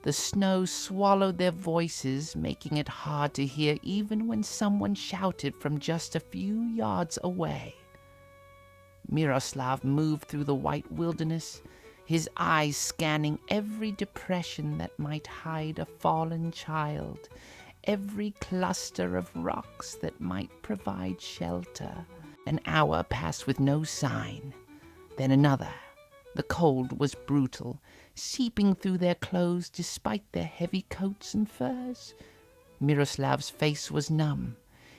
The snow swallowed their voices, making it hard to hear even when someone shouted from just a few yards away. Miroslav moved through the white wilderness, his eyes scanning every depression that might hide a fallen child, every cluster of rocks that might provide shelter. An hour passed with no sign, then another. The cold was brutal, seeping through their clothes despite their heavy coats and furs. Miroslav's face was numb,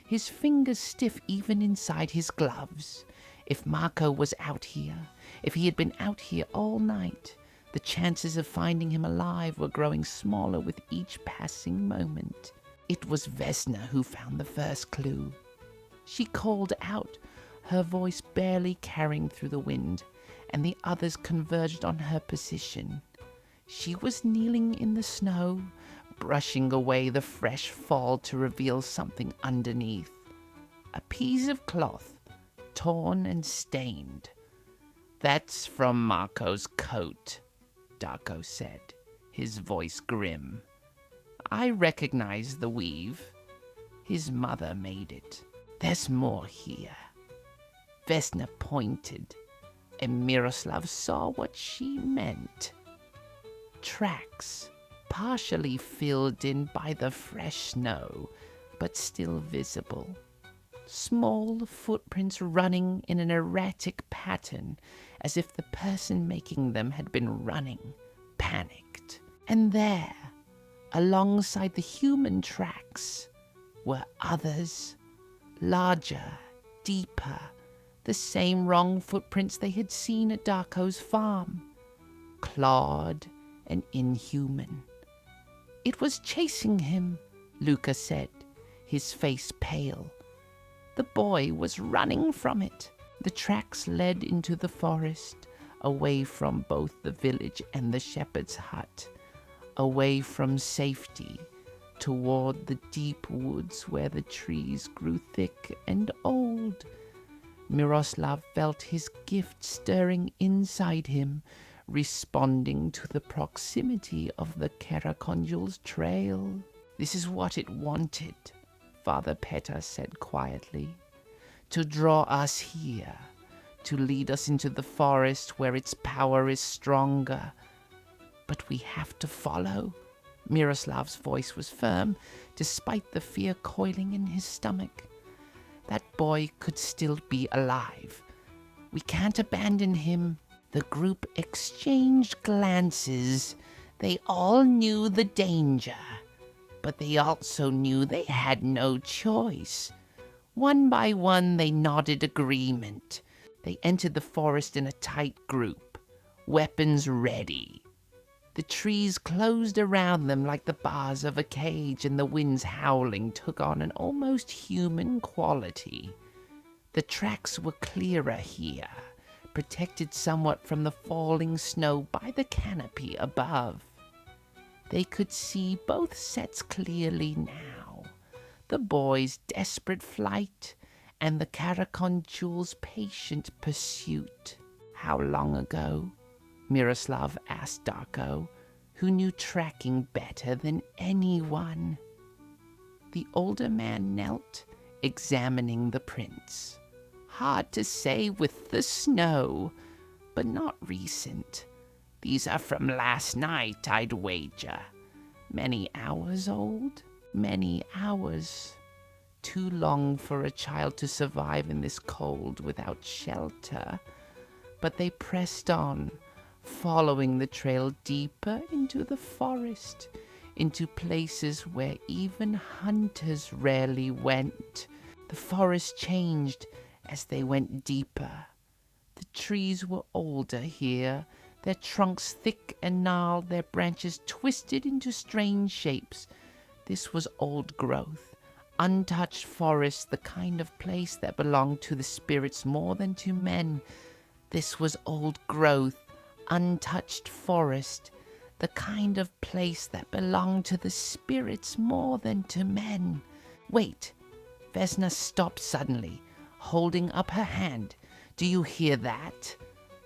his fingers stiff even inside his gloves. If Marco was out here, if he had been out here all night, the chances of finding him alive were growing smaller with each passing moment. It was Vesna who found the first clue. She called out, her voice barely carrying through the wind, and the others converged on her position. She was kneeling in the snow, brushing away the fresh fall to reveal something underneath. A piece of cloth, torn and stained. "That's from Marco's coat," Darko said, his voice grim. "I recognize the weave. His mother made it. There's more here." Vesna pointed, and Miroslav saw what she meant. Tracks, partially filled in by the fresh snow, but still visible. Small footprints running in an erratic pattern, as if the person making them had been running, panicked. And there, alongside the human tracks, were others, larger, deeper, the same wrong footprints they had seen at Darko's farm, clawed and inhuman. "It was chasing him," Luca said, his face pale. "The boy was running from it." The tracks led into the forest, away from both the village and the shepherd's hut, away from safety, toward the deep woods where the trees grew thick and old. Miroslav felt his gift stirring inside him, responding to the proximity of the Karakondjul's trail. "This is what it wanted," Father Petar said quietly. "To draw us here, to lead us into the forest where its power is stronger. But we have to follow." Miroslav's voice was firm, despite the fear coiling in his stomach. That boy could still be alive. We can't abandon him. The group exchanged glances. They all knew the danger, but they also knew they had no choice. One by one, they nodded agreement. They entered the forest in a tight group, weapons ready. The trees closed around them like the bars of a cage, and the wind's howling took on an almost human quality. The tracks were clearer here, protected somewhat from the falling snow by the canopy above. They could see both sets clearly now, the boy's desperate flight and the Karakondjul's patient pursuit. "How long ago?" Miroslav asked Darko, who knew tracking better than anyone. The older man knelt, examining the prints. "Hard to say with the snow, but not recent. These are from last night, I'd wager. Many hours old? Many hours. Too long for a child to survive in this cold without shelter." But they pressed on, following the trail deeper into the forest, into places where even hunters rarely went. The forest changed as they went deeper. The trees were older here, their trunks thick and gnarled, their branches twisted into strange shapes. This was old growth, untouched forest, the kind of place that belonged to the spirits more than to men. This was old growth, untouched forest, The kind of place that belonged to the spirits more than to men. Wait. Vesna stopped suddenly, holding up her hand. Do you hear that?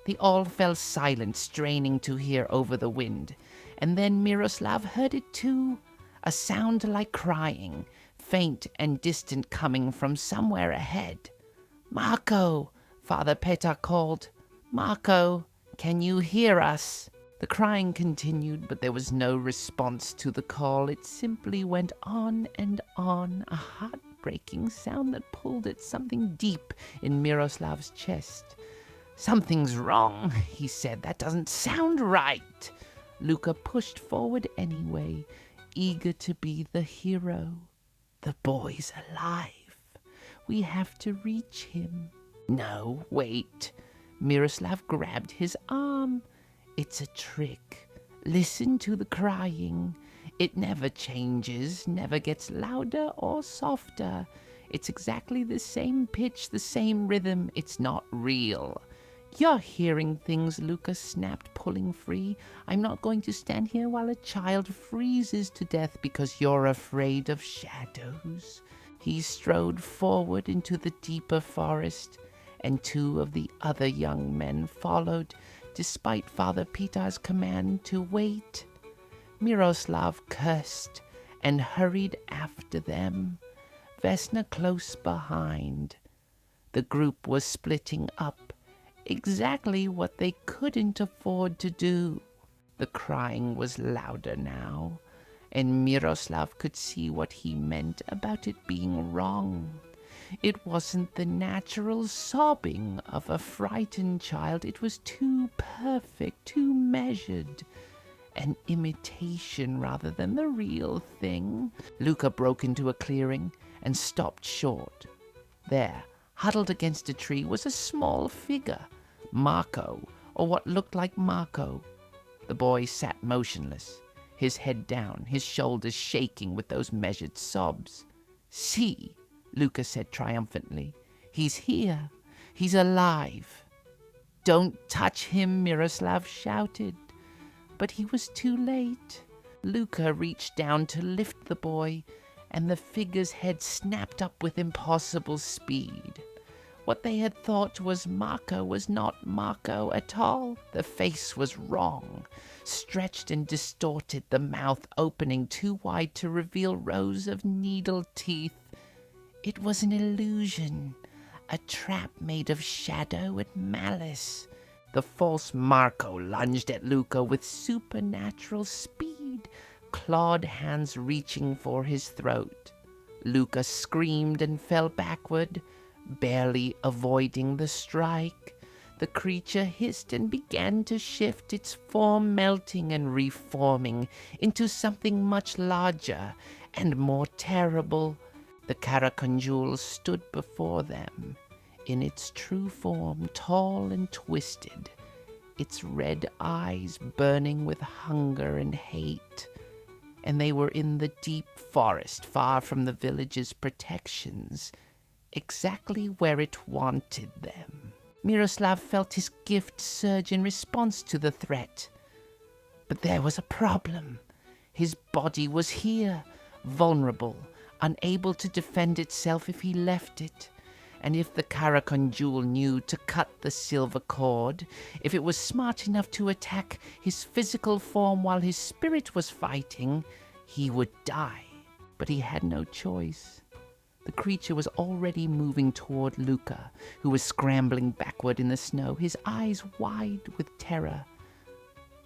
They all fell silent, straining to hear over the wind. And then Miroslav heard it too. A sound like crying, faint and distant, coming from somewhere ahead. Marco, Father Petar called. Marco, can you hear us? The crying continued, but there was no response to the call. It simply went on and on, a heartbreaking sound that pulled at something deep in Miroslav's chest. Something's wrong, he said. That doesn't sound right. Luka pushed forward anyway, eager to be the hero. The boy's alive. We have to reach him. No, wait. Miroslav grabbed his arm. It's a trick. Listen to the crying. It never changes, never gets louder or softer. It's exactly the same pitch, the same rhythm. It's not real. You're hearing things, Luka snapped, pulling free. I'm not going to stand here while a child freezes to death because you're afraid of shadows. He strode forward into the deeper forest, and two of the other young men followed, despite Father Petar's command to wait. Miroslav cursed and hurried after them, Vesna close behind. The group was splitting up, exactly what they couldn't afford to do. The crying was louder now, and Miroslav could see what he meant about it being wrong. It wasn't the natural sobbing of a frightened child. It was too perfect, too measured. An imitation rather than the real thing. Luka broke into a clearing and stopped short. There, huddled against a tree, was a small figure. Marco, or what looked like Marco. The boy sat motionless, his head down, his shoulders shaking with those measured sobs. See, Luka said triumphantly. He's here. He's alive. Don't touch him, Miroslav shouted. But he was too late. Luka reached down to lift the boy, and the figure's head snapped up with impossible speed. What they had thought was Marco was not Marco at all. The face was wrong, stretched and distorted, the mouth opening too wide to reveal rows of needle teeth. It was an illusion, a trap made of shadow and malice. The false Marco lunged at Luka with supernatural speed, clawed hands reaching for his throat. Luka screamed and fell backward, barely avoiding the strike. The creature hissed and began to shift, its form melting and reforming into something much larger and more terrible. The Karakondjul stood before them, in its true form, tall and twisted, its red eyes burning with hunger and hate. And they were in the deep forest, far from the village's protections, exactly where it wanted them. Miroslav felt his gift surge in response to the threat. But there was a problem. His body was here, vulnerable, unable to defend itself if he left it. And if the Karakondjul knew to cut the silver cord, if it was smart enough to attack his physical form while his spirit was fighting, he would die. But he had no choice. The creature was already moving toward Luka, who was scrambling backward in the snow, his eyes wide with terror.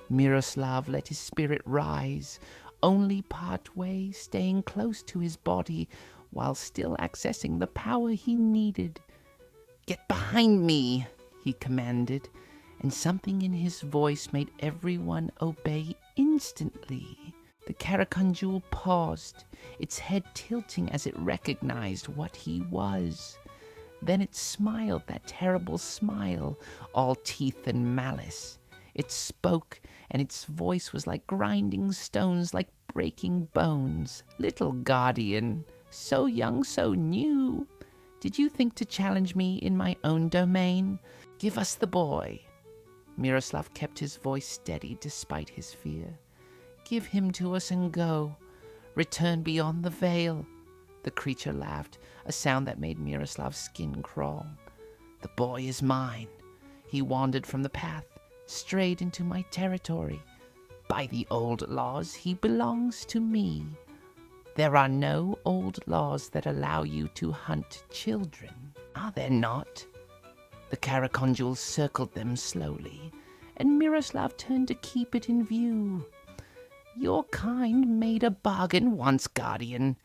Miroslav let his spirit rise, only part way, staying close to his body while still accessing the power he needed. "Get behind me," he commanded, and something in his voice made everyone obey instantly. The Karakondjul paused, its head tilting as it recognized what he was. Then it smiled, that terrible smile, all teeth and malice. It spoke, and its voice was like grinding stones, like breaking bones. "Little guardian, so young, so new. Did you think to challenge me in my own domain? Give us the boy." Miroslav kept his voice steady despite his fear. Give him to us and go. Return beyond the veil." The creature laughed, a sound that made Miroslav's skin crawl. "The boy is mine. He wandered from the path, strayed into my territory. By the old laws, he belongs to me. There are no old laws that allow you to hunt children, are there not?" The Karakondjul circled them slowly, and Miroslav turned to keep it in view. "Your kind made a bargain once, Guardian.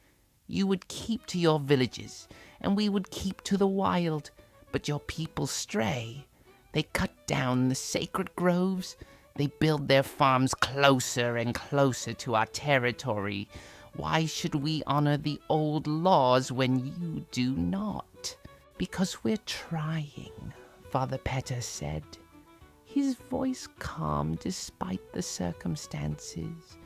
You would keep to your villages, and we would keep to the wild. But your people stray. They cut down the sacred groves. They build their farms closer and closer to our territory. Why should we honor the old laws when you do not?" "Because we're trying," Father Petter said, his voice calm despite the circumstances.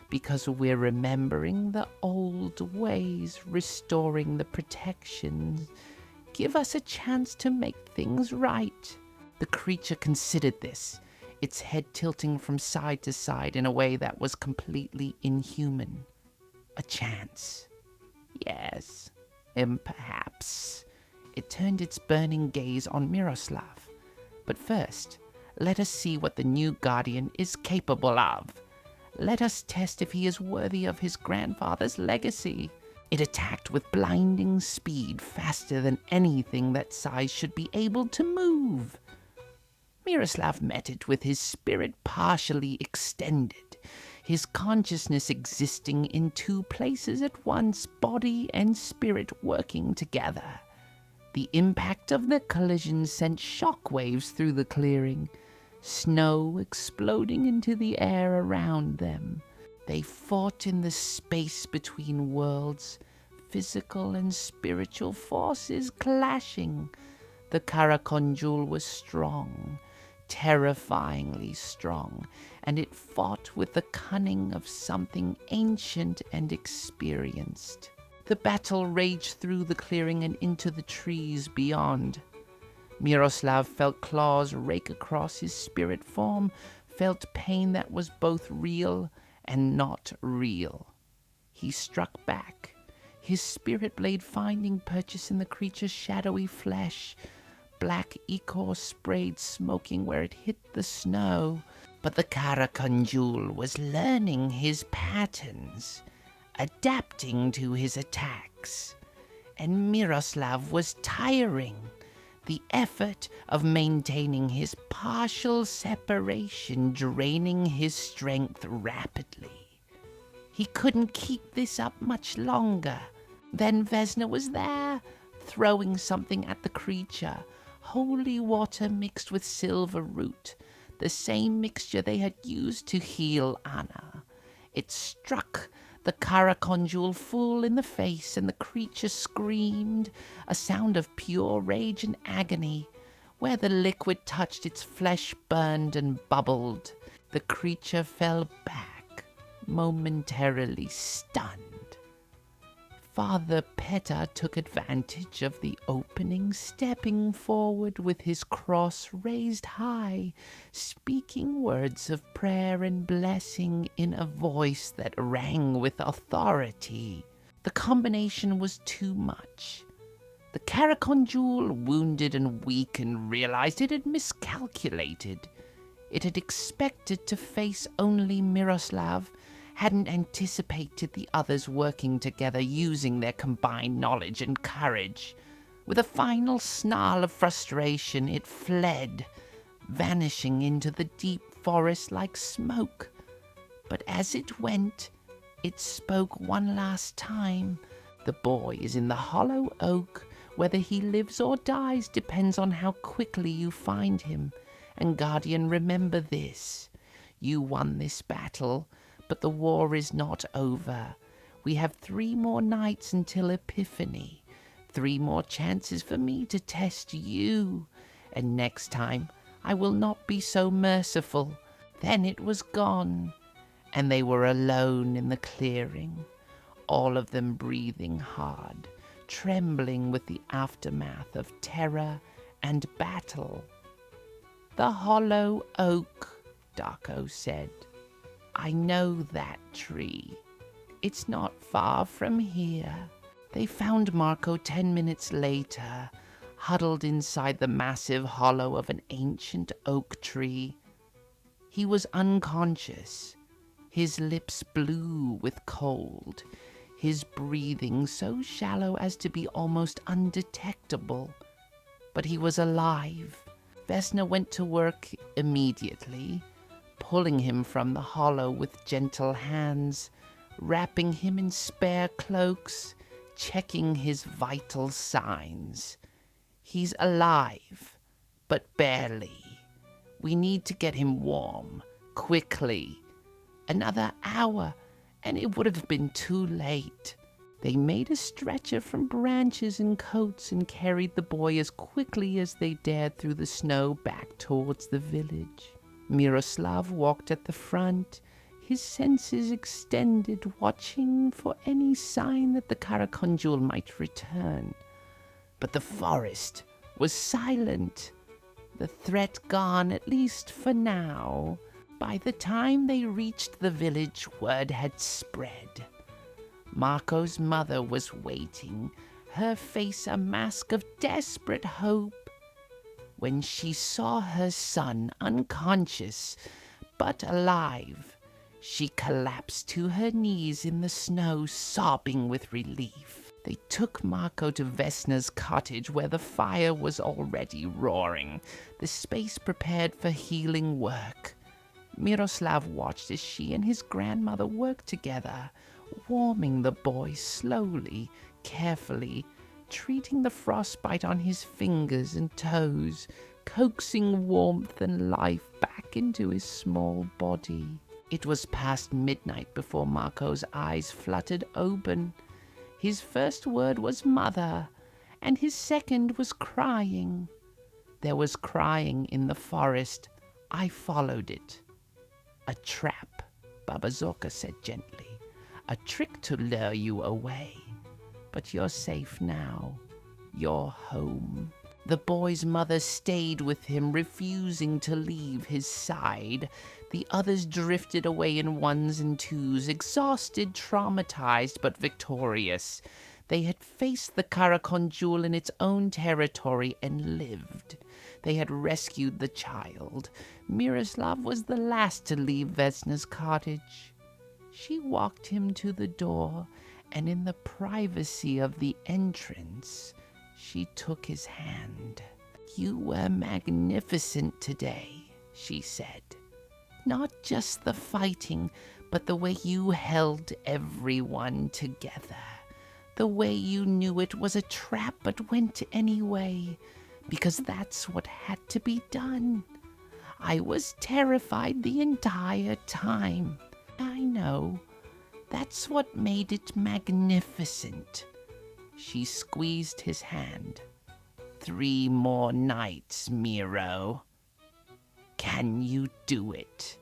"Because we're remembering the old ways, restoring the protections. Give us a chance to make things right." The creature considered this, its head tilting from side to side in a way that was completely inhuman. A chance. Yes, and perhaps. It turned its burning gaze on Miroslav. "But first, let us see what the new guardian is capable of. Let us test if he is worthy of his grandfather's legacy." It attacked with blinding speed, faster than anything that size should be able to move. Miroslav met it with his spirit partially extended, his consciousness existing in two places at once, body and spirit working together. The impact of the collision sent shockwaves through the clearing, snow exploding into the air around them. They fought in the space between worlds, physical and spiritual forces clashing. The Karakondjul was strong, terrifyingly strong, and it fought with the cunning of something ancient and experienced. The battle raged through the clearing and into the trees beyond. Miroslav felt claws rake across his spirit form, felt pain that was both real and not real. He struck back, his spirit blade finding purchase in the creature's shadowy flesh. Black ichor sprayed smoking where it hit the snow. But the Karakondjul was learning his patterns, adapting to his attacks. And Miroslav was tiring. The effort of maintaining his partial separation draining his strength rapidly. He couldn't keep this up much longer. Then Vesna was there, throwing something at the creature. Holy water mixed with silver root, the same mixture they had used to heal Anna. It struck the Karakondjul full in the face, and the creature screamed, a sound of pure rage and agony. Where the liquid touched, its flesh burned and bubbled. The creature fell back, momentarily stunned. Father Petter took advantage of the opening, stepping forward with his cross raised high, speaking words of prayer and blessing in a voice that rang with authority. The combination was too much. The Karakondjul, wounded and weakened, realized it had miscalculated. It had expected to face only Miroslav, hadn't anticipated the others working together, using their combined knowledge and courage. With a final snarl of frustration, it fled, vanishing into the deep forest like smoke. But as it went, it spoke one last time. "The boy is in the hollow oak. Whether he lives or dies depends on how quickly you find him. And Guardian, remember this. You won this battle, but the war is not over. We have 3 more nights until Epiphany, 3 more chances for me to test you, and next time I will not be so merciful." Then it was gone, and they were alone in the clearing, all of them breathing hard, trembling with the aftermath of terror and battle. "The hollow oak," Darko said. I know that tree. It's not far from here." They found Marco 10 minutes later, huddled inside the massive hollow of an ancient oak tree. He was unconscious, his lips blue with cold, his breathing so shallow as to be almost undetectable. But he was alive. Vesna went to work immediately, pulling him from the hollow with gentle hands, wrapping him in spare cloaks, checking his vital signs. He's alive, but barely. We need to get him warm, quickly. Another hour, and it would have been too late. They made a stretcher from branches and coats and carried the boy as quickly as they dared through the snow back towards the village. Miroslav walked at the front, his senses extended, watching for any sign that the Karakondjul might return. But the forest was silent, the threat gone, at least for now. By the time they reached the village, word had spread. Marco's mother was waiting, her face a mask of desperate hope. When she saw her son unconscious but alive, she collapsed to her knees in the snow, sobbing with relief. They took Marco to Vesna's cottage, where the fire was already roaring, the space prepared for healing work. Miroslav watched as she and his grandmother worked together, warming the boy slowly, carefully, treating the frostbite on his fingers and toes, coaxing warmth and life back into his small body. It was past midnight before Marco's eyes fluttered open. His first word was "mother," and his second was crying. There was crying in the forest. I followed it. "A trap," Baba Zorka said gently. "A trick to lure you away. But you're safe now. You're home." The boy's mother stayed with him, refusing to leave his side. The others drifted away in ones and twos, exhausted, traumatized, but victorious. They had faced the Karakondjul in its own territory and lived. They had rescued the child. Miroslav was the last to leave Vesna's cottage. She walked him to the door, and in the privacy of the entrance, she took his hand. "You were magnificent today," she said. "Not just the fighting, but the way you held everyone together. The way you knew it was a trap but went anyway, because that's what had to be done. I was terrified the entire time. I know. That's what made it magnificent." She squeezed his hand. 3 more nights, Miro. Can you do it?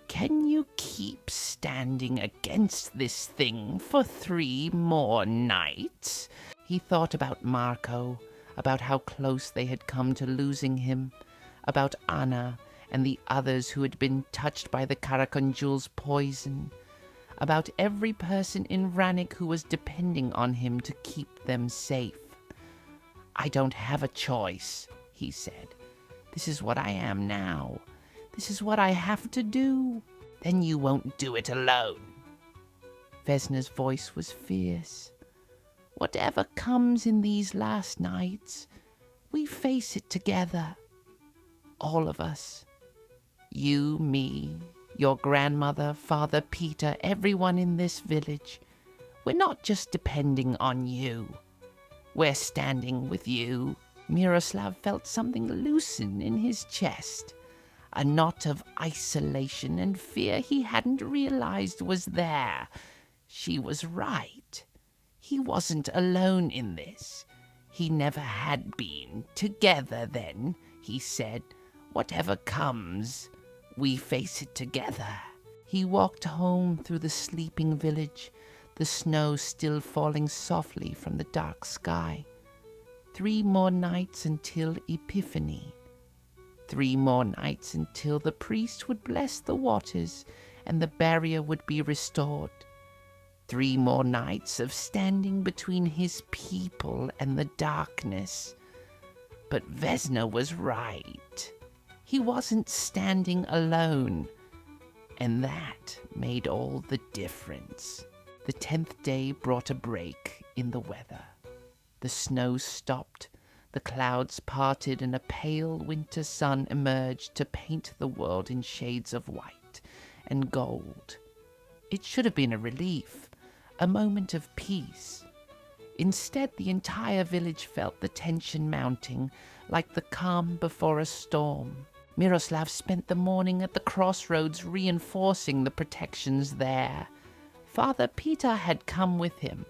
Can you keep standing against this thing for 3 more nights? He thought about Marco, about how close they had come to losing him, about Anna and the others who had been touched by the Karakondjul's poison, about every person in Rannik who was depending on him to keep them safe. "I don't have a choice," he said. "This is what I am now. This is what I have to do. Then you won't do it alone." Vesna's voice was fierce. "Whatever comes in these last nights, we face it together. All of us. You, me, your grandmother, Father Peter, everyone in this village. We're not just depending on you. We're standing with you." Miroslav felt something loosen in his chest, a knot of isolation and fear he hadn't realized was there. She was right. He wasn't alone in this. He never had been. "Together, then," he said. "Whatever comes, we face it together." He walked home through the sleeping village, the snow still falling softly from the dark sky. 3 more nights until Epiphany. 3 more nights until the priest would bless the waters and the barrier would be restored. 3 more nights of standing between his people and the darkness. But Vesna was right. He wasn't standing alone, and that made all the difference. The 10th day brought a break in the weather. The snow stopped, the clouds parted, and a pale winter sun emerged to paint the world in shades of white and gold. It should have been a relief, a moment of peace. Instead, the entire village felt the tension mounting, like the calm before a storm. Miroslav spent the morning at the crossroads reinforcing the protections there. Father Peter had come with him,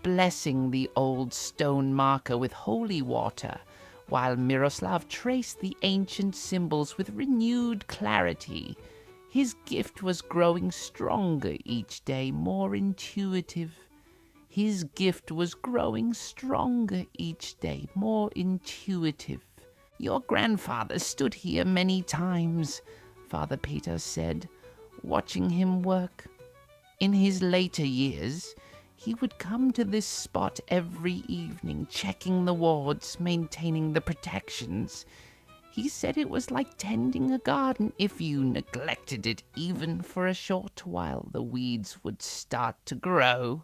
blessing the old stone marker with holy water, while Miroslav traced the ancient symbols with renewed clarity. His gift was growing stronger each day, more intuitive. His gift was growing stronger each day, more intuitive. Your grandfather stood here many times, Father Peter said, watching him work. In his later years, he would come to this spot every evening, checking the wards, maintaining the protections. He said it was like tending a garden. If you neglected it even for a short while, the weeds would start to grow.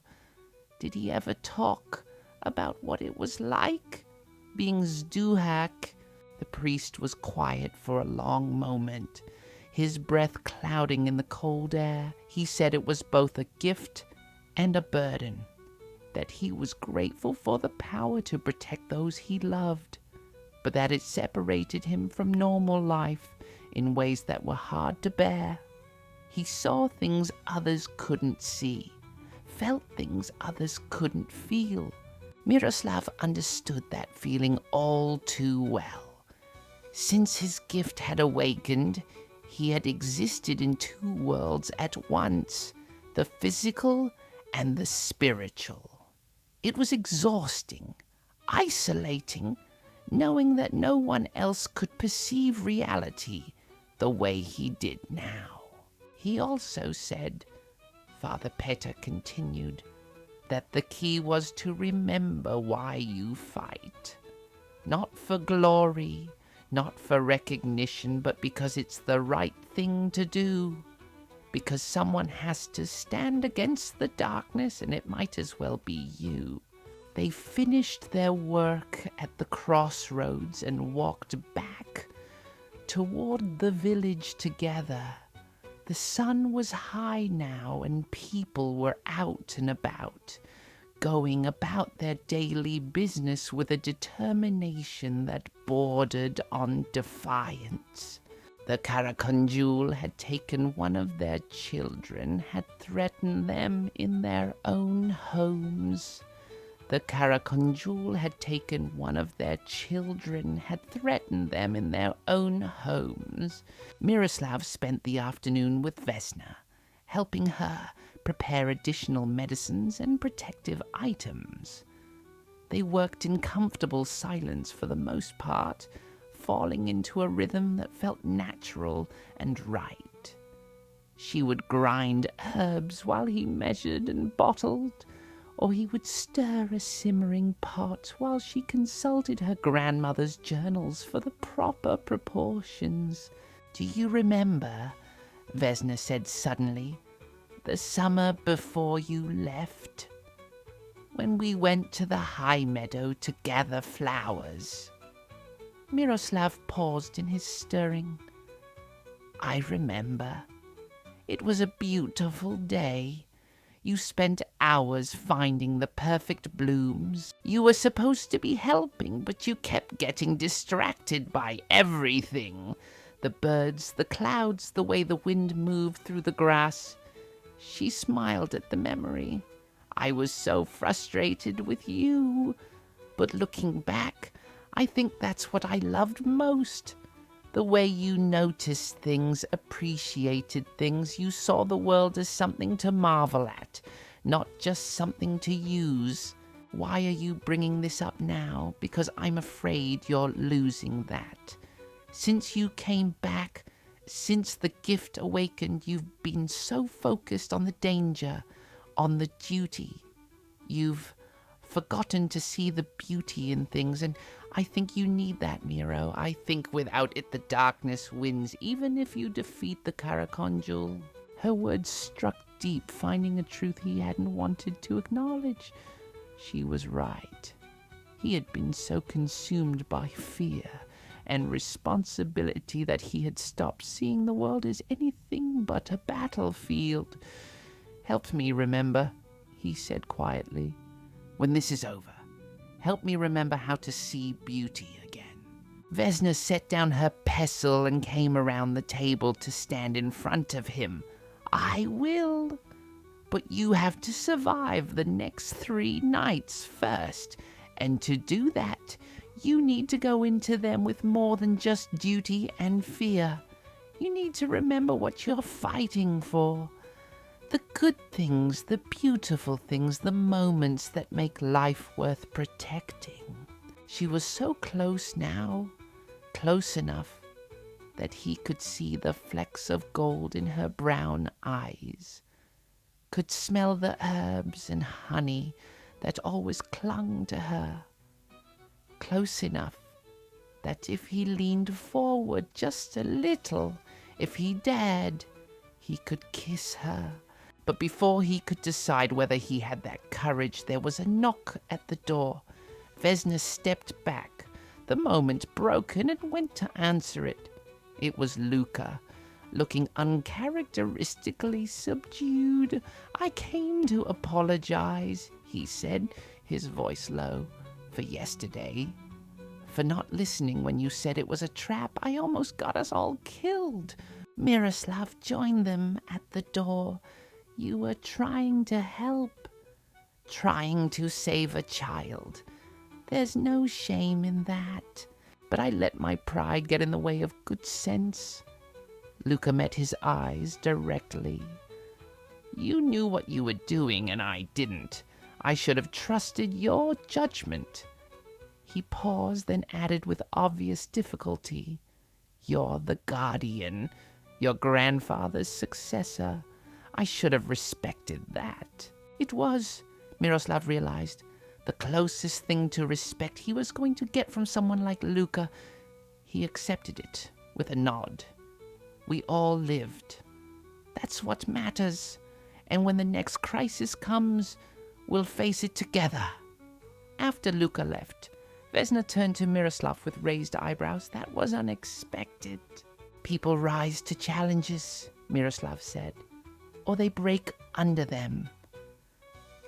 Did he ever talk about what it was like being Zduhak? The priest was quiet for a long moment, his breath clouding in the cold air. He said it was both a gift and a burden, that he was grateful for the power to protect those he loved, but that it separated him from normal life in ways that were hard to bear. He saw things others couldn't see, felt things others couldn't feel. Miroslav understood that feeling all too well. Since his gift had awakened, he had existed in 2 worlds at once, the physical and the spiritual. It was exhausting, isolating, knowing that no one else could perceive reality the way he did now. He also said, Father Peter continued, that the key was to remember why you fight. Not for glory, not for recognition, but because it's the right thing to do. Because someone has to stand against the darkness, and it might as well be you. They finished their work at the crossroads and walked back toward the village together. The sun was high now, and people were out and about, going about their daily business with a determination that bordered on defiance. The Karakondjul had taken one of their children, had threatened them in their own homes. The Karakondjul had taken one of their children, had threatened them in their own homes. Miroslav spent the afternoon with Vesna, helping her prepare additional medicines and protective items. They worked in comfortable silence for the most part, falling into a rhythm that felt natural and right. She would grind herbs while he measured and bottled, or he would stir a simmering pot while she consulted her grandmother's journals for the proper proportions. Do you remember, Vesna said suddenly, the summer before you left, when we went to the high meadow to gather flowers? Miroslav paused in his stirring. I remember. It was a beautiful day. You spent hours finding the perfect blooms. You were supposed to be helping, but you kept getting distracted by everything. The birds, the clouds, the way the wind moved through the grass. She smiled at the memory. I was so frustrated with you. But looking back, I think that's what I loved most. The way you noticed things, appreciated things. You saw the world as something to marvel at, not just something to use. Why are you bringing this up now? Because I'm afraid you're losing that. Since you came back, Since the gift awakened, you've been so focused on the danger, on the duty. You've forgotten to see the beauty in things, and I think you need that, Miro. I think without it the darkness wins, even if you defeat the Karakondjul. Her words struck deep, finding a truth he hadn't wanted to acknowledge. She was right. He had been so consumed by fear and responsibility that he had stopped seeing the world as anything but a battlefield. "Help me remember," he said quietly. "When this is over, help me remember how to see beauty again." Vesna set down her pestle and came around the table to stand in front of him. "I will. But you have to survive the next 3 nights first. And to do that, you need to go into them with more than just duty and fear. You need to remember what you're fighting for. The good things, the beautiful things, the moments that make life worth protecting." She was so close now, close enough that he could see the flecks of gold in her brown eyes, could smell the herbs and honey that always clung to her, close enough that if he leaned forward just a little, if he dared, he could kiss her. But before he could decide whether he had that courage, there was a knock at the door. Vesna stepped back, the moment broken, and went to answer it. It was Luca, looking uncharacteristically subdued. "I came to apologize," he said, his voice low, "for yesterday. For not listening when you said it was a trap. I almost got us all killed. Miroslav joined them at the door. You were trying to help, trying to save a child. There's no shame in that. But I let my pride get in the way of good sense." Luca met his eyes directly. "You knew what you were doing, and I didn't. I should have trusted your judgment." He paused, then added with obvious difficulty, "You're the guardian, your grandfather's successor. I should have respected that." It was, Miroslav realized, the closest thing to respect he was going to get from someone like Luca. He accepted it with a nod. We all lived. That's what matters. And when the next crisis comes, we'll face it together. After Luca left, Vesna turned to Miroslav with raised eyebrows. "That was unexpected." "People rise to challenges," Miroslav said, "or they break under them.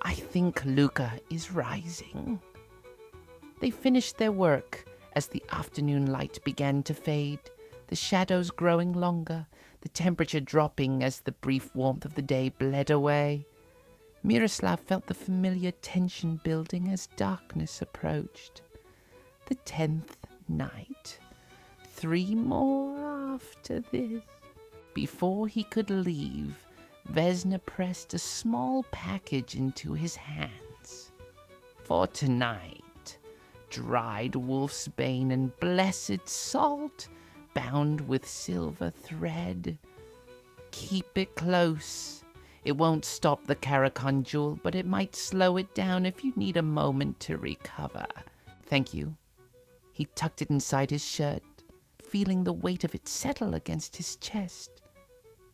I think Luca is rising." They finished their work as the afternoon light began to fade, the shadows growing longer, the temperature dropping as the brief warmth of the day bled away. Miroslav felt the familiar tension building as darkness approached. The 10th night. 3 more after this. Before he could leave, Vesna pressed a small package into his hands. "For tonight, dried wolf's bane and blessed salt, bound with silver thread. Keep it close. It won't stop the Karakondjul, but it might slow it down if you need a moment to recover." "Thank you." He tucked it inside his shirt, feeling the weight of it settle against his chest.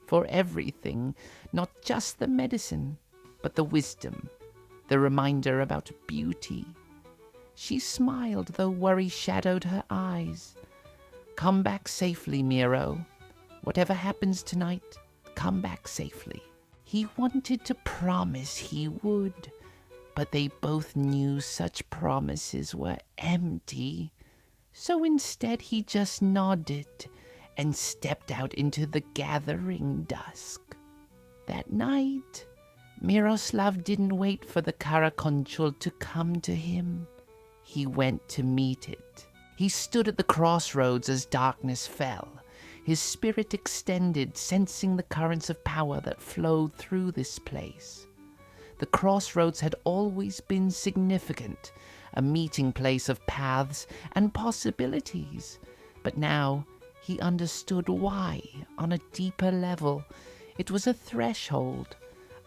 For everything, not just the medicine, but the wisdom, the reminder about beauty. She smiled, though worry shadowed her eyes. "Come back safely, Miro. Whatever happens tonight, come back safely." He wanted to promise he would, but they both knew such promises were empty. So instead he just nodded and stepped out into the gathering dusk. That night, Miroslav didn't wait for the Karakondjul to come to him. He went to meet it. He stood at the crossroads as darkness fell. His spirit extended, sensing the currents of power that flowed through this place. The crossroads had always been significant, a meeting place of paths and possibilities. But now He understood why, on a deeper level. It was a threshold,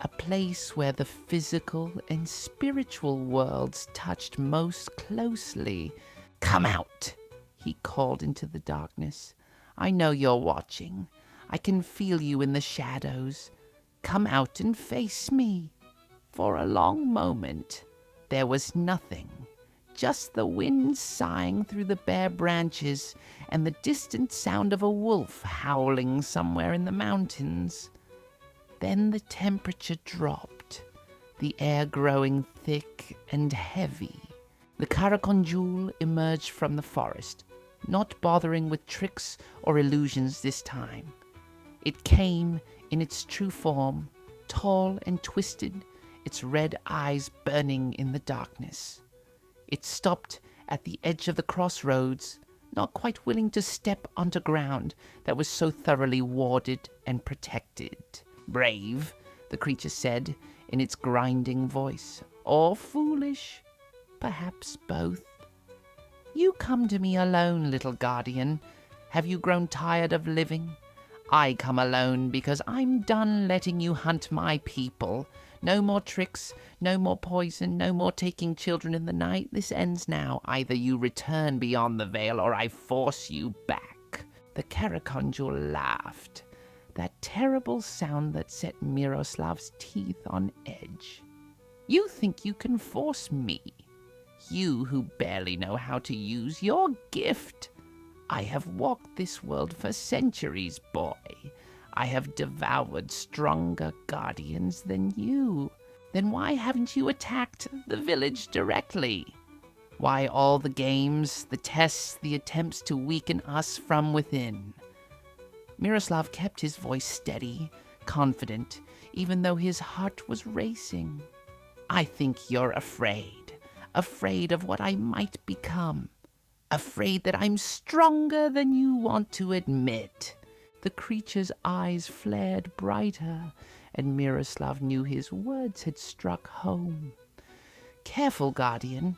a place where the physical and spiritual worlds touched most closely. "Come out," he called into the darkness. "I know you're watching. I can feel you in the shadows. Come out and face me." For a long moment, there was nothing. Just the wind sighing through the bare branches and the distant sound of a wolf howling somewhere in the mountains. Then the temperature dropped, the air growing thick and heavy. The Karakondjul emerged from the forest, not bothering with tricks or illusions this time. It came in its true form, tall and twisted, its red eyes burning in the darkness. It stopped at the edge of the crossroads, not quite willing to step onto ground that was so thoroughly warded and protected. "Brave," the creature said in its grinding voice, "or foolish, perhaps both. You come to me alone, little guardian. Have you grown tired of living? I come alone because I'm done letting you hunt my people. No more tricks, no more poison, no more taking children in the night. This ends now. Either you return beyond the veil or I force you back." The Karakondjul laughed, that terrible sound that set Miroslav's teeth on edge. "You think you can force me? You who barely know how to use your gift. I have walked this world for centuries, boy. I have devoured stronger guardians than you. Then why haven't you attacked the village directly? Why all the games, the tests, the attempts to weaken us from within?" Miroslav kept his voice steady, confident, even though his heart was racing. "I think you're afraid of what I might become. Afraid that I'm stronger than you want to admit." The creature's eyes flared brighter, and Miroslav knew his words had struck home. "Careful, guardian.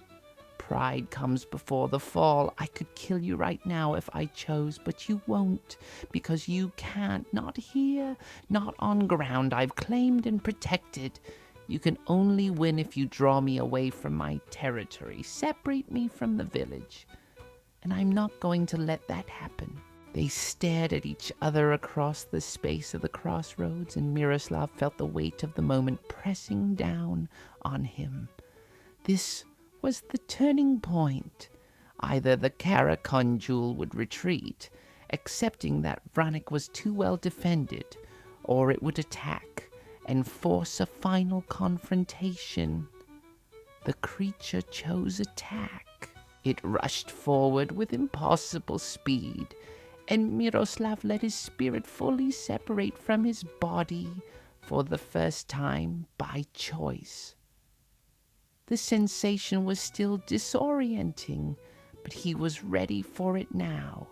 Pride comes before the fall. I could kill you right now if I chose, but you won't, because you can't. Not here, not on ground I've claimed and protected. You can only win if you draw me away from my territory, separate me from the village. And I'm not going to let that happen." They stared at each other across the space of the crossroads, and Miroslav felt the weight of the moment pressing down on him. This was the turning point. Either the Karakondjul would retreat, accepting that Vranik was too well defended, or it would attack and force a final confrontation. The creature chose attack. It rushed forward with impossible speed, and Miroslav let his spirit fully separate from his body for the first time by choice. The sensation was still disorienting, but he was ready for it now,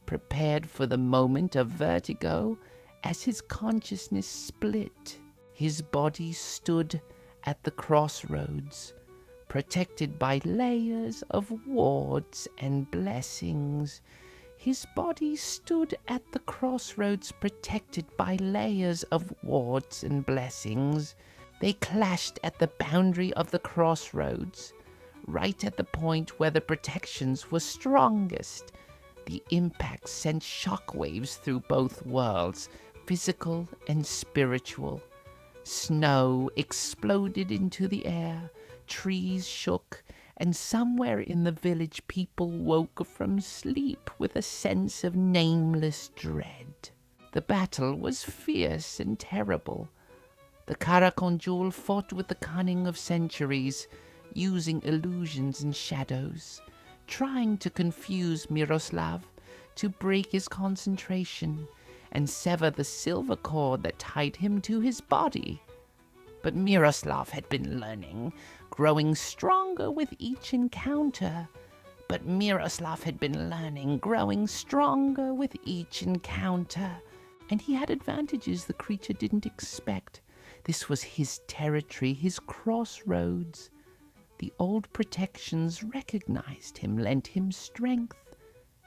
prepared for the moment of vertigo as his consciousness split. His body stood at the crossroads, protected by layers of wards and blessings. His body stood at the crossroads, protected by layers of wards and blessings. They clashed at the boundary of the crossroads, right at the point where the protections were strongest. The impact sent shockwaves through both worlds, physical and spiritual. Snow exploded into the air, trees shook, and somewhere in the village people woke from sleep with a sense of nameless dread. The battle was fierce and terrible. The Karakondjul fought with the cunning of centuries, using illusions and shadows, trying to confuse Miroslav, to break his concentration, and sever the silver cord that tied him to his body. But Miroslav had been learning, growing stronger with each encounter. Growing stronger with each encounter. And he had advantages the creature didn't expect. This was his territory, his crossroads. The old protections recognized him, lent him strength.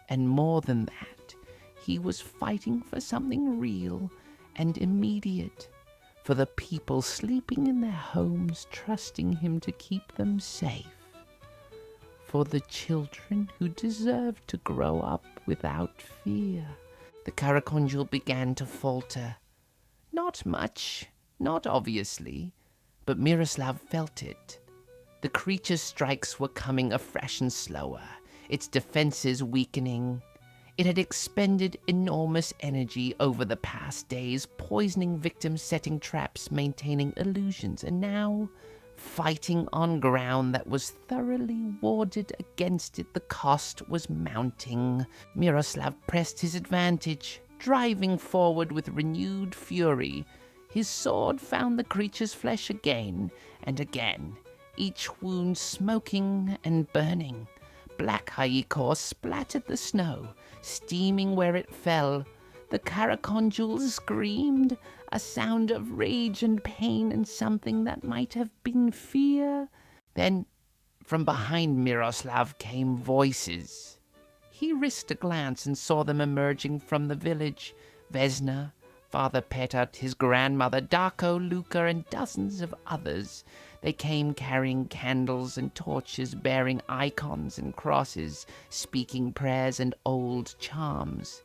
And more than that, He was fighting for something real and immediate, for the people sleeping in their homes, trusting him to keep them safe, for the children who deserved to grow up without fear. The Karakondjul began to falter. Not much, not obviously, but Miroslav felt it. The creature's strikes were coming afresh and slower, its defenses weakening. It had expended enormous energy over the past days, poisoning victims, setting traps, maintaining illusions, and now, fighting on ground that was thoroughly warded against it, the cost was mounting. Miroslav pressed his advantage, driving forward with renewed fury. His sword found the creature's flesh again and again, each wound smoking and burning. Black Haikor splattered the snow, steaming where it fell. The Karakondjul screamed, a sound of rage and pain and something that might have been fear. Then, from behind Miroslav came voices. He risked a glance and saw them emerging from the village. Vesna, Father Petar, his grandmother, Darko, Luka, and dozens of others. They came carrying candles and torches, bearing icons and crosses, speaking prayers and old charms.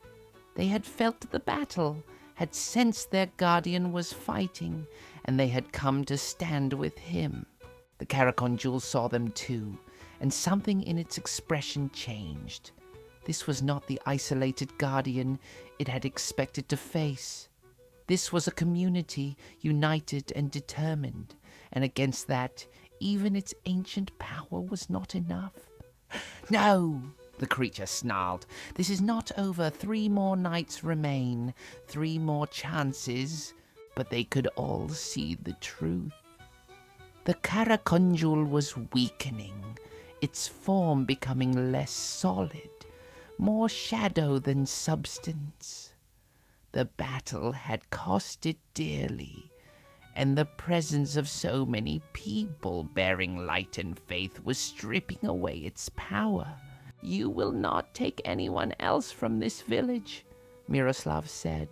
They had felt the battle, had sensed their guardian was fighting, and they had come to stand with him. The Karakondjul saw them too, and something in its expression changed. This was not the isolated guardian it had expected to face. This was a community, united and determined, and against that, even its ancient power was not enough. "No!" the creature snarled. "This is not over. 3 more nights remain, 3 more chances." But they could all see the truth. The Karakondjul was weakening, its form becoming less solid, more shadow than substance. The battle had cost it dearly, and the presence of so many people bearing light and faith was stripping away its power. "You will not take anyone else from this village," Miroslav said,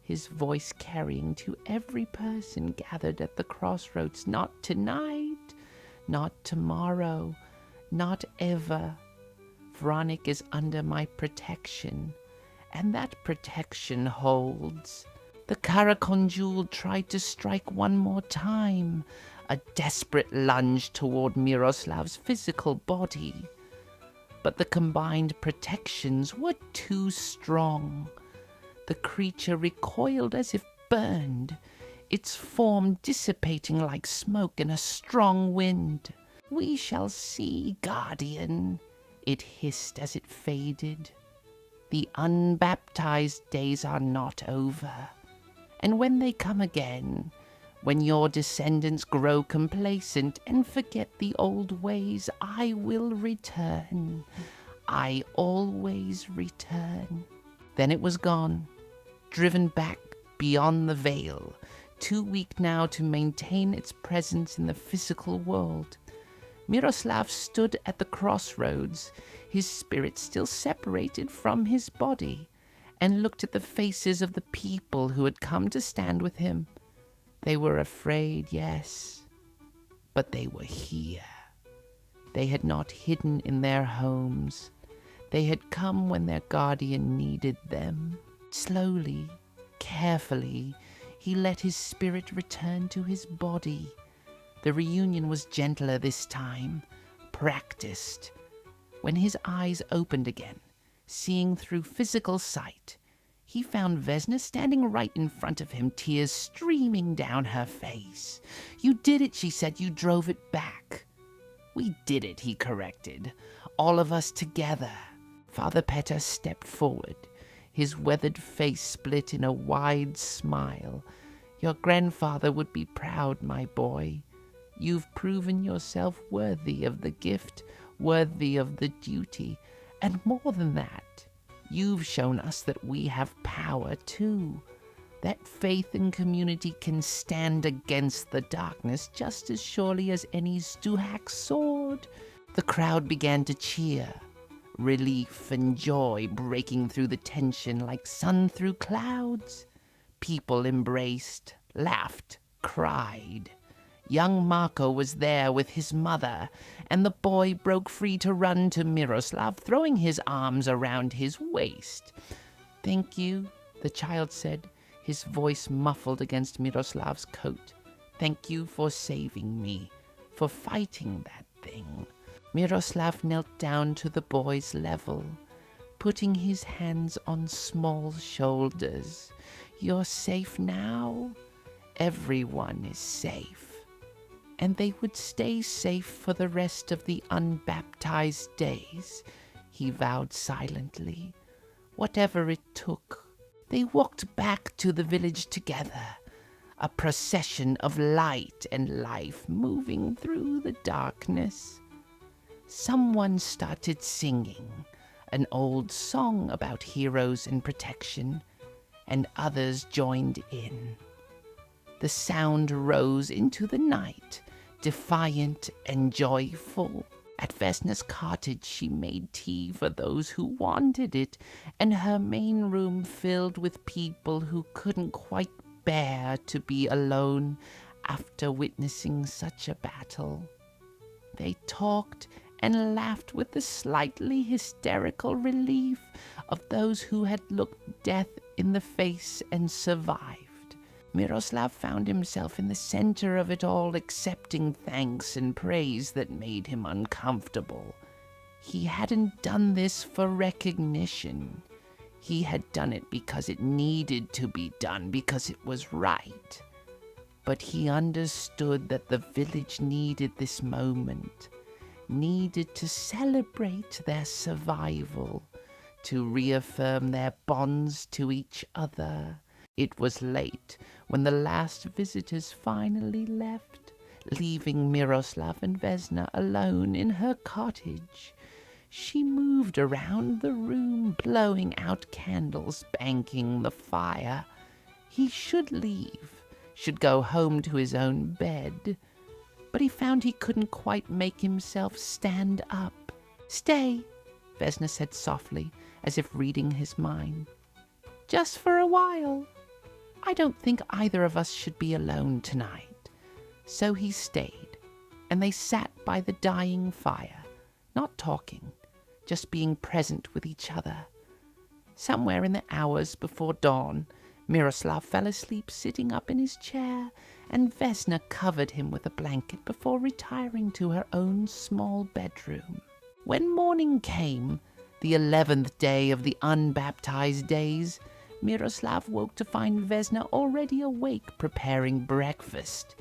his voice carrying to every person gathered at the crossroads. "Not tonight, not tomorrow, not ever. Veronik is under my protection, and that protection holds." The Karakondjul tried to strike one more time, a desperate lunge toward Miroslav's physical body. But the combined protections were too strong. The creature recoiled as if burned, its form dissipating like smoke in a strong wind. "We shall see, Guardian," it hissed as it faded. "The unbaptized days are not over. And when they come again, when your descendants grow complacent and forget the old ways, I will return. I always return." Then it was gone, driven back beyond the veil, too weak now to maintain its presence in the physical world. Miroslav stood at the crossroads, his spirit still separated from his body, and looked at the faces of the people who had come to stand with him. They were afraid, yes, but they were here. They had not hidden in their homes. They had come when their guardian needed them. Slowly, carefully, he let his spirit return to his body. The reunion was gentler this time, practiced. When his eyes opened again, seeing through physical sight, he found Vesna standing right in front of him, tears streaming down her face. "You did it," she said. "You drove it back." "We did it," he corrected. "All of us together." Father Petar stepped forward, his weathered face split in a wide smile. "Your grandfather would be proud, my boy. You've proven yourself worthy of the gift, worthy of the duty, and more than that, you've shown us that we have power too, that faith and community can stand against the darkness just as surely as any Stuhak sword." The crowd began to cheer, relief and joy breaking through the tension like sun through clouds. People embraced, laughed, cried. Young Marco was there with his mother, and the boy broke free to run to Miroslav, throwing his arms around his waist. "Thank you," the child said, his voice muffled against Miroslav's coat. "Thank you for saving me, for fighting that thing." Miroslav knelt down to the boy's level, putting his hands on small shoulders. "You're safe now. Everyone is safe." And they would stay safe for the rest of the unbaptized days, he vowed silently, whatever it took. They walked back to the village together, a procession of light and life moving through the darkness. Someone started singing, an old song about heroes and protection, and others joined in. The sound rose into the night, defiant and joyful. At Vesna's cottage she made tea for those who wanted it, and her main room filled with people who couldn't quite bear to be alone after witnessing such a battle. They talked and laughed with the slightly hysterical relief of those who had looked death in the face and survived. Miroslav found himself in the center of it all, accepting thanks and praise that made him uncomfortable. He hadn't done this for recognition. He had done it because it needed to be done, because it was right. But he understood that the village needed this moment, needed to celebrate their survival, to reaffirm their bonds to each other. It was late when the last visitors finally left, leaving Miroslav and Vesna alone in her cottage. She moved around the room, blowing out candles, banking the fire. He should leave, should go home to his own bed. But he found he couldn't quite make himself stand up. "Stay," Vesna said softly, as if reading his mind. "Just for a while. I don't think either of us should be alone tonight." So he stayed, and they sat by the dying fire, not talking, just being present with each other. Somewhere in the hours before dawn, Miroslav fell asleep sitting up in his chair, and Vesna covered him with a blanket before retiring to her own small bedroom. When morning came, the 11th day of the unbaptized days, Miroslav woke to find Vesna already awake preparing breakfast.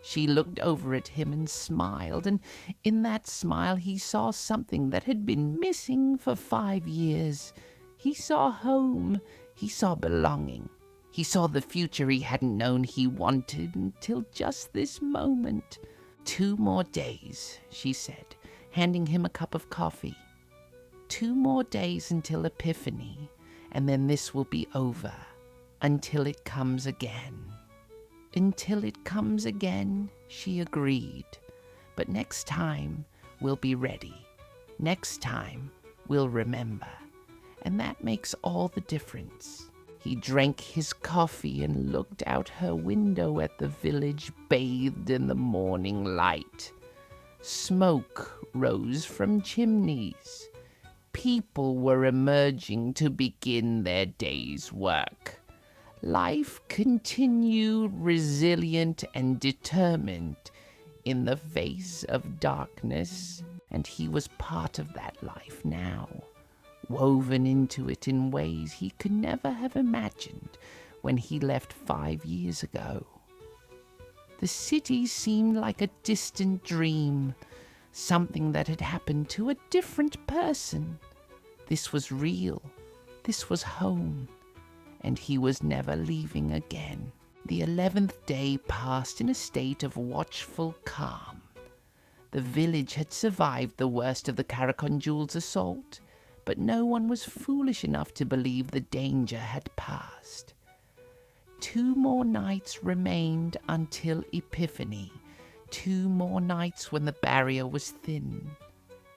She looked over at him and smiled, and in that smile he saw something that had been missing for 5 years. He saw home, he saw belonging, he saw the future he hadn't known he wanted until just this moment. 2 more days, she said, handing him a cup of coffee. 2 more days until Epiphany. And then this will be over, until it comes again. Until it comes again, she agreed. But next time, we'll be ready. Next time, we'll remember. And that makes all the difference. He drank his coffee and looked out her window at the village bathed in the morning light. Smoke rose from chimneys. People were emerging to begin their day's work. Life continued resilient and determined in the face of darkness, and he was part of that life now, woven into it in ways he could never have imagined when he left 5 years ago. The city seemed like a distant dream, something that had happened to a different person. This was real. This was home. And he was never leaving again. The 11th day passed in a state of watchful calm. The village had survived the worst of the Karakondjul's assault, but no one was foolish enough to believe the danger had passed. 2 more nights remained until Epiphany. 2 more nights when the barrier was thin.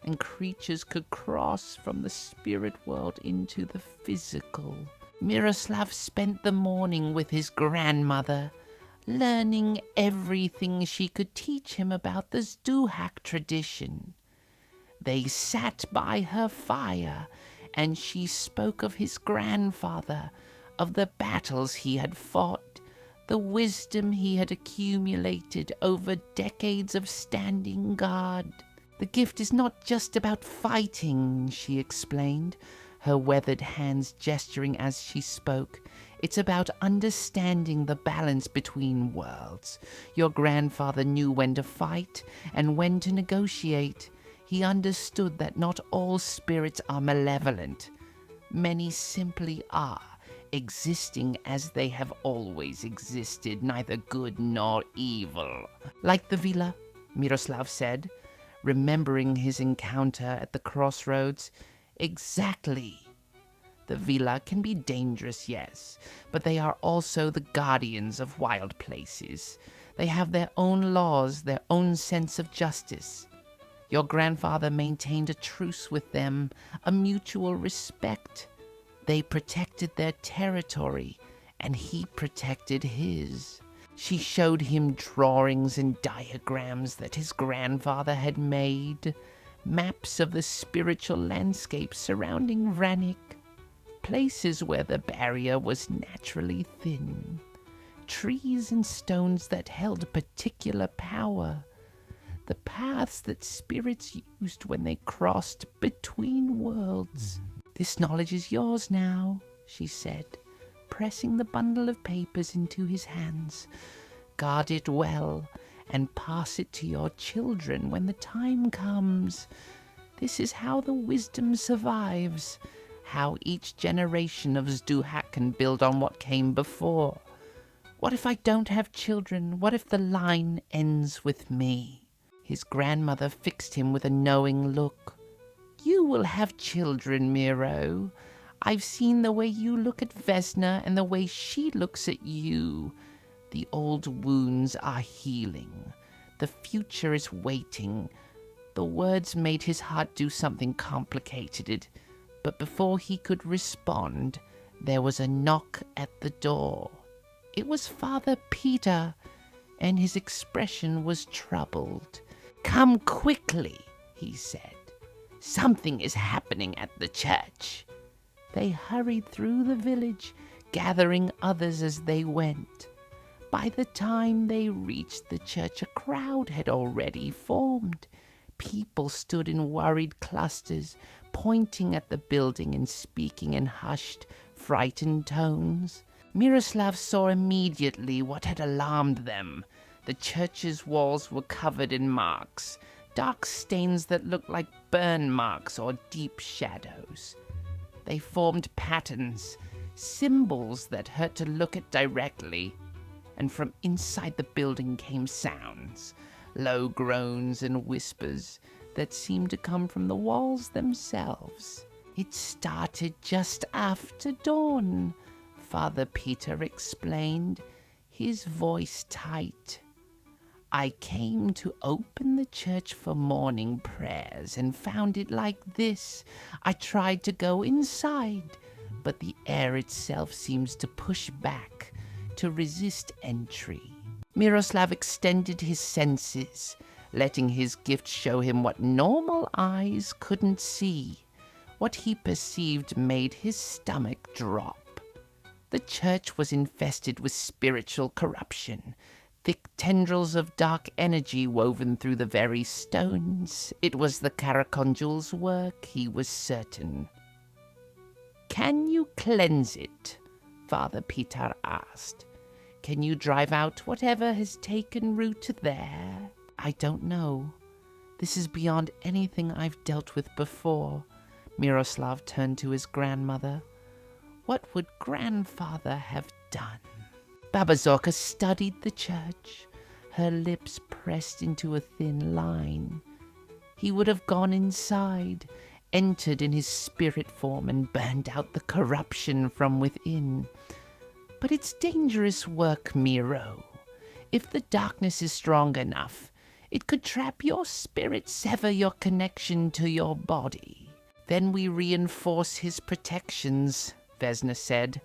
and creatures could cross from the spirit world into the physical. Miroslav spent the morning with his grandmother, learning everything she could teach him about the Zduhak tradition. They sat by her fire, and she spoke of his grandfather, of the battles he had fought, the wisdom he had accumulated over decades of standing guard. The gift is not just about fighting, she explained, her weathered hands gesturing as she spoke. It's about understanding the balance between worlds. Your grandfather knew when to fight and when to negotiate. He understood that not all spirits are malevolent. Many simply are, existing as they have always existed, neither good nor evil. Like the Vila, Miroslav said, remembering his encounter at the crossroads. Exactly. The Vila can be dangerous, yes, but they are also the guardians of wild places. They have their own laws, their own sense of justice. Your grandfather maintained a truce with them, a mutual respect. They protected their territory, and he protected his. She showed him drawings and diagrams that his grandfather had made, maps of the spiritual landscape surrounding Vranik, places where the barrier was naturally thin, trees and stones that held particular power, the paths that spirits used when they crossed between worlds. This knowledge is yours now, she said, pressing the bundle of papers into his hands. Guard it well and pass it to your children when the time comes. This is how the wisdom survives, how each generation of Zduhak can build on what came before. What if I don't have children? What if the line ends with me? His grandmother fixed him with a knowing look. You will have children, Miro. I've seen the way you look at Vesna and the way she looks at you. The old wounds are healing. The future is waiting. The words made his heart do something complicated, but before he could respond, there was a knock at the door. It was Father Peter, and his expression was troubled. Come quickly, he said. Something is happening at the church. They hurried through the village, gathering others as they went. By the time they reached the church, a crowd had already formed. People stood in worried clusters, pointing at the building and speaking in hushed, frightened tones. Miroslav saw immediately what had alarmed them. The church's walls were covered in marks, dark stains that looked like burn marks or deep shadows. They formed patterns, symbols that hurt to look at directly, and from inside the building came sounds, low groans and whispers that seemed to come from the walls themselves. It started just after dawn, Father Peter explained, his voice tight. I came to open the church for morning prayers and found it like this. I tried to go inside, but the air itself seems to push back, to resist entry. Miroslav extended his senses, letting his gift show him what normal eyes couldn't see. What he perceived made his stomach drop. The church was infested with spiritual corruption, thick tendrils of dark energy woven through the very stones. It was the Karakondjul's work, he was certain. Can you cleanse it? Father Peter asked. Can you drive out whatever has taken root there? I don't know. This is beyond anything I've dealt with before. Miroslav turned to his grandmother. What would grandfather have done? Baba Zorka studied the church, her lips pressed into a thin line. He would have gone inside, entered in his spirit form and burned out the corruption from within. But it's dangerous work, Miro. If the darkness is strong enough, It could trap your spirit, sever your connection to your body. Then we reinforce his protections, Vesna said,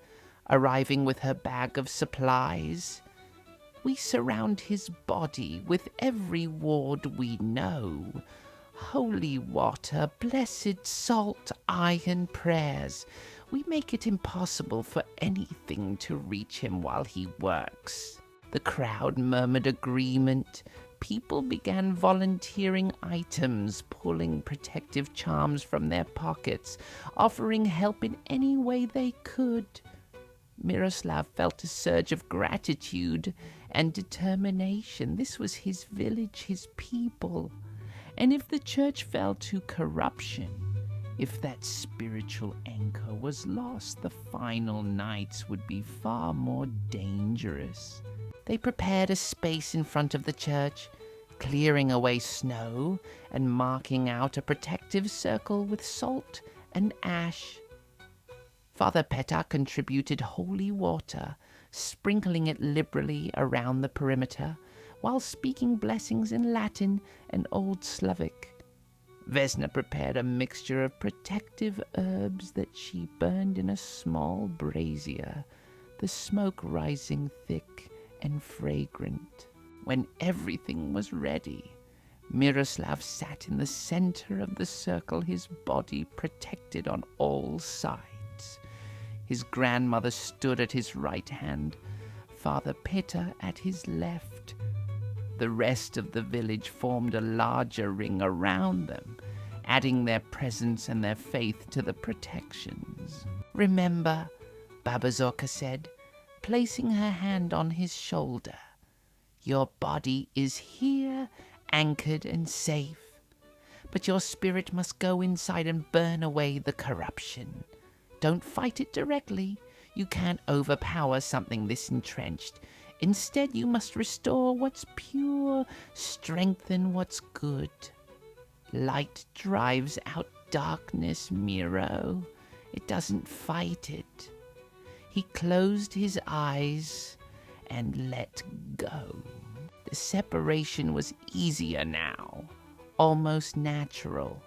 arriving with her bag of supplies. We surround his body with every ward we know. Holy water, blessed salt, iron prayers. We make it impossible for anything to reach him while he works. The crowd murmured agreement. People began volunteering items, pulling protective charms from their pockets, offering help in any way they could. Miroslav felt a surge of gratitude and determination. This was his village, his people. And if the church fell to corruption, if that spiritual anchor was lost, the final nights would be far more dangerous. They prepared a space in front of the church, clearing away snow and marking out a protective circle with salt and ash. Father Petar contributed holy water, sprinkling it liberally around the perimeter, while speaking blessings in Latin and Old Slavic. Vesna prepared a mixture of protective herbs that she burned in a small brazier, the smoke rising thick and fragrant. When everything was ready, Miroslav sat in the center of the circle, his body protected on all sides. His grandmother stood at his right hand, Father Petar at his left. The rest of the village formed a larger ring around them, adding their presence and their faith to the protections. "Remember," Baba Zorka said, placing her hand on his shoulder, "your body is here, anchored and safe. But your spirit must go inside and burn away the corruption. Don't fight it directly. You can't overpower something this entrenched. Instead, you must restore what's pure, strengthen what's good. Light drives out darkness, Miro. It doesn't fight it." He closed his eyes and let go. The separation was easier now, almost natural.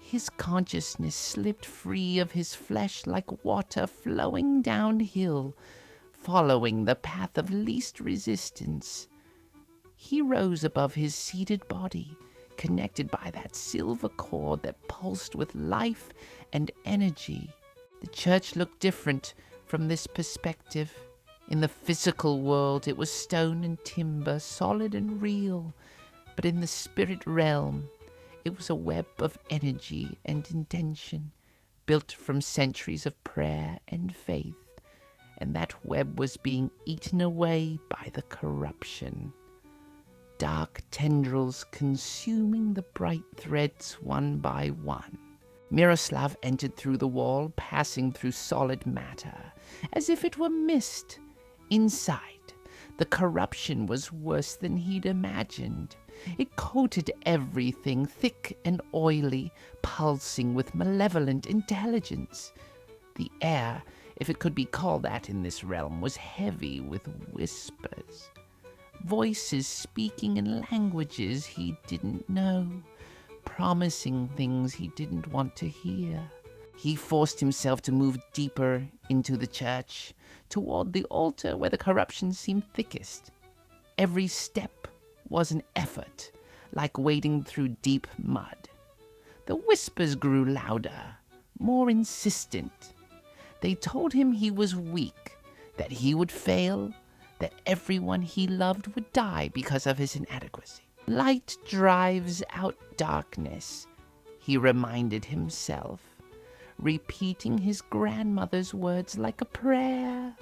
His consciousness slipped free of his flesh like water flowing downhill, following the path of least resistance. He rose above his seated body, connected by that silver cord that pulsed with life and energy. The church looked different from this perspective. In the physical world, it was stone and timber, solid and real. But in the spirit realm, it was a web of energy and intention, built from centuries of prayer and faith. And that web was being eaten away by the corruption. Dark tendrils consuming the bright threads one by one. Miroslav entered through the wall, passing through solid matter, as if it were mist. Inside, the corruption was worse than he'd imagined. It coated everything, thick and oily, pulsing with malevolent intelligence. The air, if it could be called that in this realm, was heavy with whispers. Voices speaking in languages he didn't know, promising things he didn't want to hear. He forced himself to move deeper into the church, toward the altar where the corruption seemed thickest. Every step was an effort, like wading through deep mud. The whispers grew louder, more insistent. They told him he was weak, that he would fail, that everyone he loved would die because of his inadequacy. Light drives out darkness, he reminded himself, repeating his grandmother's words like a prayer.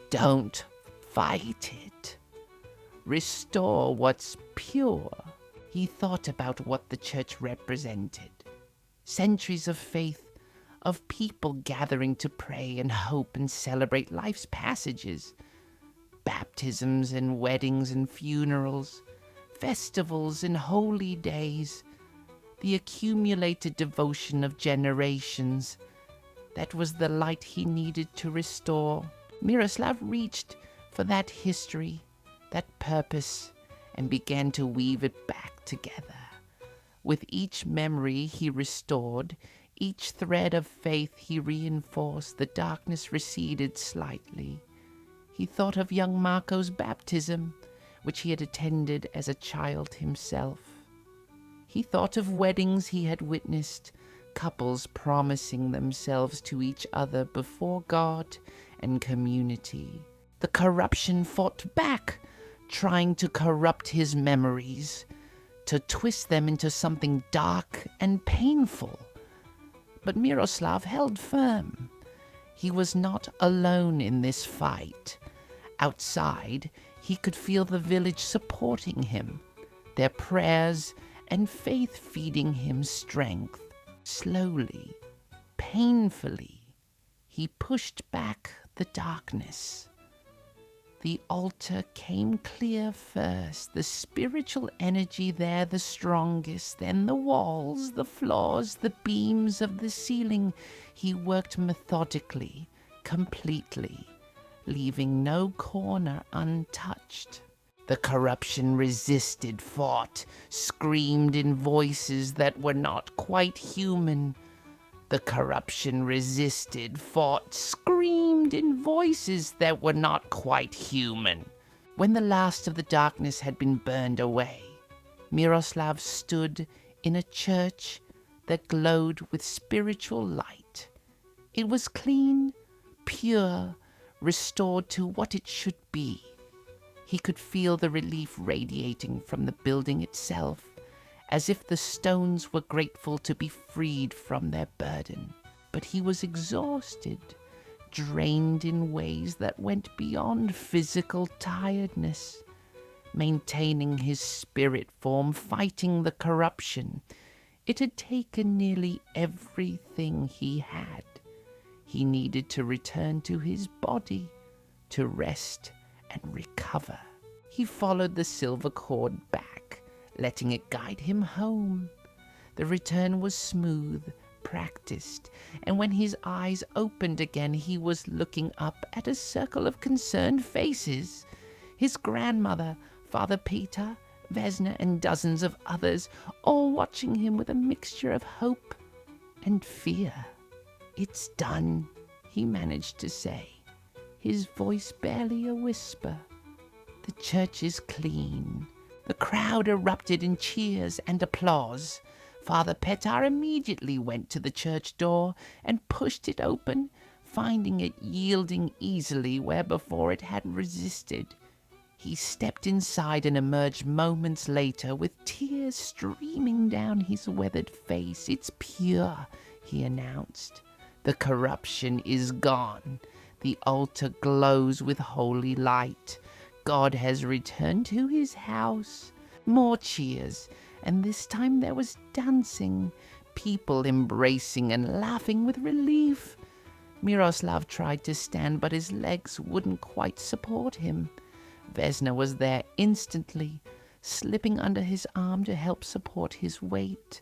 Don't fight it. Restore what's pure. He thought about what the church represented. Centuries of faith, of people gathering to pray and hope and celebrate life's passages. Baptisms and weddings and funerals, festivals and holy days, the accumulated devotion of generations. That was the light he needed to restore. Miroslav reached for that history, that purpose, and began to weave it back together. With each memory he restored, each thread of faith he reinforced, the darkness receded slightly. He thought of young Marco's baptism, which he had attended as a child himself. He thought of weddings he had witnessed, couples promising themselves to each other before God and community. The corruption fought back, trying to corrupt his memories, to twist them into something dark and painful. But Miroslav held firm. He was not alone in this fight. Outside, he could feel the village supporting him, their prayers and faith feeding him strength. Slowly, painfully, he pushed back the darkness. The altar came clear first, the spiritual energy there the strongest, then the walls, the floors, the beams of the ceiling. He worked methodically, completely, leaving no corner untouched. The corruption resisted, fought, screamed in voices that were not quite human. The corruption resisted, fought, screamed in voices that were not quite human. When the last of the darkness had been burned away, Miroslav stood in a church that glowed with spiritual light. It was clean, pure, restored to what it should be. He could feel the relief radiating from the building itself, as if the stones were grateful to be freed from their burden. But he was exhausted, drained in ways that went beyond physical tiredness. Maintaining his spirit form, fighting the corruption, it had taken nearly everything he had. He needed to return to his body, to rest and recover. He followed the silver cord back, letting it guide him home. The return was smooth, practiced, and when his eyes opened again, he was looking up at a circle of concerned faces. His grandmother, Father Peter, Vesna, and dozens of others, all watching him with a mixture of hope and fear. "It's done," he managed to say, his voice barely a whisper. "The church is clean." The crowd erupted in cheers and applause. Father Petar immediately went to the church door and pushed it open, finding it yielding easily where before it had resisted. He stepped inside and emerged moments later with tears streaming down his weathered face. "It's pure," he announced. "The corruption is gone. The altar glows with holy light. God has returned to his house." More cheers, and this time there was dancing, people embracing and laughing with relief. Miroslav tried to stand, but his legs wouldn't quite support him. Vesna was there instantly, slipping under his arm to help support his weight.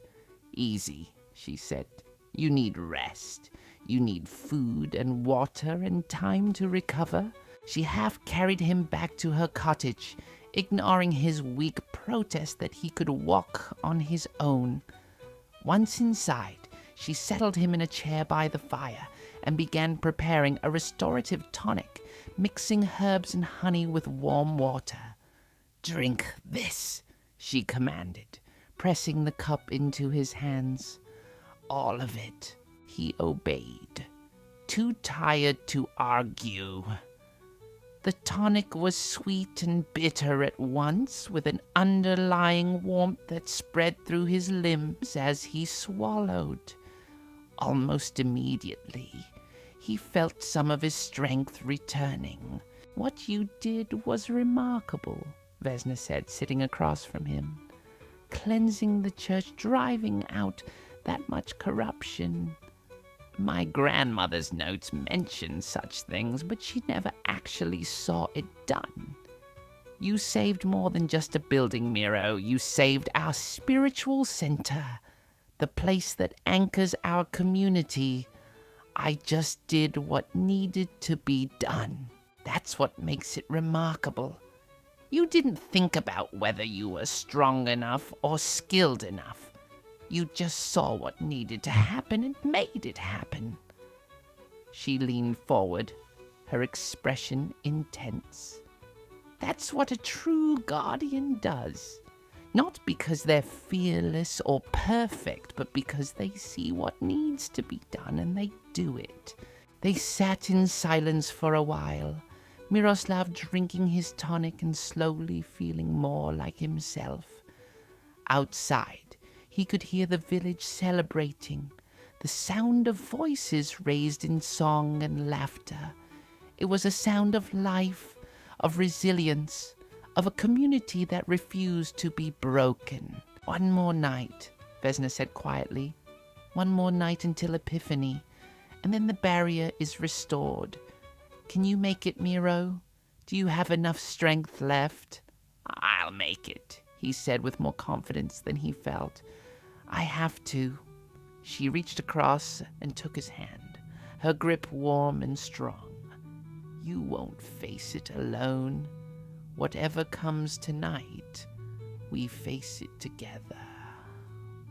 "Easy," she said. "You need rest. You need food and water and time to recover." She half carried him back to her cottage, ignoring his weak protest that he could walk on his own. Once inside, she settled him in a chair by the fire and began preparing a restorative tonic, mixing herbs and honey with warm water. "Drink this," she commanded, pressing the cup into his hands. "All of it." He obeyed, too tired to argue. The tonic was sweet and bitter at once, with an underlying warmth that spread through his limbs as he swallowed. Almost immediately, he felt some of his strength returning. "What you did was remarkable," Vesna said, sitting across from him. "Cleansing the church, driving out that much corruption. My grandmother's notes mention such things, but she never actually saw it done. You saved more than just a building, Miro. You saved our spiritual center, the place that anchors our community. I just did what needed to be done. That's what makes it remarkable. You didn't think about whether you were strong enough or skilled enough. You just saw what needed to happen and made it happen." She leaned forward, her expression intense. "That's what a true guardian does. Not because they're fearless or perfect, but because they see what needs to be done and they do it." They sat in silence for a while, Miroslav drinking his tonic and slowly feeling more like himself. Outside, he could hear the village celebrating, the sound of voices raised in song and laughter. It was a sound of life, of resilience, of a community that refused to be broken. "One more night," Vesna said quietly. "One more night until Epiphany, and then the barrier is restored. Can you make it, Miro? Do you have enough strength left?" "I'll make it," he said with more confidence than he felt. "I have to." She reached across and took his hand, her grip warm and strong. "You won't face it alone. Whatever comes tonight, we face it together,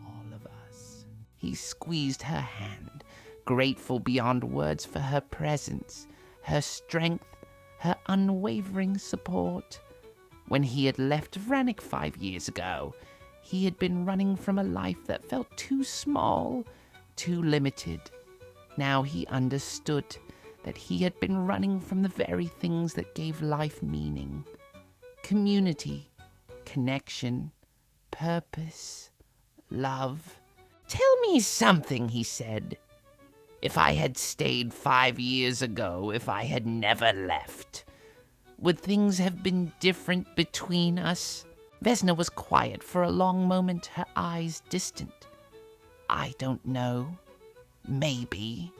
all of us." He squeezed her hand, grateful beyond words for her presence, her strength, her unwavering support. When he had left Vranik 5 years ago, he had been running from a life that felt too small, too limited. Now he understood that he had been running from the very things that gave life meaning. Community, connection, purpose, love. "Tell me something," he said. "If I had stayed 5 years ago, if I had never left, would things have been different between us?" Vesna was quiet for a long moment, her eyes distant. "I don't know. Maybe.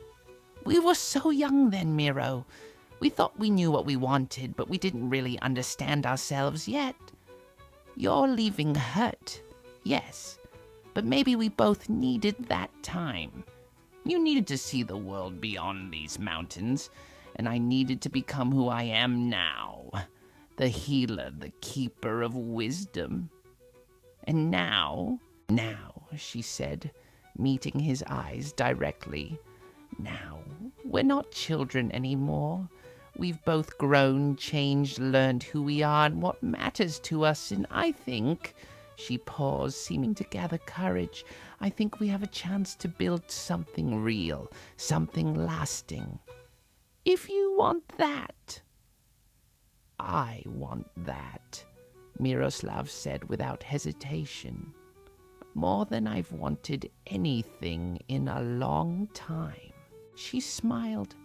We were so young then, Miro. We thought we knew what we wanted, but we didn't really understand ourselves yet. Your leaving hurt, yes, but maybe we both needed that time. You needed to see the world beyond these mountains, and I needed to become who I am now, the healer, the keeper of wisdom. And now, she said, meeting his eyes directly, now, we're not children anymore. We've both grown, changed, learned who we are and what matters to us, and I think," she paused, seeming to gather courage, "I think we have a chance to build something real, something lasting. If you want that." "I want that," Miroslav said without hesitation. "More than I've wanted anything in a long time." She smiled,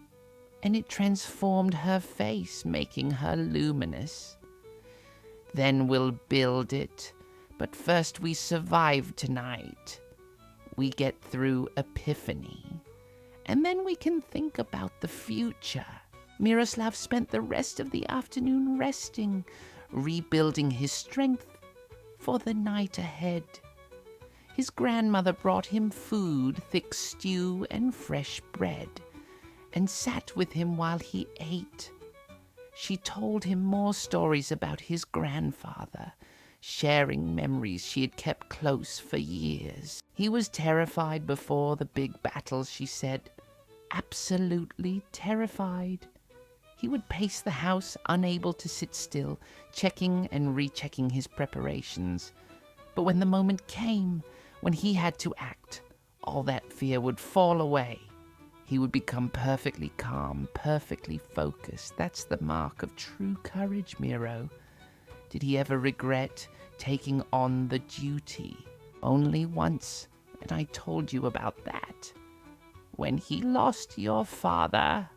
and it transformed her face, making her luminous. "Then we'll build it, but first we survive tonight. We get through Epiphany, and then we can think about the future." Miroslav spent the rest of the afternoon resting, rebuilding his strength for the night ahead. His grandmother brought him food, thick stew and fresh bread, and sat with him while he ate. She told him more stories about his grandfather, sharing memories she had kept close for years. He was terrified before the big battles, she said. Absolutely terrified. He would pace the house, unable to sit still, checking and rechecking his preparations. But when the moment came, when he had to act, all that fear would fall away. He would become perfectly calm, perfectly focused. That's the mark of true courage, Miro. Did he ever regret taking on the duty? Only once, and I told you about that. When he lost your father.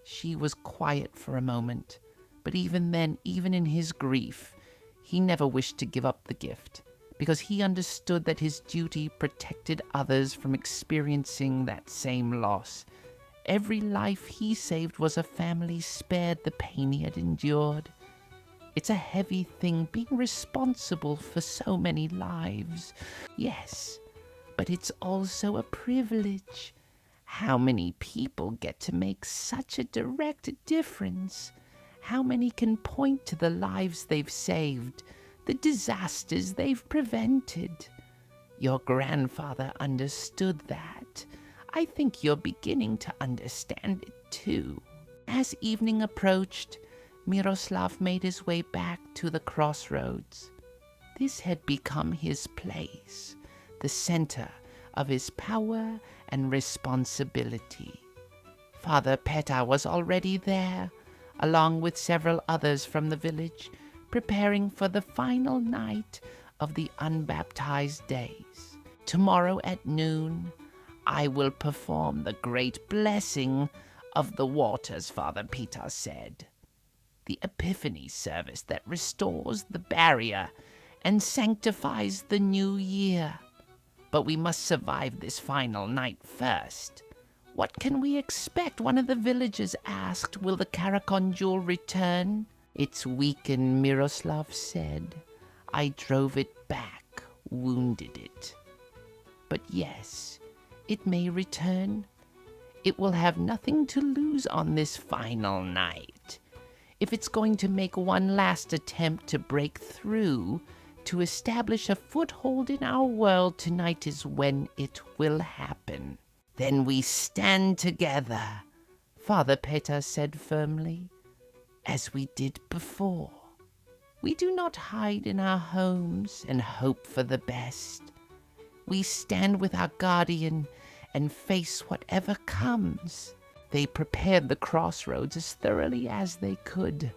She was quiet for a moment, but even then, even in his grief, he never wished to give up the gift, because he understood that his duty protected others from experiencing that same loss. Every life he saved was a family spared the pain he had endured. It's a heavy thing being responsible for so many lives. Yes, but it's also a privilege. How many people get to make such a direct difference? How many can point to the lives they've saved, the disasters they've prevented? Your grandfather understood that. I think you're beginning to understand it too. As evening approached, Miroslav made his way back to the crossroads. This had become his place, the center of his power and responsibility. Father Petar was already there, along with several others from the village, preparing for the final night of the unbaptized days. Tomorrow at noon, I will perform the great blessing of the waters, Father Petar said. The Epiphany service that restores the barrier and sanctifies the new year. But we must survive this final night first. What can we expect? One of the villagers asked. Will the Karakondjul return? It's weakened, Miroslav said. I drove it back, wounded it. But yes, it may return. It will have nothing to lose on this final night. If it's going to make one last attempt to break through, to establish a foothold in our world, tonight is when it will happen. Then we stand together, Father Petar said firmly, as we did before. We do not hide in our homes and hope for the best. We stand with our guardian and face whatever comes. They prepared the crossroads as thoroughly as they could.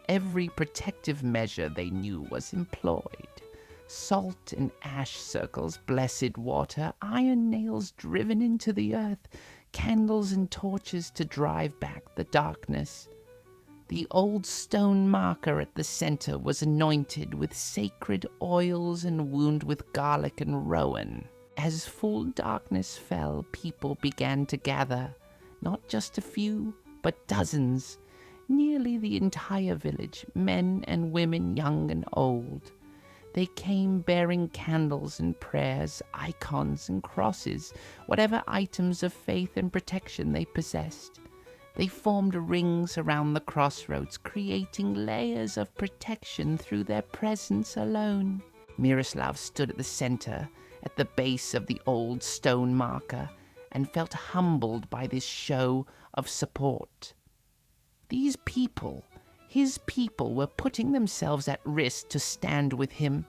Every protective measure they knew was employed. Salt and ash circles, blessed water, iron nails driven into the earth, candles and torches to drive back the darkness. The old stone marker at the center was anointed with sacred oils and wound with garlic and rowan. As full darkness fell, people began to gather, not just a few, but dozens, nearly the entire village, men and women, young and old. They came bearing candles and prayers, icons and crosses, whatever items of faith and protection they possessed. They formed rings around the crossroads, creating layers of protection through their presence alone. Miroslav stood at the center, at the base of the old stone marker, and felt humbled by this show of support. These people, his people, were putting themselves at risk to stand with him.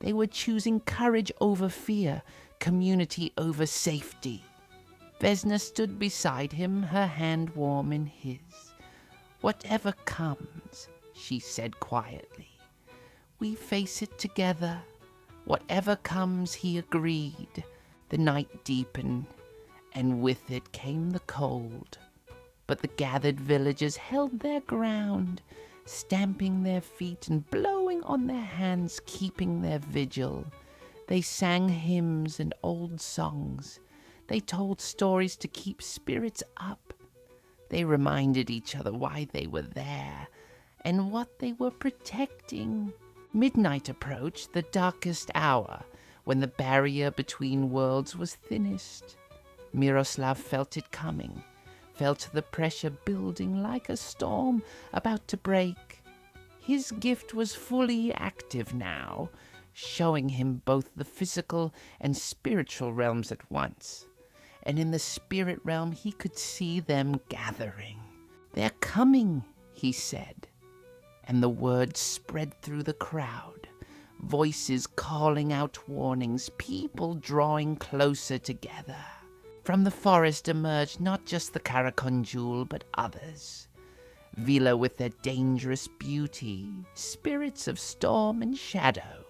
They were choosing courage over fear, community over safety. Vesna stood beside him, her hand warm in his. Whatever comes, she said quietly, we face it together. Whatever comes, he agreed. The night deepened, and with it came the cold. But the gathered villagers held their ground, stamping their feet and blowing on their hands, keeping their vigil. They sang hymns and old songs. They told stories to keep spirits up. They reminded each other why they were there and what they were protecting. Midnight approached, the darkest hour, when the barrier between worlds was thinnest. Miroslav felt it coming, felt the pressure building like a storm about to break. His gift was fully active now, showing him both the physical and spiritual realms at once. And in the spirit realm he could see them gathering. They're coming, he said. And the word spread through the crowd, voices calling out warnings, people drawing closer together. From the forest emerged not just the Karakondjul, but others. Vila with their dangerous beauty, spirits of storm and shadow,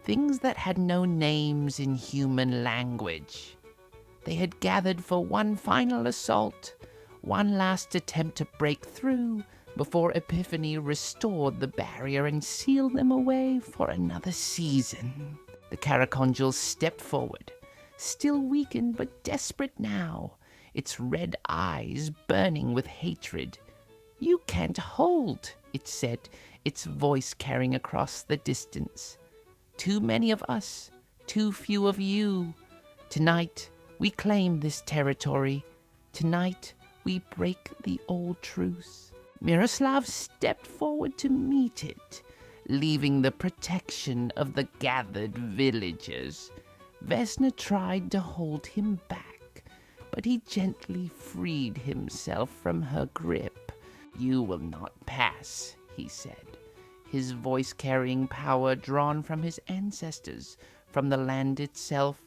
things that had no names in human language. They had gathered for one final assault, one last attempt to break through, before Epiphany restored the barrier and sealed them away for another season. The Karakondjul stepped forward, still weakened but desperate now, its red eyes burning with hatred. You can't hold, it said, its voice carrying across the distance. Too many of us, too few of you. Tonight, we claim this territory. Tonight, we break the old truce. Miroslav stepped forward to meet it, leaving the protection of the gathered villagers. Vesna tried to hold him back, but he gently freed himself from her grip. "You will not pass," he said, his voice carrying power drawn from his ancestors, from the land itself,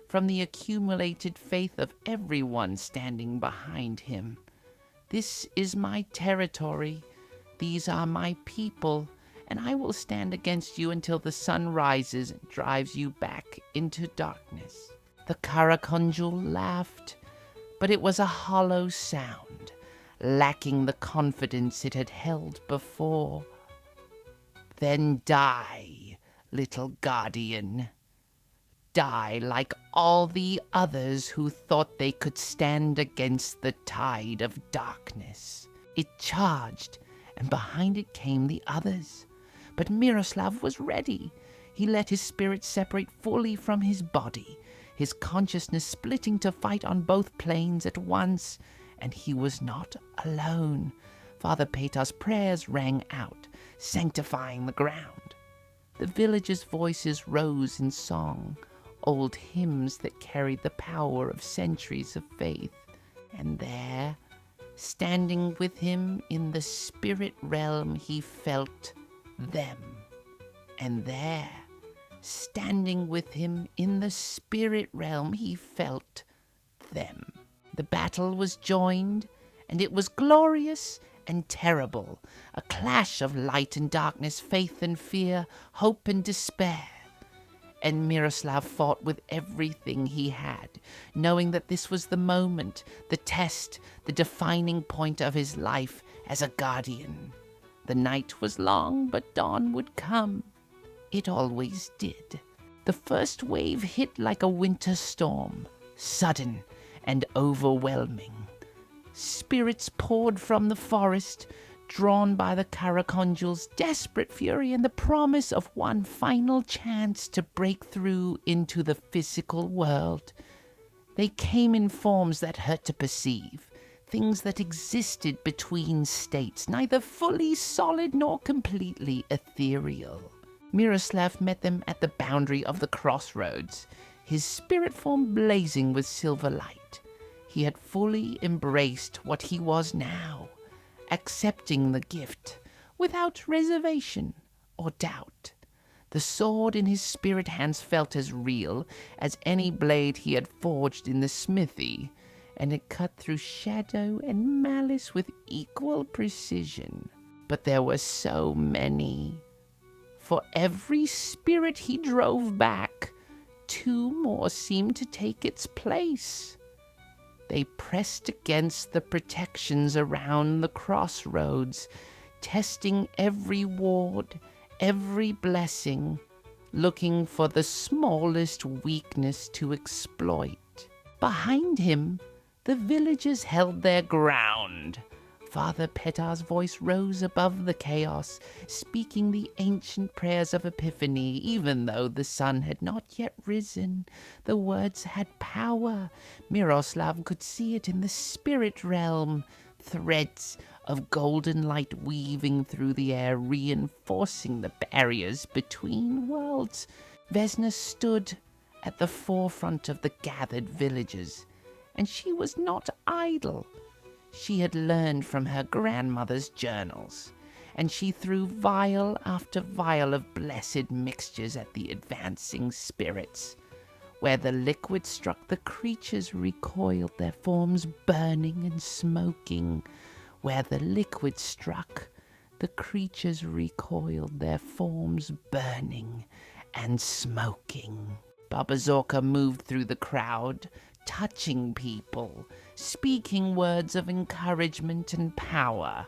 from the accumulated faith of everyone standing behind him. "This is my territory, these are my people, and I will stand against you until the sun rises and drives you back into darkness." The Karakondjul laughed, but it was a hollow sound, lacking the confidence it had held before. "Then die, little guardian. Die like all the others who thought they could stand against the tide of darkness." It charged, and behind it came the others. But Miroslav was ready. He let his spirit separate fully from his body, his consciousness splitting to fight on both planes at once, and he was not alone. Father Petar's prayers rang out, sanctifying the ground. The villagers' voices rose in song, old hymns that carried the power of centuries of faith. And there, standing with him in the spirit realm, he felt them. And there, standing with him in the spirit realm, he felt them. The battle was joined, and it was glorious and terrible, a clash of light and darkness, faith and fear, hope and despair. And Miroslav fought with everything he had, knowing that this was the moment, the test, the defining point of his life as a guardian. The night was long, but dawn would come. It always did. The first wave hit like a winter storm, sudden and overwhelming. Spirits poured from the forest, drawn by the Karakondjul's desperate fury and the promise of one final chance to break through into the physical world. They came in forms that hurt to perceive, things that existed between states, neither fully solid nor completely ethereal. Miroslav met them at the boundary of the crossroads, his spirit form blazing with silver light. He had fully embraced what he was now, accepting the gift without reservation or doubt. The sword in his spirit hands felt as real as any blade he had forged in the smithy, and it cut through shadow and malice with equal precision. But there were so many. For every spirit he drove back, two more seemed to take its place. They pressed against the protections around the crossroads, testing every ward, every blessing, looking for the smallest weakness to exploit. Behind him, the villagers held their ground. Father Petar's voice rose above the chaos, speaking the ancient prayers of Epiphany, even though the sun had not yet risen. The words had power. Miroslav could see it in the spirit realm, threads of golden light weaving through the air, reinforcing the barriers between worlds. Vesna stood at the forefront of the gathered villagers, and she was not idle. She had learned from her grandmother's journals, and she threw vial after vial of blessed mixtures at the advancing spirits. Where the liquid struck, the creatures recoiled, their forms burning and smoking. Where the liquid struck, the creatures recoiled, their forms burning and smoking. Baba Zorka moved through the crowd, touching people, speaking words of encouragement and power.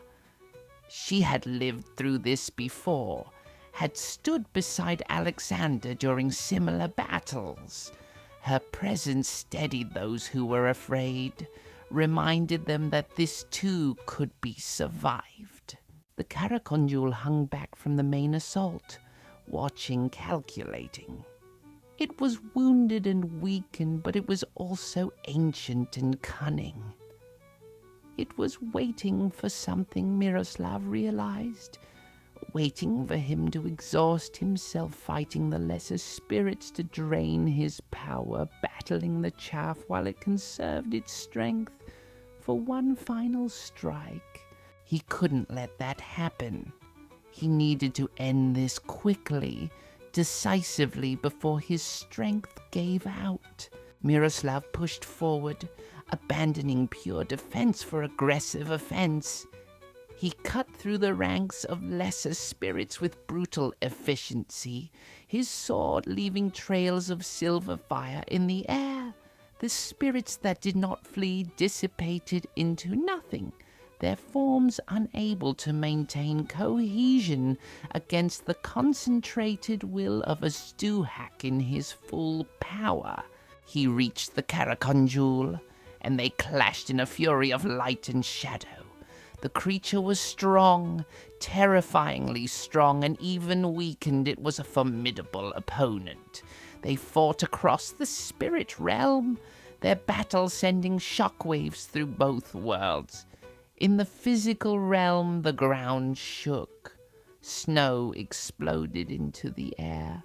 She had lived through this before, had stood beside Alexander during similar battles. Her presence steadied those who were afraid, reminded them that this too could be survived. The Karakondjul hung back from the main assault, watching, calculating. It was wounded and weakened, but it was also ancient and cunning. It was waiting for something, Miroslav realized. Waiting for him to exhaust himself fighting the lesser spirits, to drain his power, battling the chaff while it conserved its strength for one final strike. He couldn't let that happen. He needed to end this quickly, decisively, before his strength gave out. Miroslav pushed forward, abandoning pure defense for aggressive offense. He cut through the ranks of lesser spirits with brutal efficiency, his sword leaving trails of silver fire in the air. The spirits that did not flee dissipated into nothing, their forms unable to maintain cohesion against the concentrated will of a Stuhak in his full power. He reached the Karakondjul, and they clashed in a fury of light and shadow. The creature was strong, terrifyingly strong, and even weakened, it was a formidable opponent. They fought across the spirit realm, their battle sending shockwaves through both worlds. In the physical realm, the ground shook. Snow exploded into the air.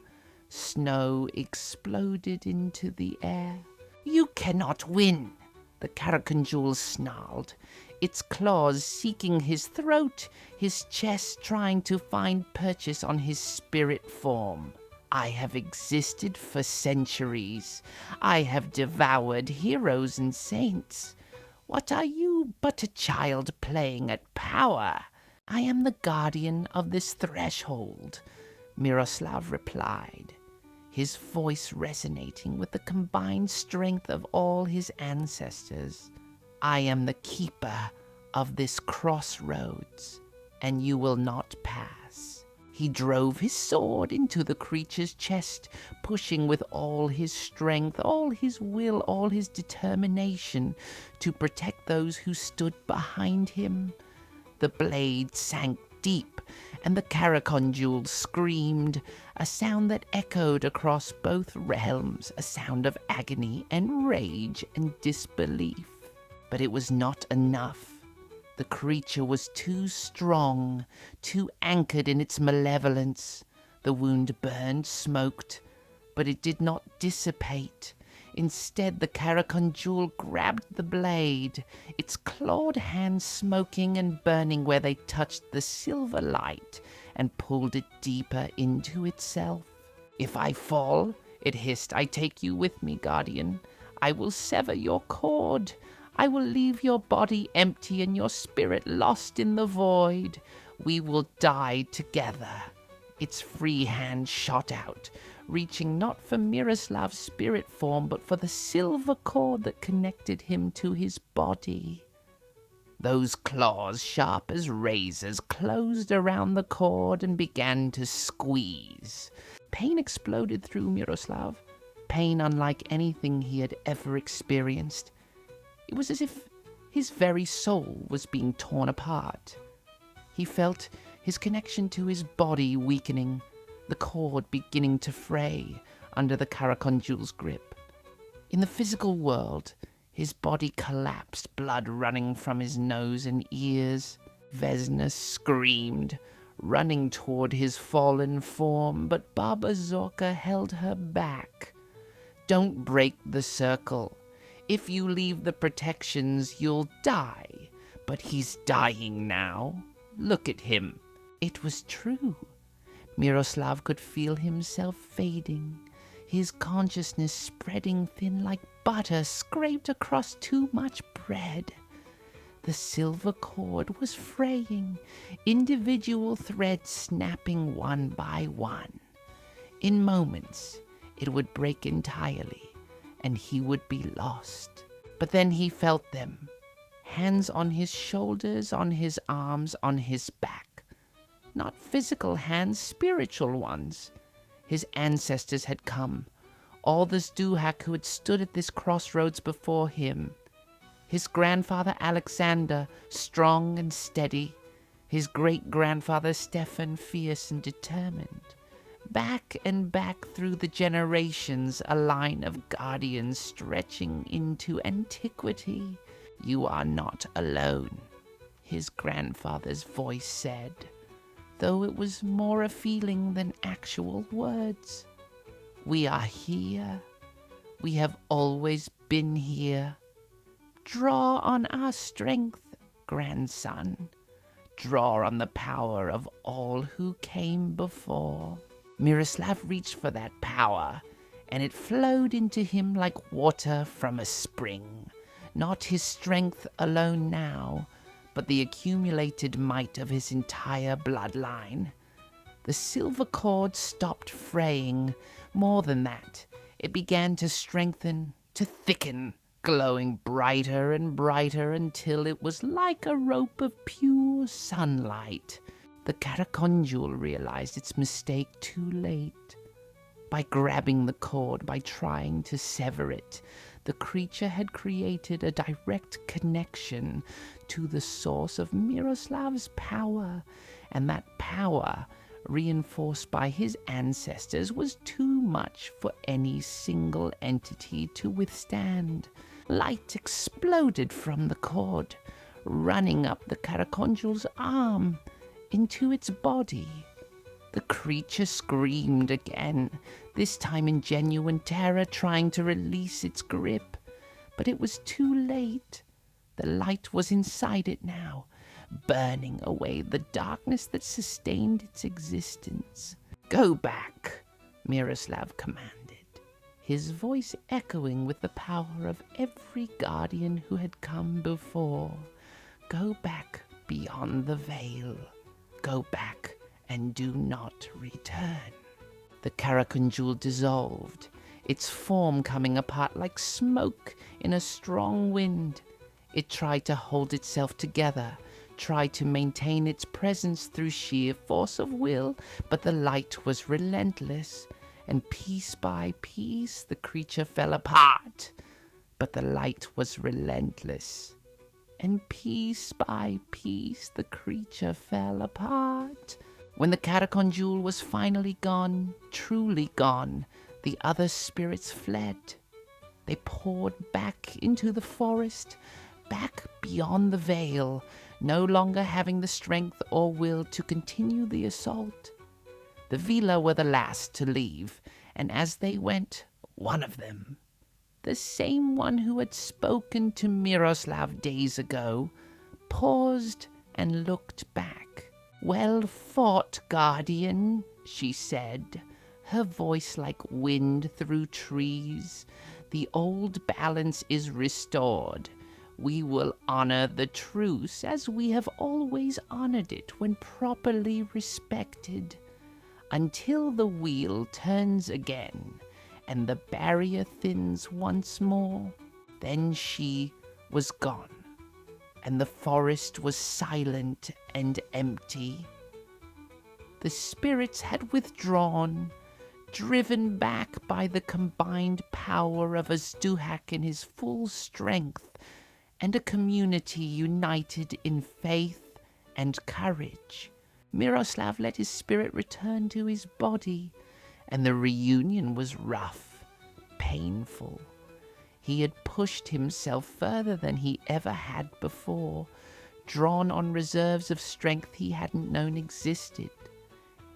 Snow exploded into the air. "You cannot win," the Karakondjul snarled, its claws seeking his throat, his chest trying to find purchase on his spirit form. "I have existed for centuries. I have devoured heroes and saints. What are you but a child playing at power?" "I am the guardian of this threshold," Miroslav replied, his voice resonating with the combined strength of all his ancestors. "I am the keeper of this crossroads, and you will not pass." He drove his sword into the creature's chest, pushing with all his strength, all his will, all his determination to protect those who stood behind him. The blade sank deep, and the Karakondjul screamed, a sound that echoed across both realms, a sound of agony and rage and disbelief. But it was not enough. The creature was too strong, too anchored in its malevolence. The wound burned, smoked, but it did not dissipate. Instead, the Karakondjul grabbed the blade, its clawed hands smoking and burning where they touched the silver light, and pulled it deeper into itself. "If I fall," it hissed, "I take you with me, guardian. I will sever your cord. I will leave your body empty and your spirit lost in the void. We will die together." Its free hand shot out, reaching not for Miroslav's spirit form, but for the silver cord that connected him to his body. Those claws, sharp as razors, closed around the cord and began to squeeze. Pain exploded through Miroslav, pain unlike anything he had ever experienced. It was as if his very soul was being torn apart. He felt his connection to his body weakening, the cord beginning to fray under the Karakondjul's grip. In the physical world, his body collapsed, blood running from his nose and ears. Vesna screamed, running toward his fallen form, but Baba Zorka held her back. "Don't break the circle. If you leave the protections, you'll die. But he's dying now. Look at him." It was true. Miroslav could feel himself fading, his consciousness spreading thin like butter scraped across too much bread. The silver cord was fraying, individual threads snapping one by one. In moments, it would break entirely, and he would be lost. But then he felt them, hands on his shoulders, on his arms, on his back. Not physical hands, spiritual ones. His ancestors had come, all the Stuhak who had stood at this crossroads before him. His grandfather Alexander, strong and steady. His great-grandfather Stefan, fierce and determined. Back and back through the generations, a line of guardians stretching into antiquity. You are not alone, his grandfather's voice said, though it was more a feeling than actual words. We are here. We have always been here. Draw on our strength, grandson. Draw on the power of all who came before. Miroslav reached for that power, and it flowed into him like water from a spring. Not his strength alone now, but the accumulated might of his entire bloodline. The silver cord stopped fraying. More than that, it began to strengthen, to thicken, glowing brighter and brighter until it was like a rope of pure sunlight. The Karakondjul realized its mistake too late. By grabbing the cord, by trying to sever it, the creature had created a direct connection to the source of Miroslav's power, and that power, reinforced by his ancestors, was too much for any single entity to withstand. Light exploded from the cord, running up the Karakondjul's arm into its body. The creature screamed again, this time in genuine terror, trying to release its grip. But it was too late. The light was inside it now, burning away the darkness that sustained its existence. Go back, Miroslav commanded, his voice echoing with the power of every guardian who had come before. Go back beyond the veil. Go back and do not return. The Karakondjul dissolved, its form coming apart like smoke in a strong wind. It tried to hold itself together, tried to maintain its presence through sheer force of will, but the light was relentless, and piece by piece the creature fell apart. But the light was relentless, and piece by piece the creature fell apart. When the Karakondjul was finally gone, truly gone, the other spirits fled. They poured back into the forest, back beyond the veil, no longer having the strength or will to continue the assault. The Vila were the last to leave, and as they went, one of them, the same one who had spoken to Miroslav days ago, paused and looked back. "Well fought, guardian," she said, her voice like wind through trees. "The old balance is restored. We will honor the truce as we have always honored it when properly respected, until the wheel turns again and the barrier thins once more." Then she was gone, and the forest was silent and empty. The spirits had withdrawn, driven back by the combined power of Azduhak in his full strength, and a community united in faith and courage. Miroslav let his spirit return to his body, and the reunion was rough, painful. He had pushed himself further than he ever had before, drawn on reserves of strength he hadn't known existed.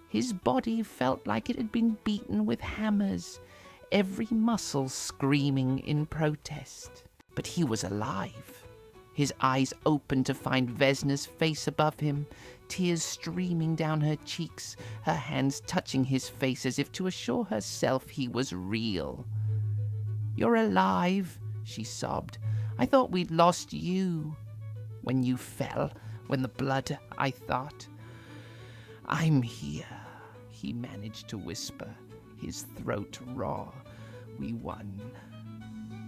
His body felt like it had been beaten with hammers, every muscle screaming in protest. But he was alive. His eyes opened to find Vesna's face above him, tears streaming down her cheeks, her hands touching his face as if to assure herself he was real. "You're alive," she sobbed. "I thought we'd lost you. When you fell, when the blood, I thought." "I'm here," he managed to whisper, his throat raw. "We won.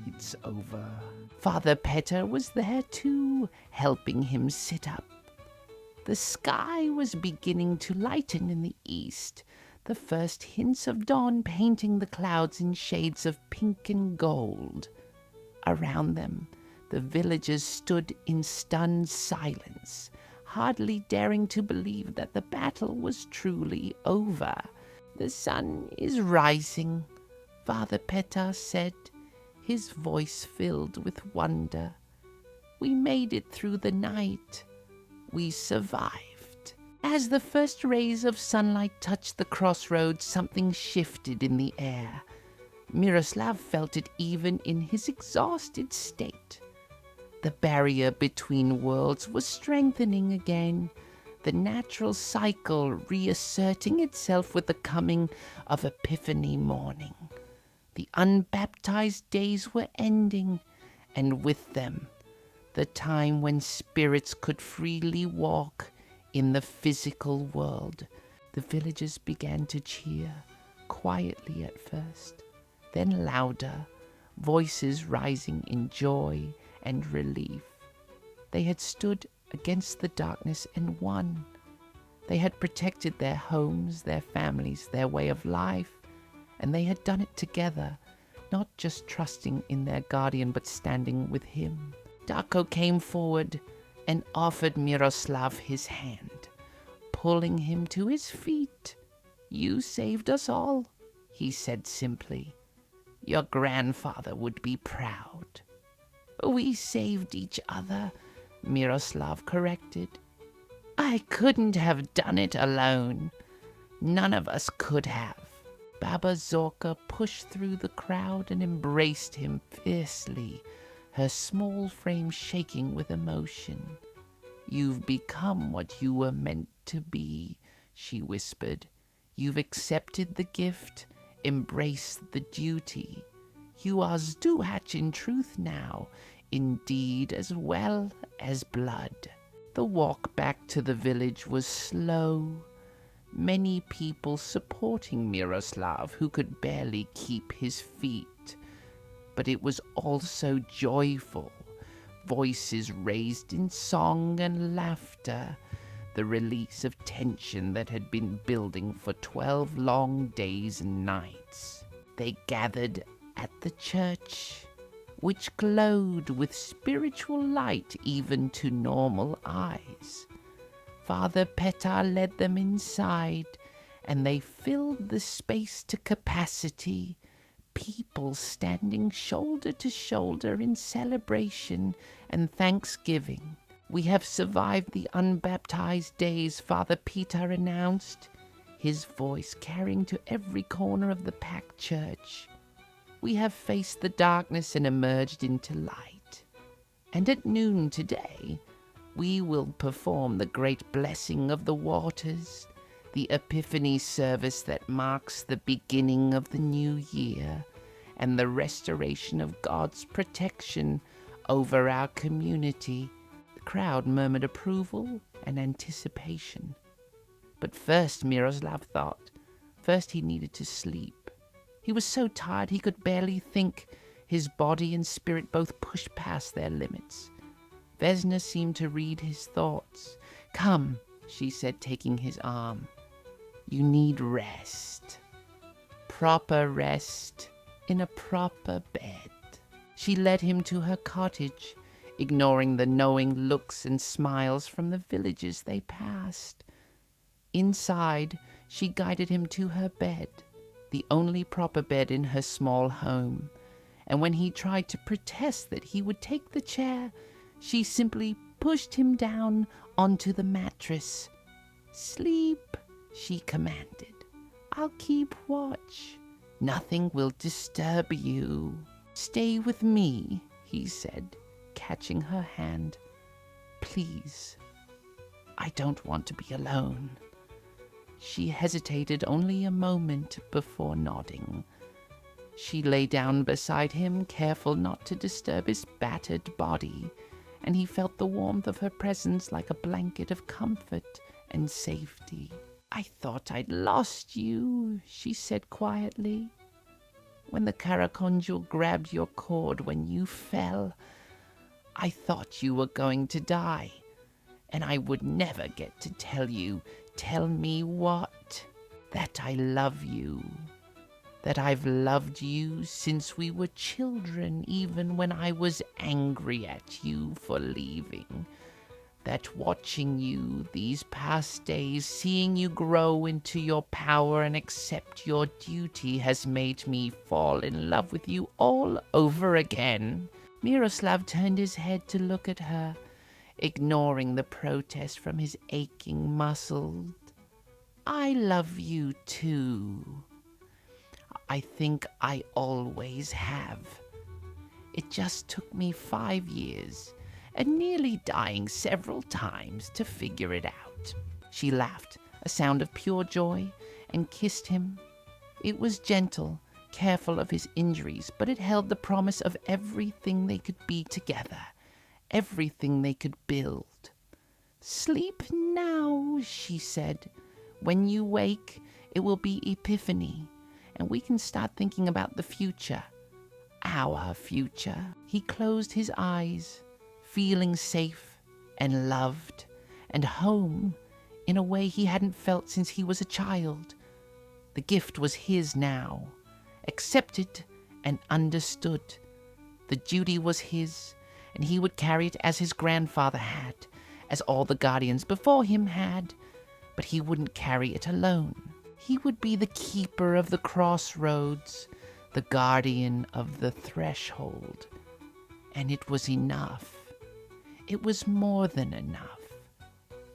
It's over." Father Peter was there too, helping him sit up. The sky was beginning to lighten in the east, the first hints of dawn painting the clouds in shades of pink and gold. Around them, the villagers stood in stunned silence, hardly daring to believe that the battle was truly over. "The sun is rising," Father Petar said, his voice filled with wonder. we made it through the night. We survived. As the first rays of sunlight touched the crossroads, something shifted in the air. Miroslav felt it even in his exhausted state. The barrier between worlds was strengthening again, the natural cycle reasserting itself with the coming of Epiphany morning. The unbaptized days were ending, and with them, the time when spirits could freely walk in the physical world. The villagers began to cheer, quietly at first, then louder, voices rising in joy and relief. They had stood against the darkness and won. They had protected their homes, their families, their way of life, and they had done it together, not just trusting in their guardian, but standing with him. Darko came forward and offered Miroslav his hand, pulling him to his feet. "You saved us all," he said simply. "Your grandfather would be proud." "We saved each other," Miroslav corrected. "I couldn't have done it alone. None of us could have." Baba Zorka pushed through the crowd and embraced him fiercely, her small frame shaking with emotion. "You've become what you were meant to be," she whispered. "You've accepted the gift, embraced the duty. You are Zduhatch in truth now, in deed as well as blood." The walk back to the village was slow. Many people supporting Miroslav, who could barely keep his feet. But it was also joyful. Voices raised in song and laughter, the release of tension that had been building for 12 long days and nights. They gathered at the church, which glowed with spiritual light even to normal eyes. Father Petar led them inside, and they filled the space to capacity, people standing shoulder to shoulder in celebration and thanksgiving. "We have survived the unbaptized days," Father Petar announced, his voice carrying to every corner of the packed church. "We have faced the darkness and emerged into light. And at noon today, we will perform the great blessing of the waters, the Epiphany service that marks the beginning of the new year and the restoration of God's protection over our community." The crowd murmured approval and anticipation. But first, Miroslav thought, he needed to sleep. He was so tired he could barely think. His body and spirit both pushed past their limits. Vesna seemed to read his thoughts. "Come," she said, taking his arm. "You need rest. Proper rest in a proper bed." She led him to her cottage, ignoring the knowing looks and smiles from the villagers they passed. Inside, she guided him to her bed, the only proper bed in her small home. And when he tried to protest that he would take the chair, she simply pushed him down onto the mattress. "Sleep," she commanded. "I'll keep watch. Nothing will disturb you." "Stay with me," he said, catching her hand. "Please, I don't want to be alone." She hesitated only a moment before nodding. She lay down beside him, careful not to disturb his battered body, and he felt the warmth of her presence like a blanket of comfort and safety. "I thought I'd lost you," she said quietly. "When the Karakondjul grabbed your cord when you fell, I thought you were going to die, and I would never get to tell me what? That I love you. That I've loved you since we were children, even when I was angry at you for leaving. That watching you these past days, seeing you grow into your power and accept your duty, has made me fall in love with you all over again. Miroslav turned his head to look at her, ignoring the protest from his aching muscles. I love you too. I think I always have. It just took me 5 years and nearly dying several times to figure it out. She laughed, a sound of pure joy, and kissed him. It was gentle, careful of his injuries, but it held the promise of everything they could be together, everything they could build. Sleep now, she said. When you wake, it will be Epiphany, and we can start thinking about the future. Our future. He closed his eyes, feeling safe and loved and home in a way he hadn't felt since he was a child. The gift was his now, accepted and understood. The duty was his, and he would carry it as his grandfather had, as all the guardians before him had, but he wouldn't carry it alone. He would be the keeper of the crossroads, the guardian of the threshold. And it was enough. It was more than enough.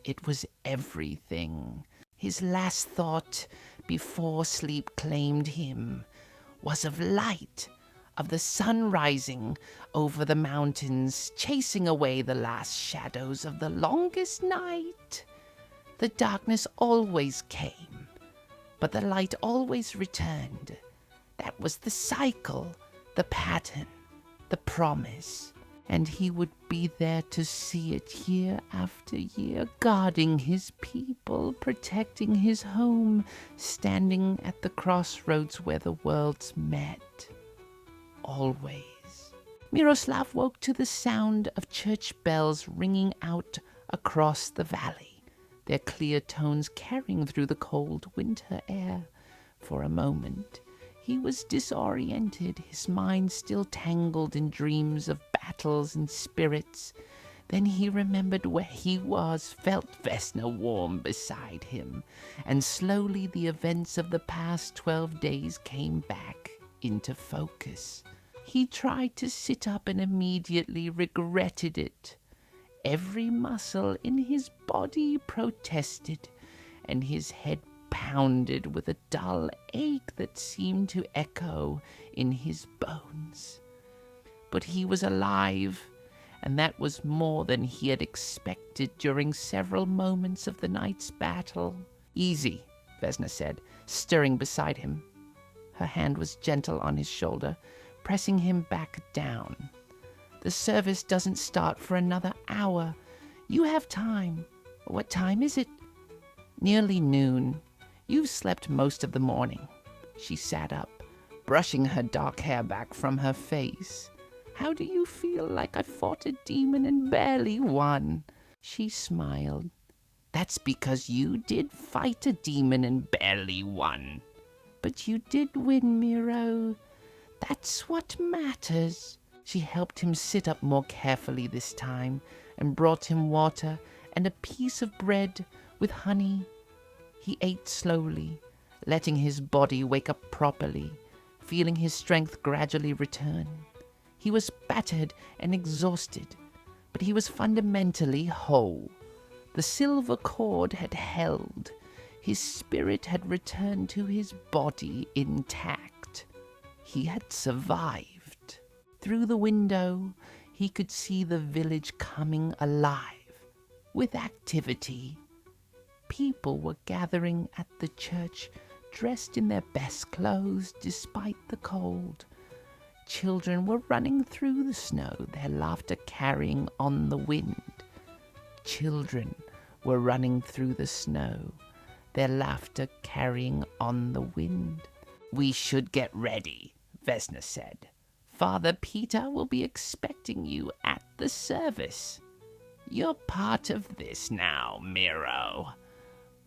It was everything. His last thought before sleep claimed him was of light, of the sun rising over the mountains, chasing away the last shadows of the longest night. The darkness always came, but the light always returned. That was the cycle, the pattern, the promise. And he would be there to see it year after year, guarding his people, protecting his home, standing at the crossroads where the worlds met. Always. Miroslav woke to the sound of church bells ringing out across the valley, their clear tones carrying through the cold winter air. For a moment, he was disoriented, his mind still tangled in dreams of battles and spirits. Then he remembered where he was, felt Vesna warm beside him, and slowly the events of the past 12 days came back into focus. He tried to sit up and immediately regretted it. Every muscle in his body protested, and his head pounded with a dull ache that seemed to echo in his bones. But he was alive, and that was more than he had expected during several moments of the night's battle. Easy, Vesna said, stirring beside him. Her hand was gentle on his shoulder, pressing him back down. The service doesn't start for another hour. You have time. What time is it? Nearly noon. You've slept most of the morning. She sat up, brushing her dark hair back from her face. How do you feel? Like I fought a demon and barely won. She smiled. That's because you did fight a demon and barely won. But you did win, Miro. That's what matters. She helped him sit up more carefully this time and brought him water and a piece of bread with honey. He ate slowly, letting his body wake up properly, feeling his strength gradually return. He was battered and exhausted, but he was fundamentally whole. The silver cord had held. His spirit had returned to his body intact. He had survived. Through the window, he could see the village coming alive, with activity. People were gathering at the church, dressed in their best clothes despite the cold. Children were running through the snow, their laughter carrying on the wind. Children were running through the snow, their laughter carrying on the wind. We should get ready, Vesna said. Father Peter will be expecting you at the service. You're part of this now, Miro.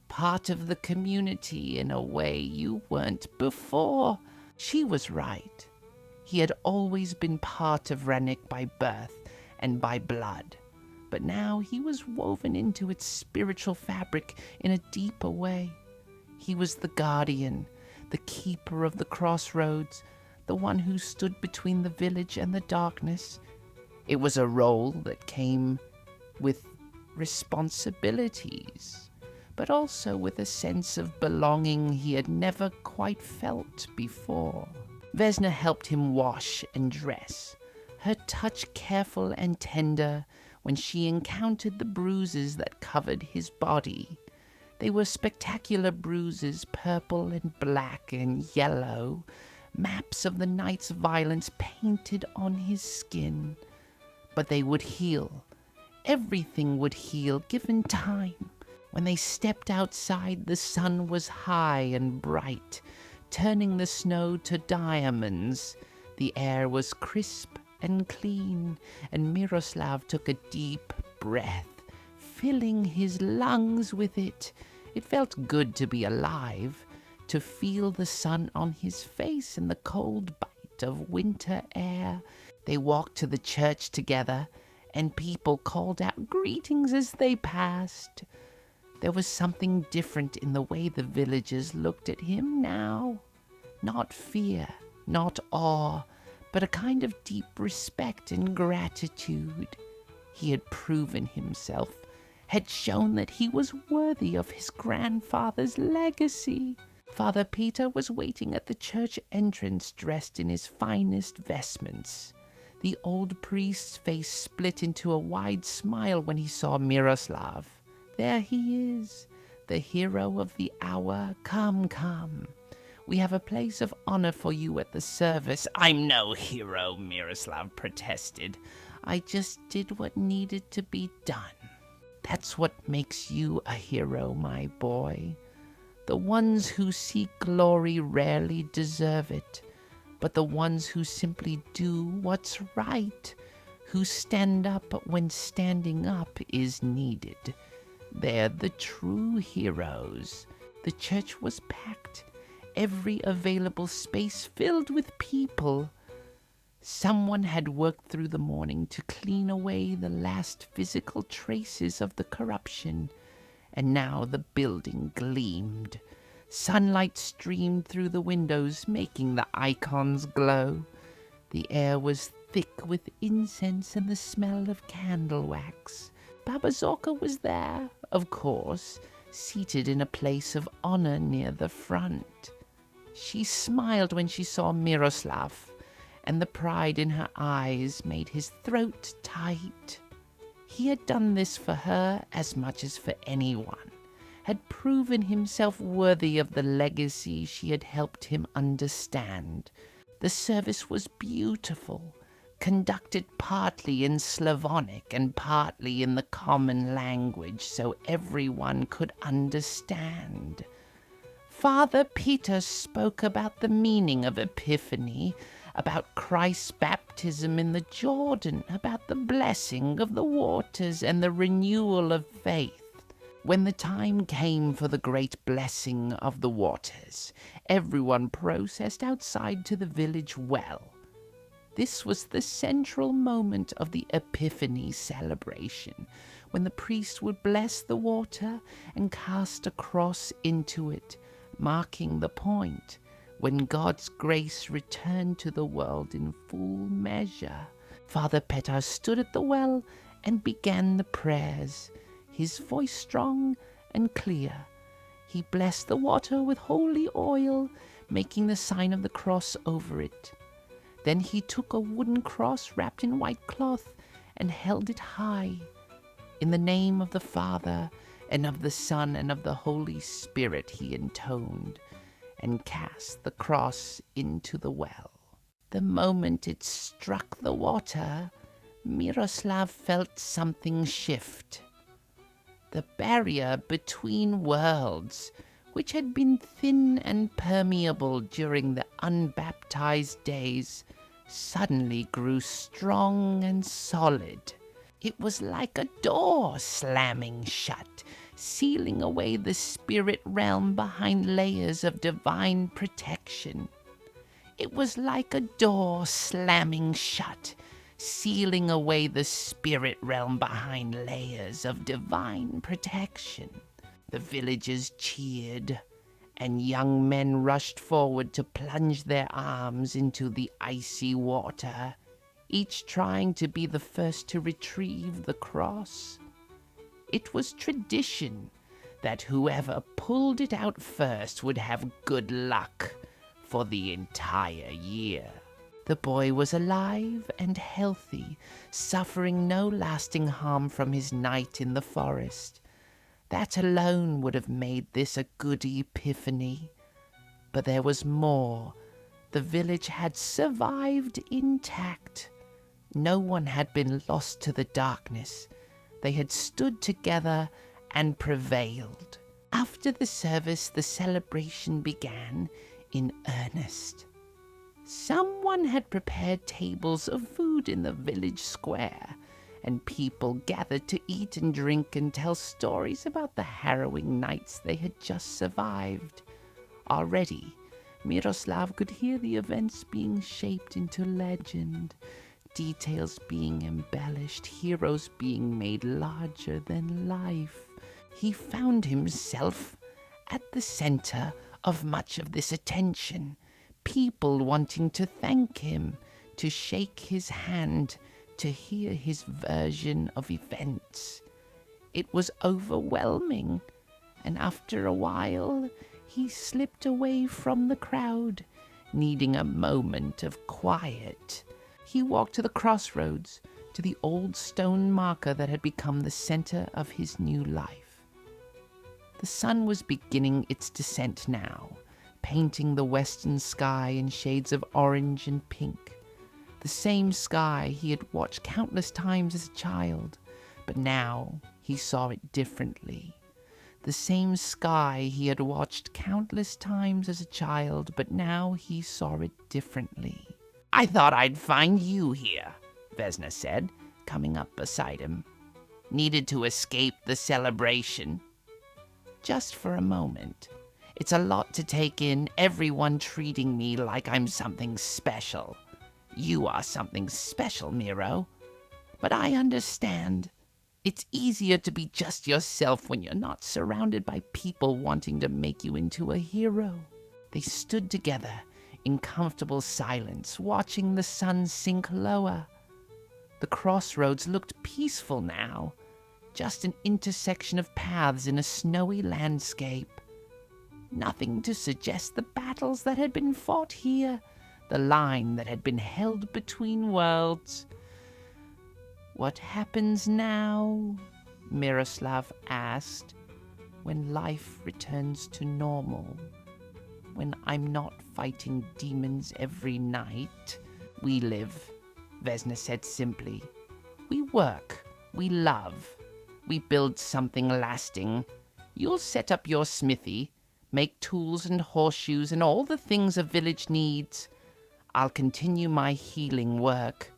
Part of the community in a way you weren't before. She was right. He had always been part of Ranik by birth and by blood, but now he was woven into its spiritual fabric in a deeper way. He was the guardian, the keeper of the crossroads, the one who stood between the village and the darkness. It was a role that came with responsibilities, but also with a sense of belonging he had never quite felt before. Vesna helped him wash and dress, her touch careful and tender when she encountered the bruises that covered his body. They were spectacular bruises, purple and black and yellow, maps of the night's violence painted on his skin. But they would heal. Everything would heal, given time. When they stepped outside, the sun was high and bright, turning the snow to diamonds. The air was crisp and clean, and Miroslav took a deep breath, filling his lungs with it. It felt good to be alive, to feel the sun on his face and the cold bite of winter air. They walked to the church together, and people called out greetings as they passed. There was something different in the way the villagers looked at him now. Not fear, not awe, but a kind of deep respect and gratitude. He had proven himself, had shown that he was worthy of his grandfather's legacy. Father Peter was waiting at the church entrance dressed in his finest vestments. The old priest's face split into a wide smile when he saw Miroslav. There he is, the hero of the hour. Come, come. We have a place of honor for you at the service. I'm no hero, Miroslav protested. I just did what needed to be done. That's what makes you a hero, my boy. The ones who seek glory rarely deserve it, but the ones who simply do what's right, who stand up when standing up is needed. They're the true heroes. The church was packed, every available space filled with people. Someone had worked through the morning to clean away the last physical traces of the corruption, and now the building gleamed. Sunlight streamed through the windows, making the icons glow. The air was thick with incense and the smell of candle wax. Baba Zorka was there, of course, seated in a place of honor near the front. She smiled when she saw Miroslav, and the pride in her eyes made his throat tight. He had done this for her as much as for anyone, had proven himself worthy of the legacy she had helped him understand. The service was beautiful, conducted partly in Slavonic and partly in the common language so everyone could understand. Father Peter spoke about the meaning of Epiphany, about Christ's baptism in the Jordan, about the blessing of the waters and the renewal of faith. When the time came for the great blessing of the waters, everyone processed outside to the village well. This was the central moment of the Epiphany celebration, when the priest would bless the water and cast a cross into it, marking the point when God's grace returned to the world in full measure. Father Petar stood at the well and began the prayers, his voice strong and clear. He blessed the water with holy oil, making the sign of the cross over it. Then he took a wooden cross wrapped in white cloth and held it high. In the name of the Father, and of the Son, and of the Holy Spirit, he intoned, and cast the cross into the well. The moment it struck the water, Miroslav felt something shift. The barrier between worlds, which had been thin and permeable during the unbaptized days, suddenly grew strong and solid. It was like a door slamming shut, sealing away the spirit realm behind layers of divine protection. It was like a door slamming shut, sealing away the spirit realm behind layers of divine protection. The villagers cheered, and young men rushed forward to plunge their arms into the icy water. each trying to be the first to retrieve the cross. It was tradition that whoever pulled it out first would have good luck for the entire year. The boy was alive and healthy, suffering no lasting harm from his night in the forest. That alone would have made this a good epiphany. But there was more. The village had survived intact. No one had been lost to the darkness. They had stood together and prevailed. After the service, the celebration began in earnest. Someone had prepared tables of food in the village square, and people gathered to eat and drink and tell stories about the harrowing nights they had just survived. Already, Miroslav could hear the events being shaped into legend, details being embellished, heroes being made larger than life. He found himself at the center of much of this attention, people wanting to thank him, to shake his hand, to hear his version of events. It was overwhelming, and after a while, he slipped away from the crowd, needing a moment of quiet. He walked to the crossroads, to the old stone marker that had become the center of his new life. The sun was beginning its descent now, painting the western sky in shades of orange and pink. The same sky he had watched countless times as a child, but now he saw it differently. The same sky he had watched countless times as a child, but now he saw it differently. "I thought I'd find you here," Vesna said, coming up beside him. "Needed to escape the celebration?" "Just for a moment. It's a lot to take in, everyone treating me like I'm something special. You are something special, Miro. But I understand. It's easier to be just yourself when you're not surrounded by people wanting to make you into a hero." They stood together in comfortable silence, watching the sun sink lower. The crossroads looked peaceful now, just an intersection of paths in a snowy landscape. Nothing to suggest the battles that had been fought here, the line that had been held between worlds. "What happens now?" Miroslav asked. "When life returns to normal? When I'm not fighting demons every night?" "We live," Vesna said simply. "We work. We love. We build something lasting. You'll set up your smithy, make tools and horseshoes and all the things a village needs. I'll continue my healing work.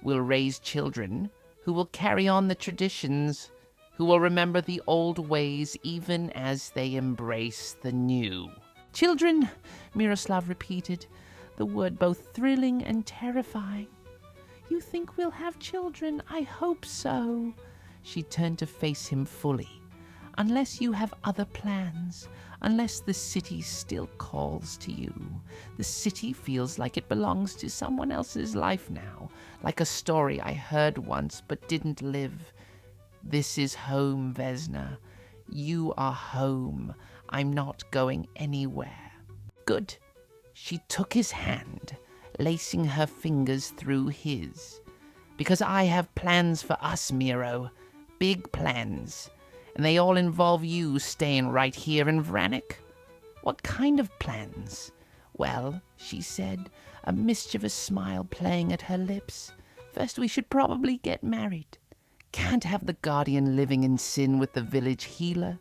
We'll raise children who will carry on the traditions, who will remember the old ways even as they embrace the new." "Children," Miroslav repeated, the word both thrilling and terrifying. "You think we'll have children? I hope so." She turned to face him fully. "Unless you have other plans, unless the city still calls to you. The city feels like it belongs to someone else's life now, like a story I heard once but didn't live. This is home, Vesna. You are home. I'm not going anywhere." "Good." She took his hand, lacing her fingers through his. "Because I have plans for us, Miro. Big plans. And they all involve you staying right here in Vranik." "What kind of plans?" "Well," she said, a mischievous smile playing at her lips, "first we should probably get married. Can't have the guardian living in sin with the village healer.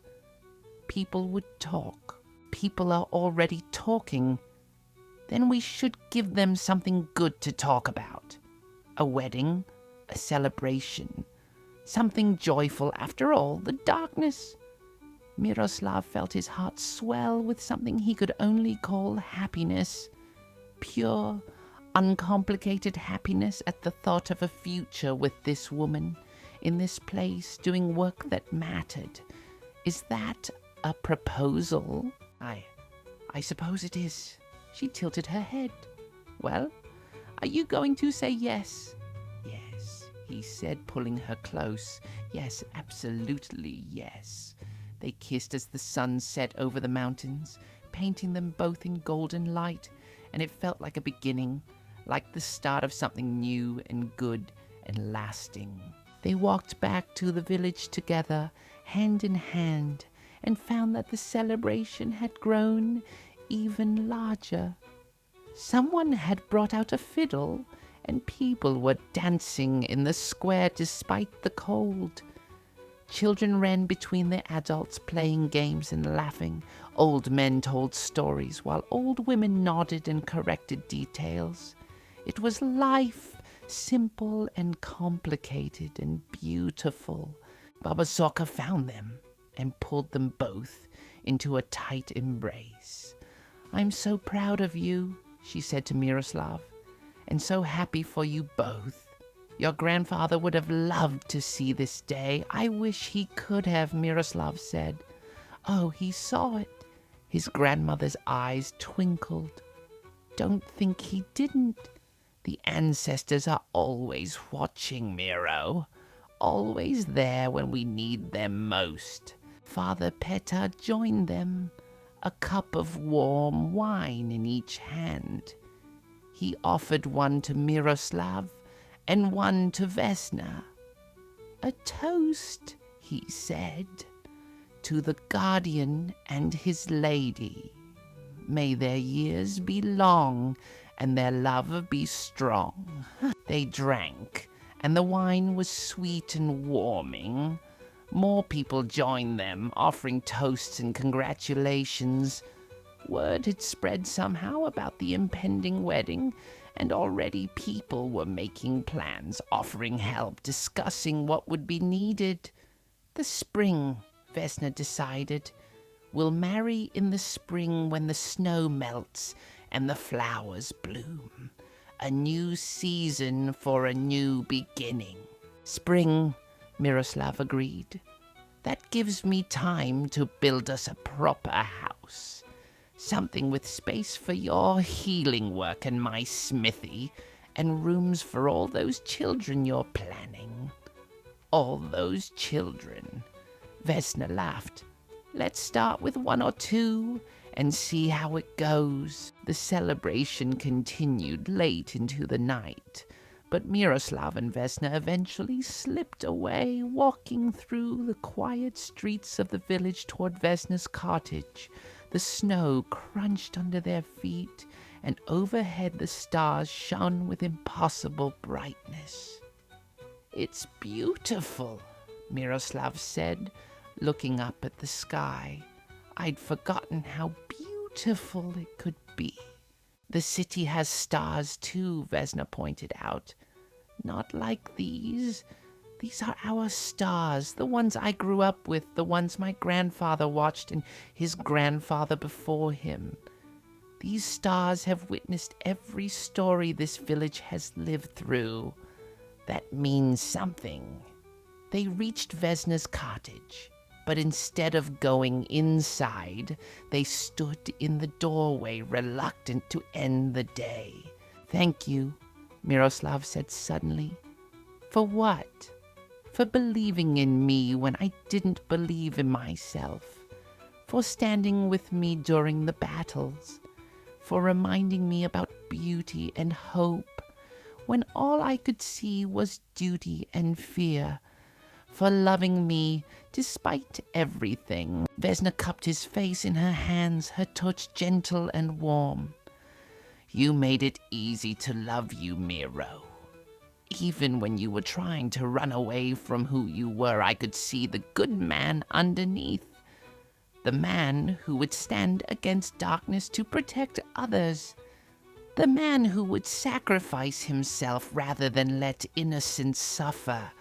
People would talk. People are already talking. Then we should give them something good to talk about. A wedding, a celebration. Something joyful after all the darkness." Miroslav felt his heart swell with something he could only call happiness. Pure, uncomplicated happiness at the thought of a future with this woman, in this place, doing work that mattered. "Is that a proposal?" I suppose it is." She tilted her head. "Well, are you going to say yes?" he said, pulling her close. Yes, absolutely yes. They kissed as the sun set over the mountains, painting them both in golden light, and it felt like a beginning, like the start of something new and good and lasting. They walked back to the village together, hand in hand, and found that the celebration had grown even larger. Someone had brought out a fiddle, and people were dancing in the square despite the cold. Children ran between the adults, playing games and laughing. Old men told stories, while old women nodded and corrected details. It was life, simple and complicated and beautiful. Baba Soka found them and pulled them both into a tight embrace. "I'm so proud of you," she said to Miroslav, "and so happy for you both. Your grandfather would have loved to see this day. I wish he could have," Miroslav said. "Oh, he saw it." His grandmother's eyes twinkled. "Don't think he didn't. The ancestors are always watching, Miro. Always there when we need them most." Father Petar joined them, a cup of warm wine in each hand. He offered one to Miroslav and one to Vesna. "A toast," he said, "to the guardian and his lady. May their years be long and their love be strong." They drank, and the wine was sweet and warming. More people joined them, offering toasts and congratulations. Word had spread somehow about the impending wedding, and already people were making plans, offering help, discussing what would be needed. The spring, Vesna decided. "We'll marry in the spring when the snow melts and the flowers bloom. A new season for a new beginning." "Spring," Miroslav agreed. "That gives me time to build us a proper house. Something with space for your healing work and my smithy, and rooms for all those children you're planning." "All those children," Vesna laughed. "Let's start with one or two and see how it goes." The celebration continued late into the night, but Miroslav and Vesna eventually slipped away, walking through the quiet streets of the village toward Vesna's cottage. The snow crunched under their feet, and overhead the stars shone with impossible brightness. "It's beautiful," Miroslav said, looking up at the sky. "I'd forgotten how beautiful it could be." "The city has stars too," Vesna pointed out. "Not like these. These are our stars, the ones I grew up with, the ones my grandfather watched and his grandfather before him. These stars have witnessed every story this village has lived through. That means something." They reached Vesna's cottage, but instead of going inside, they stood in the doorway, reluctant to end the day. "Thank you," Miroslav said suddenly. "For what?" "For believing in me when I didn't believe in myself. For standing with me during the battles. For reminding me about beauty and hope when all I could see was duty and fear. For loving me despite everything." Vesna cupped his face in her hands, her touch gentle and warm. "You made it easy to love you, Miro. Even when you were trying to run away from who you were, I could see the good man underneath. The man who would stand against darkness to protect others. The man who would sacrifice himself rather than let innocence suffer.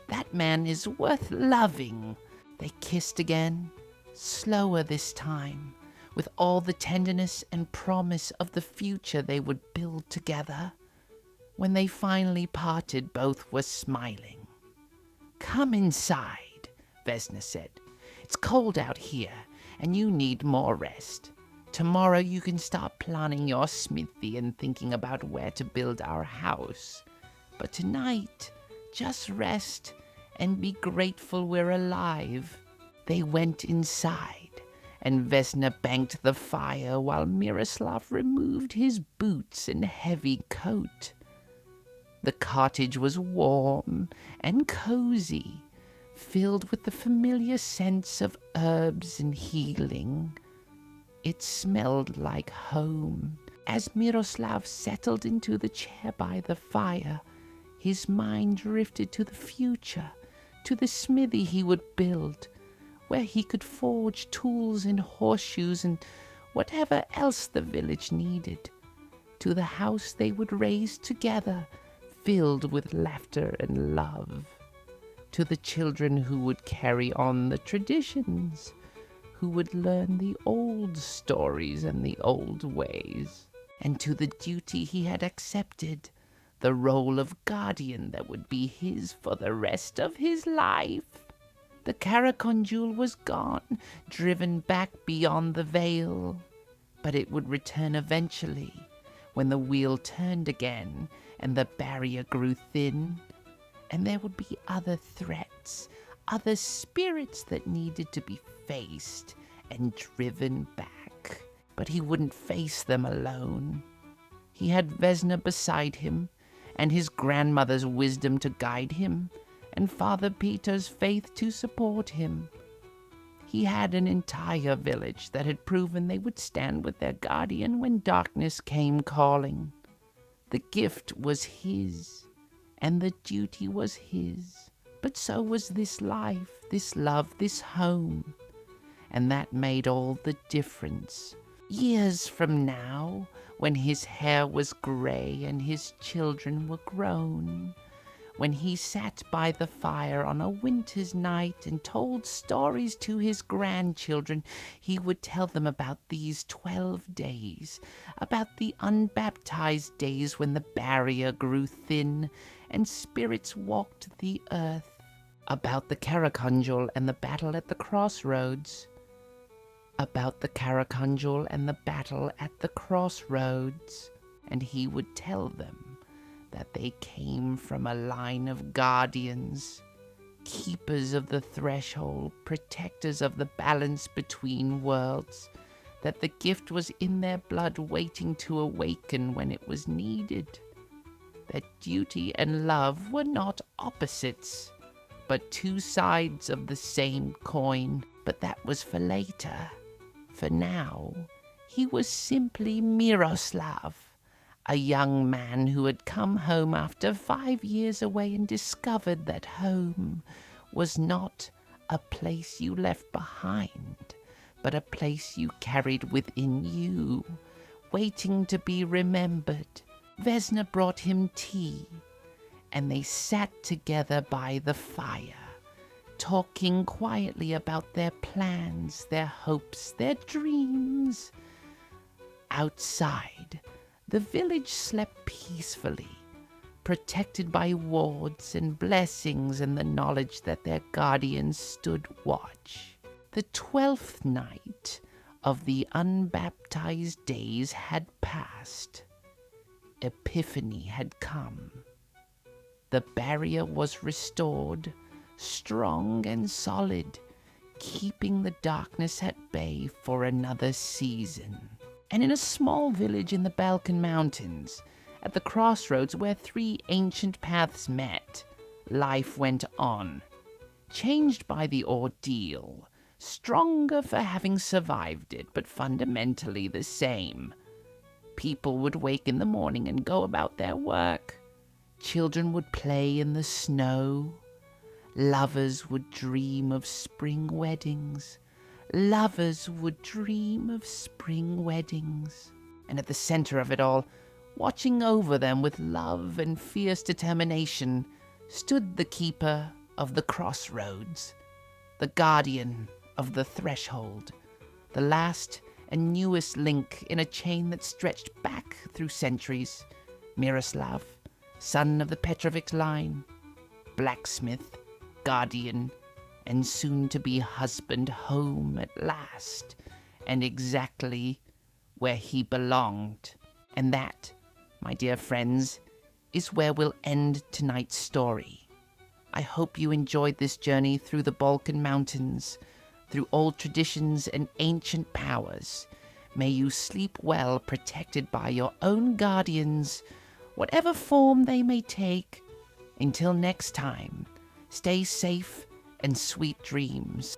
That man is worth loving." They kissed again, slower this time, with all the tenderness and promise of the future they would build together. When they finally parted, both were smiling. "Come inside," Vesna said. "It's cold out here, and you need more rest. Tomorrow you can start planning your smithy and thinking about where to build our house. But just rest and be grateful we're alive." They went inside, and Vesna banked the fire while Miroslav removed his boots and heavy coat. The cottage was warm and cozy, filled with the familiar scents of herbs and healing. It smelled like home. As Miroslav settled into the chair by the fire, his mind drifted to the future, to the smithy he would build, where he could forge tools and horseshoes and whatever else the village needed, to the house they would raise together, filled with laughter and love, to the children who would carry on the traditions, who would learn the old stories and the old ways, and to the duty he had accepted, the role of guardian that would be his for the rest of his life. The Karakondjul was gone, driven back beyond the veil, but it would return eventually, when the wheel turned again and the barrier grew thin, and there would be other threats, other spirits that needed to be faced and driven back. But he wouldn't face them alone. He had Vesna beside him, and his grandmother's wisdom to guide him, and Father Peter's faith to support him. He had an entire village that had proven they would stand with their guardian when darkness came calling. The gift was his, and the duty was his, but so was this life, this love, this home, and that made all the difference. Years from now, when his hair was grey and his children were grown, when he sat by the fire on a winter's night and told stories to his grandchildren, he would tell them about these 12 days, about the unbaptized days when the barrier grew thin and spirits walked the earth, about the Karakondjul and the battle at the crossroads, about the Karakondjul and the battle at the crossroads, and he would tell them that they came from a line of guardians, keepers of the threshold, protectors of the balance between worlds, that the gift was in their blood waiting to awaken when it was needed, that duty and love were not opposites, but two sides of the same coin. But that was for later. For now, he was simply Miroslav, a young man who had come home after 5 years away and discovered that home was not a place you left behind, but a place you carried within you, waiting to be remembered. Vesna brought him tea, and they sat together by the fire, talking quietly about their plans, their hopes, their dreams. Outside, the village slept peacefully, protected by wards and blessings and the knowledge that their guardians stood watch. The 12th night of the unbaptized days had passed. Epiphany had come. The barrier was restored, strong and solid, keeping the darkness at bay for another season. And in a small village in the Balkan mountains, at the crossroads where 3 ancient paths met, life went on, changed by the ordeal, stronger for having survived it, but fundamentally the same. People would wake in the morning and go about their work. Children would play in the snow. Lovers would dream of spring weddings. Lovers would dream of spring weddings. And at the center of it all, watching over them with love and fierce determination, stood the keeper of the crossroads, the guardian of the threshold, the last and newest link in a chain that stretched back through centuries. Miroslav, son of the Petrovic line, blacksmith, guardian, and soon-to-be husband, home at last, and exactly where he belonged. And that, my dear friends, is where we'll end tonight's story. I hope you enjoyed this journey through the Balkan mountains, through old traditions and ancient powers. May you sleep well, protected by your own guardians, whatever form they may take. Until next time, stay safe and sweet dreams.